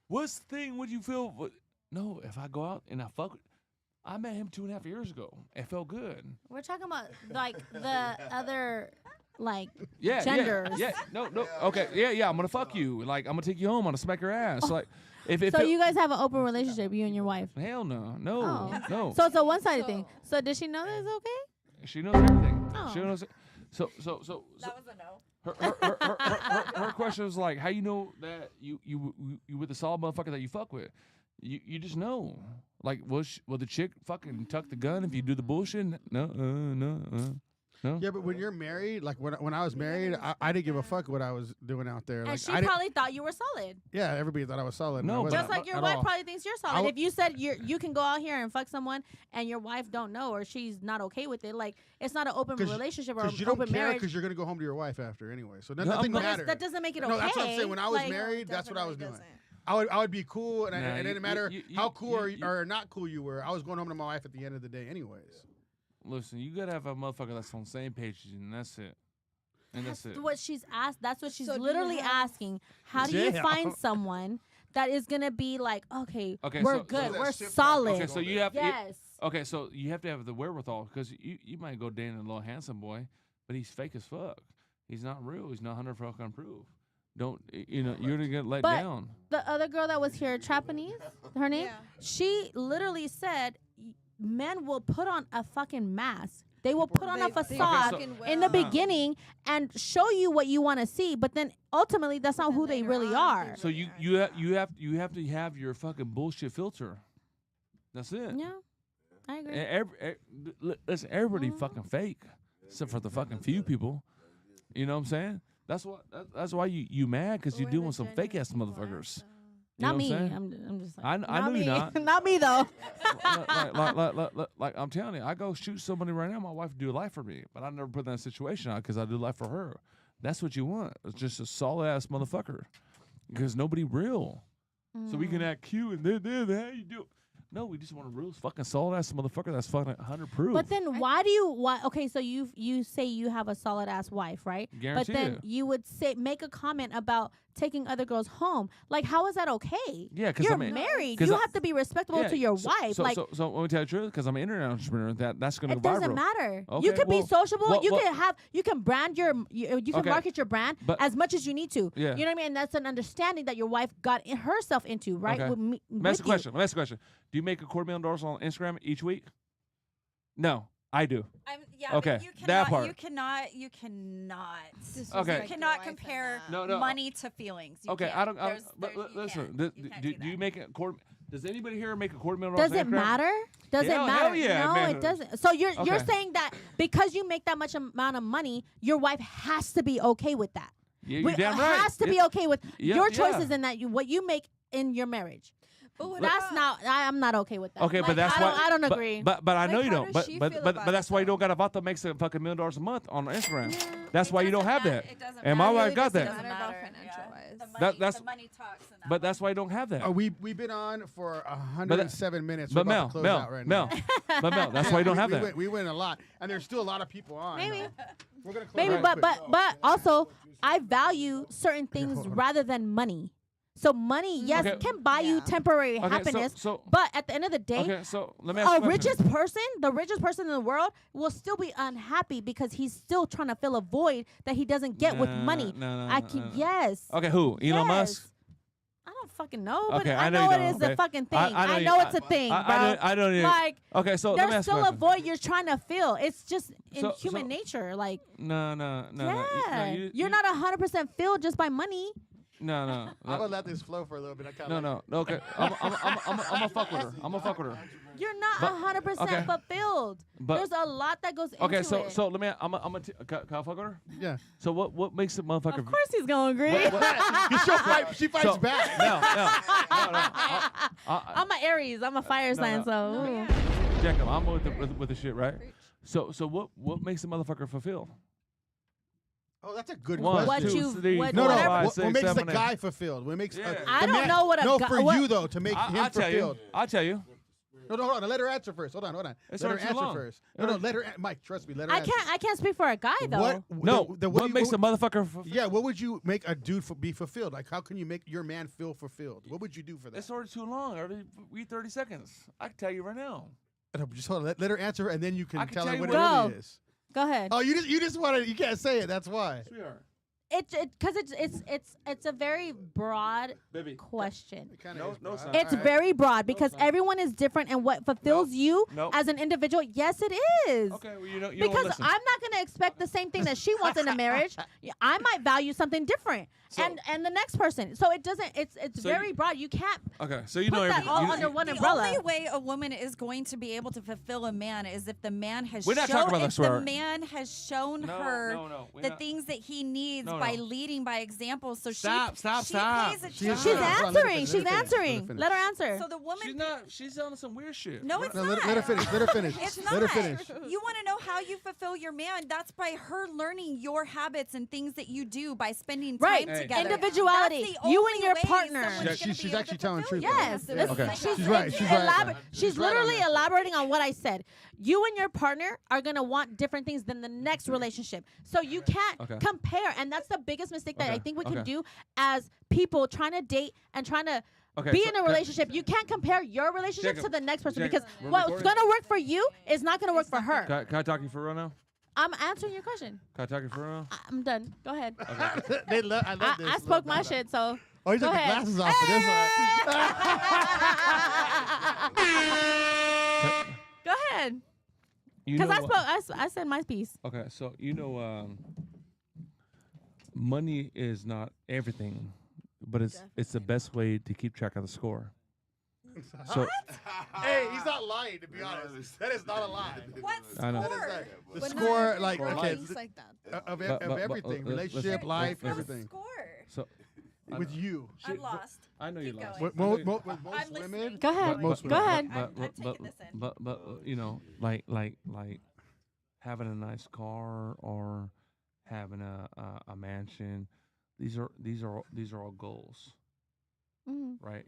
What's the thing? Would you feel? No, if I go out and I fuck, I met him 2.5 years ago. It felt good. We're talking about like the other like Yeah, genders. yeah. No. Okay, yeah. I'm gonna fuck you. Like I'm gonna take you home. I'm gonna smack your ass. Like if So it, you guys have an open relationship, you and your wife. hell no. Oh. No. So it's a one-sided thing. So does she know that it's okay? She knows everything. Oh. She knows. So That was a no. her question was like, how you know that you with the solid motherfucker that you fuck with? You just know. Like, will the chick fucking tuck the gun if you do the bullshit? No. No? Yeah, but when you're married, like when I was married, I didn't give a fuck what I was doing out there. And Like she I didn't, probably thought you were solid. yeah, everybody thought I was solid. and No, I but- wasn't Just like your at wife all. probably thinks you're solid. w- If you said you can go out here and fuck someone and your wife don't know or she's not okay with it, like it's not an open 'Cause- relationship or an you don't open care marriage. because you're gonna go home to your wife after anyway. So No, nothing but matters. That doesn't make it okay. No, that's what I'm saying. When I was Like, married, that's what I was doing. Doesn't. I would be cool, and Nah, it you- didn't matter you- how cool you- or not cool you were. I was going home to my wife at the end of the day, anyways. Listen, you gotta have a motherfucker that's on the same page as you, and that's it. And that's it. What she's asked. That's what she's So do you literally have- asking. How do you Damn. find someone that is gonna be like, okay, Okay, we're so- good, so we're that shift solid. Okay, so you have yes. okay, so you have to have the wherewithal because you might go dating a little handsome boy, but he's fake as fuck. He's not real. He's not 100 fucking proof. Don't you're gonna get let But- down. The other girl that was here, Japanese, her name, Yeah. she literally said, men will put on a fucking mask. They will put on a They facade fucking in the will. beginning and show you what you want to see, but then ultimately that's not then who they later really on, are. they So you have to have your fucking bullshit filter. That's it. Yeah, I agree. Listen, everybody Mhm. fucking fake, except for the fucking few people. You know what I'm saying? That's why you mad because you're We're dealing the with some fake ass genuine motherfuckers. ones, You know Not what me. I'm saying? I'm just like, I not know me. you're not. Not me though. like I'm telling you, I go shoot somebody right now. My wife would do life for me, but I never put that in a situation because I do life for her. That's what you want. It's just a solid ass motherfucker, because nobody real. So we can act cute and then how you do. No, we just want a real fucking solid ass motherfucker that's fucking 100 proof. But then why okay, so you say you have a solid ass wife, right? Guarantee but then it. you would make a comment about taking other girls home. Like, how is that okay? Yeah, 'cause you're I mean- married. 'cause You I- have to be respectable to your wife. So, like, so let me tell you the truth, because I'm an internet entrepreneur. That's gonna it go doesn't viral. matter. Okay, You could be well- sociable. well- you well- can brand you can Okay, market your brand but- as much as you need to. Yeah. You know what I mean? And that's an understanding that your wife got herself into, right? Okay. With me, Let me ask with you a question. Let me ask you a question. Do you make $250,000 on Instagram each week? No, I do. Okay, You cannot, that part. You cannot. You cannot. Okay. You cannot compare No, money to feelings. You Okay, can't. I don't. There's- But you listen, can't. do, You can't do, do do you that. make a quarter? Does anybody here make $250,000? Does on it Instagram? matter? Does Hell- it matter? hell yeah, no, man. it doesn't. So you're Okay. saying that because you make that much amount of money, your wife has to be okay with that. Yeah, you're damn right. Has to be It- okay with Yeah, your yeah. choices and that what you make in your marriage. But what That's about- not. I'm not okay with that. Okay, but Like, that's I why don't, I don't but- agree. But I know Like, you how don't. does But she but feel but, about but that's it, why you don't though? got Avato makes a fucking $1 million a month on Instagram. Yeah. That's It why you don't doesn't have matter. that. It doesn't And my matter. wife Really got doesn't that. Matter about matter. financial-wise. The That- money, that's- the money talks. in that But one. that's why you don't have that. We've been on for 107 minutes. We're But about to close out right now. But Mel, that's why you don't have that. We went a lot, and there's still a lot of people on. Maybe. We're gonna close Maybe, out but quick. also, I value certain things hold on. rather than money. So money, yes, Okay. can buy you Yeah. temporary Okay, happiness, so but at the end of the day, okay, so let me ask you a question. the richest person in the world will still be unhappy because he's still trying to fill a void that he doesn't get with money. No, I can, yes. Okay, who? Elon Musk? Yes. I don't fucking know, but Okay, I I know know you it don't, is a okay. fucking thing. I you- know it's a thing, bro. I don't even. Like, Okay, so let me there's ask you still a a question. void you're trying to fill. It's just in So- human so- nature. Like, No. yeah, you, you're not 100% filled just by money. No. I'm gonna let this flow for a little bit. I kinda No. Okay, I'm a fuck with her. I'm a fuck with her. You're not But- 100% okay. fulfilled. But There's a lot that goes okay, into it. so let me. Can I fuck with her? Yeah. So what makes a motherfucker? Of course he's gonna agree. She fights So- back. No. I'm an Aries. I'm a fire sign, so ooh. Jacob, I'm with the shit, right? So what makes a motherfucker fulfilled? Oh, that's a good One, question. What two, you- three, what- four, No, no. whatever- five, What, six, what makes the seven, eight. guy fulfilled? What makes Yeah. I the don't man- know what a no guy- for what- you though to make him I'll tell you. fulfilled. I'll tell you. No, hold on. Let her answer first. Hold on. It's Let her already too answer long. first. No, let her. Mike, trust me. Let her. answer. I can't speak for a guy though. What? No. what do What you- makes a motherfucker fulfilled? Yeah. What would you make a dude be fulfilled? Like, how can you make your man feel fulfilled? What would you do for that? It's already too long. I already read 30 seconds. I can tell you right now. No, just hold on. Let her answer, and then you I can can tell tell her you what what- it Go. really is. Go ahead. Oh, you just want to. You can't say it. That's why. Sweetheart. It's a very broad Baby. question. It kinda No, is, no, bro. son. It's Alright. very broad because son. everyone is different and what fulfills you Nope. as an individual. Yes, it is. Okay, well, you know Because listen. I'm not going to expect the same thing that she wants in a marriage. I might value something different, So- and the next person. So it doesn't. It's So very you- broad. You can't Okay, so you put know that everything. all you, under one The umbrella. only way a woman is going to be able to fulfill a man is if the man has We're not talking about if this, the swear. man has shown her we're the not- things that he needs No, by no. leading by example. So Stop, she stop, she stop. pays She's- attention. She's Hold on, let her answering. finish, She's let her finish, answering. let her finish. Let her answer. So the woman She's not. She's telling some weird shit. No, it's No, not. let her finish. Let her finish. It's Let her not. finish. You want to know how you fulfill your man? That's by her learning your habits and things that you do by spending time Right. Hey. together. Individuality. That's the You only and your way partner. someone's Yeah, gonna she's be able actually to telling fulfill truth, you. Yes, Yeah. it's- Okay. she's She's right, it's she's right. She's She's right on literally that. elaborating on what I said. You and your partner are gonna want different things than the next relationship, so you can't Okay. compare. And that's the biggest mistake that I Okay, think we okay. can do as people trying to date and trying to Okay, be so in a relationship. You can't compare your relationship Jacob, to the next person Jacob, because we're what's recording? gonna work for you is not gonna work for her. Can I talk to you for real now? I'm answering your question. Can I talk to you for real now? I'm done. Go ahead. I love this. I spoke my shit, so Oh, he took Go the ahead. glasses off for this one. go ahead. You Because know I what- spoke. I said my piece. Okay, so money is not everything, but it's the best way to keep track of the score. So Hey, he's not lying, to be honest. That is not a lie. What I know. That is score? not, the But not score, everyone like, okay, thinks like that. of But- everything, listen, relationship, listen, life, listen. everything. Score. so With you. I'm lost. I know you Keep lost. going. With I know most, you- most I'm women, listening. Go ahead. most Go women. ahead. I'm taking this in. But you know, like having a nice car or having a mansion. These are all goals, Mhm. right?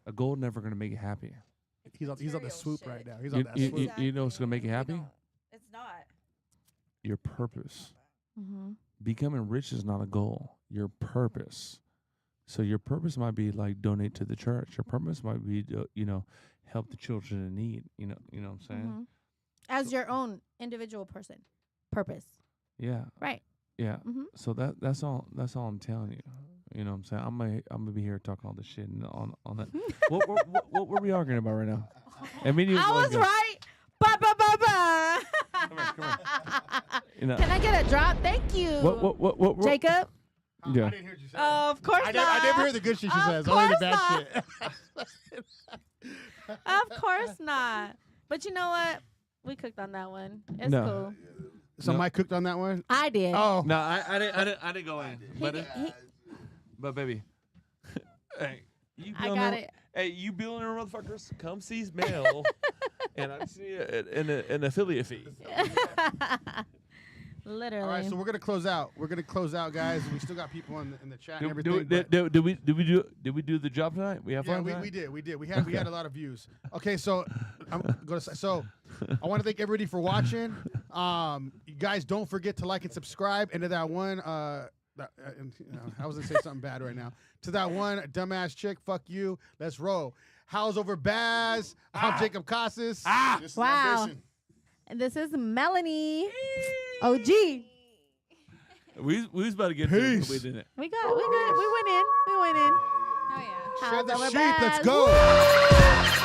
A goal never gonna make you happy. He's on the Material swoop shit. right now. He's on You, that you, swoop. you, you know what's gonna make you happy? It's not. Your purpose. Mhm. Becoming rich is not a goal. Your purpose. So your purpose might be like donate to the church. Your purpose might be to, help the children in need. You know what I'm saying? Mhm. As your own individual person, purpose. Yeah. Right. Yeah. Mhm. So that's all I'm telling you. You know what I'm saying? I'm gonna be here talking all this shit and on that. what were we arguing about right now? I mean, I was right. Ba ba ba ba. You know, Can I get a drop? Thank you. what Jacob? Yeah. I didn't hear what you said. Of course I not. never hear the good shit she Of says. Only the course bad shit. Of course not. But you know what? We cooked on that one. It's No. cool. Somebody cooked on that one? I did. Oh. No, I didn't go in. But baby, hey, you I got it. Hey, you billionaire motherfuckers, come seize mail, and I see an affiliate fee. Literally. All right, so we're gonna close out. Guys. We still got people in the chat and Did everything. we do the job tonight? We have Yeah, fun we tonight? did. We had a lot of views. Okay, so I'm gonna say, so I want to thank everybody for watching. You guys don't forget to like and subscribe. And to that one, I was gonna say something bad right now. To that one dumbass chick, fuck you. Let's roll. Howls over Baaz. I'm Jacob Casas. This is Wow. ambition. And this is Melanie. OG. We was about to get Peace. to it, but we didn't. We went in. Oh yeah. Share Howls the over sheep. Let's Baaz. go.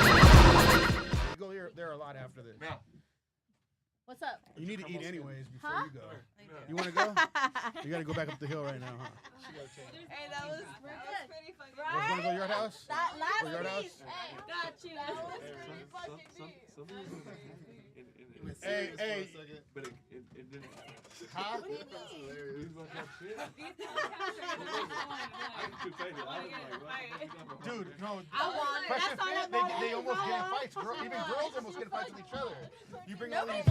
You go there a lot after this. What's up? You need to eat anyways before Huh? you go. You want to go? You got to go back up the hill right now, huh? Hey, that was pretty funny. Want to go to your house? That Or your last house? piece. Hey, got you. That was pretty fucking deep. Hey, But it didn't. huh? What do you mean? Dude, no. I want it. Question, That's all I'm they almost get in fights. Even girls almost get in fights with each other. You bring all these.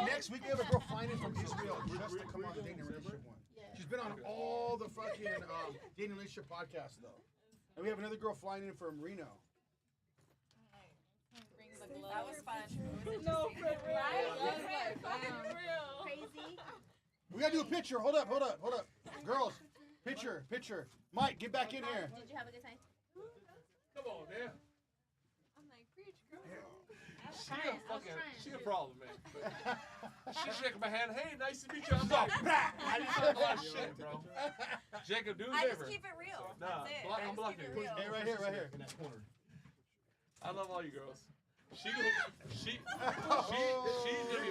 Next week we have a girl flying in from Israel just to come on the dating relationship one. She's been on all the fucking dating relationship podcasts though. And we have another girl flying in from Reno. That was fun. No, for real. Right? Crazy. We gotta do a picture. Hold up. Girls, picture. Mike, get back in here. Did you have a good time? Come on, man. I'm like, preach, girl. She a problem, man. She's shaking my hand. Hey, nice to meet you. I'm like, I just said a shit, bro. Jacob, do I the just favor. keep it real. Nah, That's it. I'm I just blocking keep it you. real. Hey, right here. In that corner. I love all you girls. She's gonna be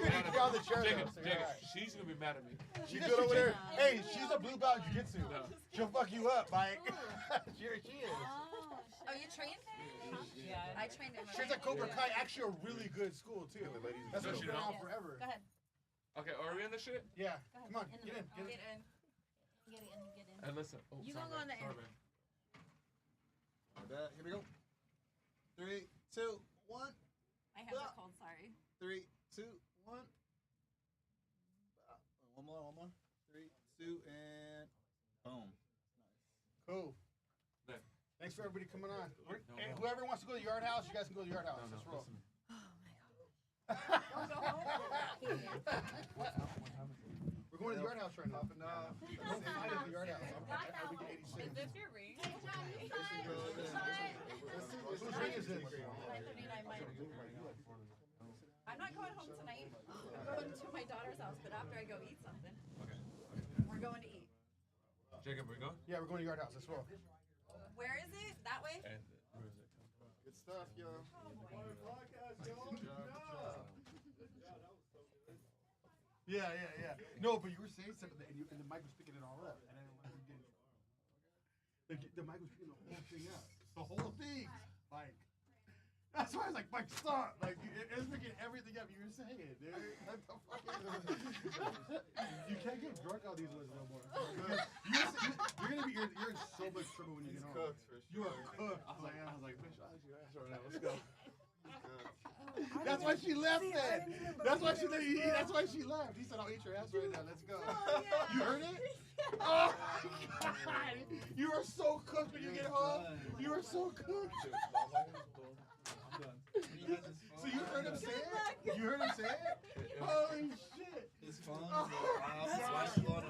mad Got the at chair me. though, so you're Jacob, right. she's gonna be mad at me. She's good over there. Hey, she's a blue belt jiu-jitsu. She'll fuck you up, Mike. she is. Oh, you trained? Yeah. I trained in She's at Cobra Kai, actually a really good school too. That's Does what she she's been know? on forever. Go ahead. Okay, are we in this shit? Yeah, come on, get in. Get in. And listen. Oh, You sorry, gonna go on man. the end. Sorry, man. Here we go. 3, 2, 1. My hands are cold, sorry. 3, 2, 1. One more. 3, 2, and boom. Cool. There. Thanks for everybody coming on. No, Hey, no. whoever wants to go to the Yard House, you guys can go to the Yard House. No, Let's roll. listen. We're going to the Yard House right now. Don't fight at the Yard House. I'm week 86. Is this your ring? Whose ring is this? 9:39 mine. I'm not going home tonight. I'm going to my daughter's house, but after I go eat something. Okay. We're going to eat. Jacob, we go? Yeah, we're going to the Yard House. Let's roll. Where is it? That way? And where is it? Good stuff, yo. Yeah. No, but you were saying something, and the mic was picking it all up, and I didn't want to get the mic was picking the whole thing up. The whole thing. Like, that's why I was like, Mike, stop. Like, it was picking everything up you were saying, dude. What the fuck is You can't get drunk on these ones no more. You're in so much trouble when you get home. Cooked for sure. You are cooked. I was like, bitch, I'll your ass right now. Let's go. That's why she left then. That's why she let you eat. That's why she left. He said, I'll eat your ass right now. Let's go. You heard it? Oh, God. You are so cooked when you get home. You are so cooked. So you heard him say it? You heard him say it? Holy shit. His phone is off. His wife's blowing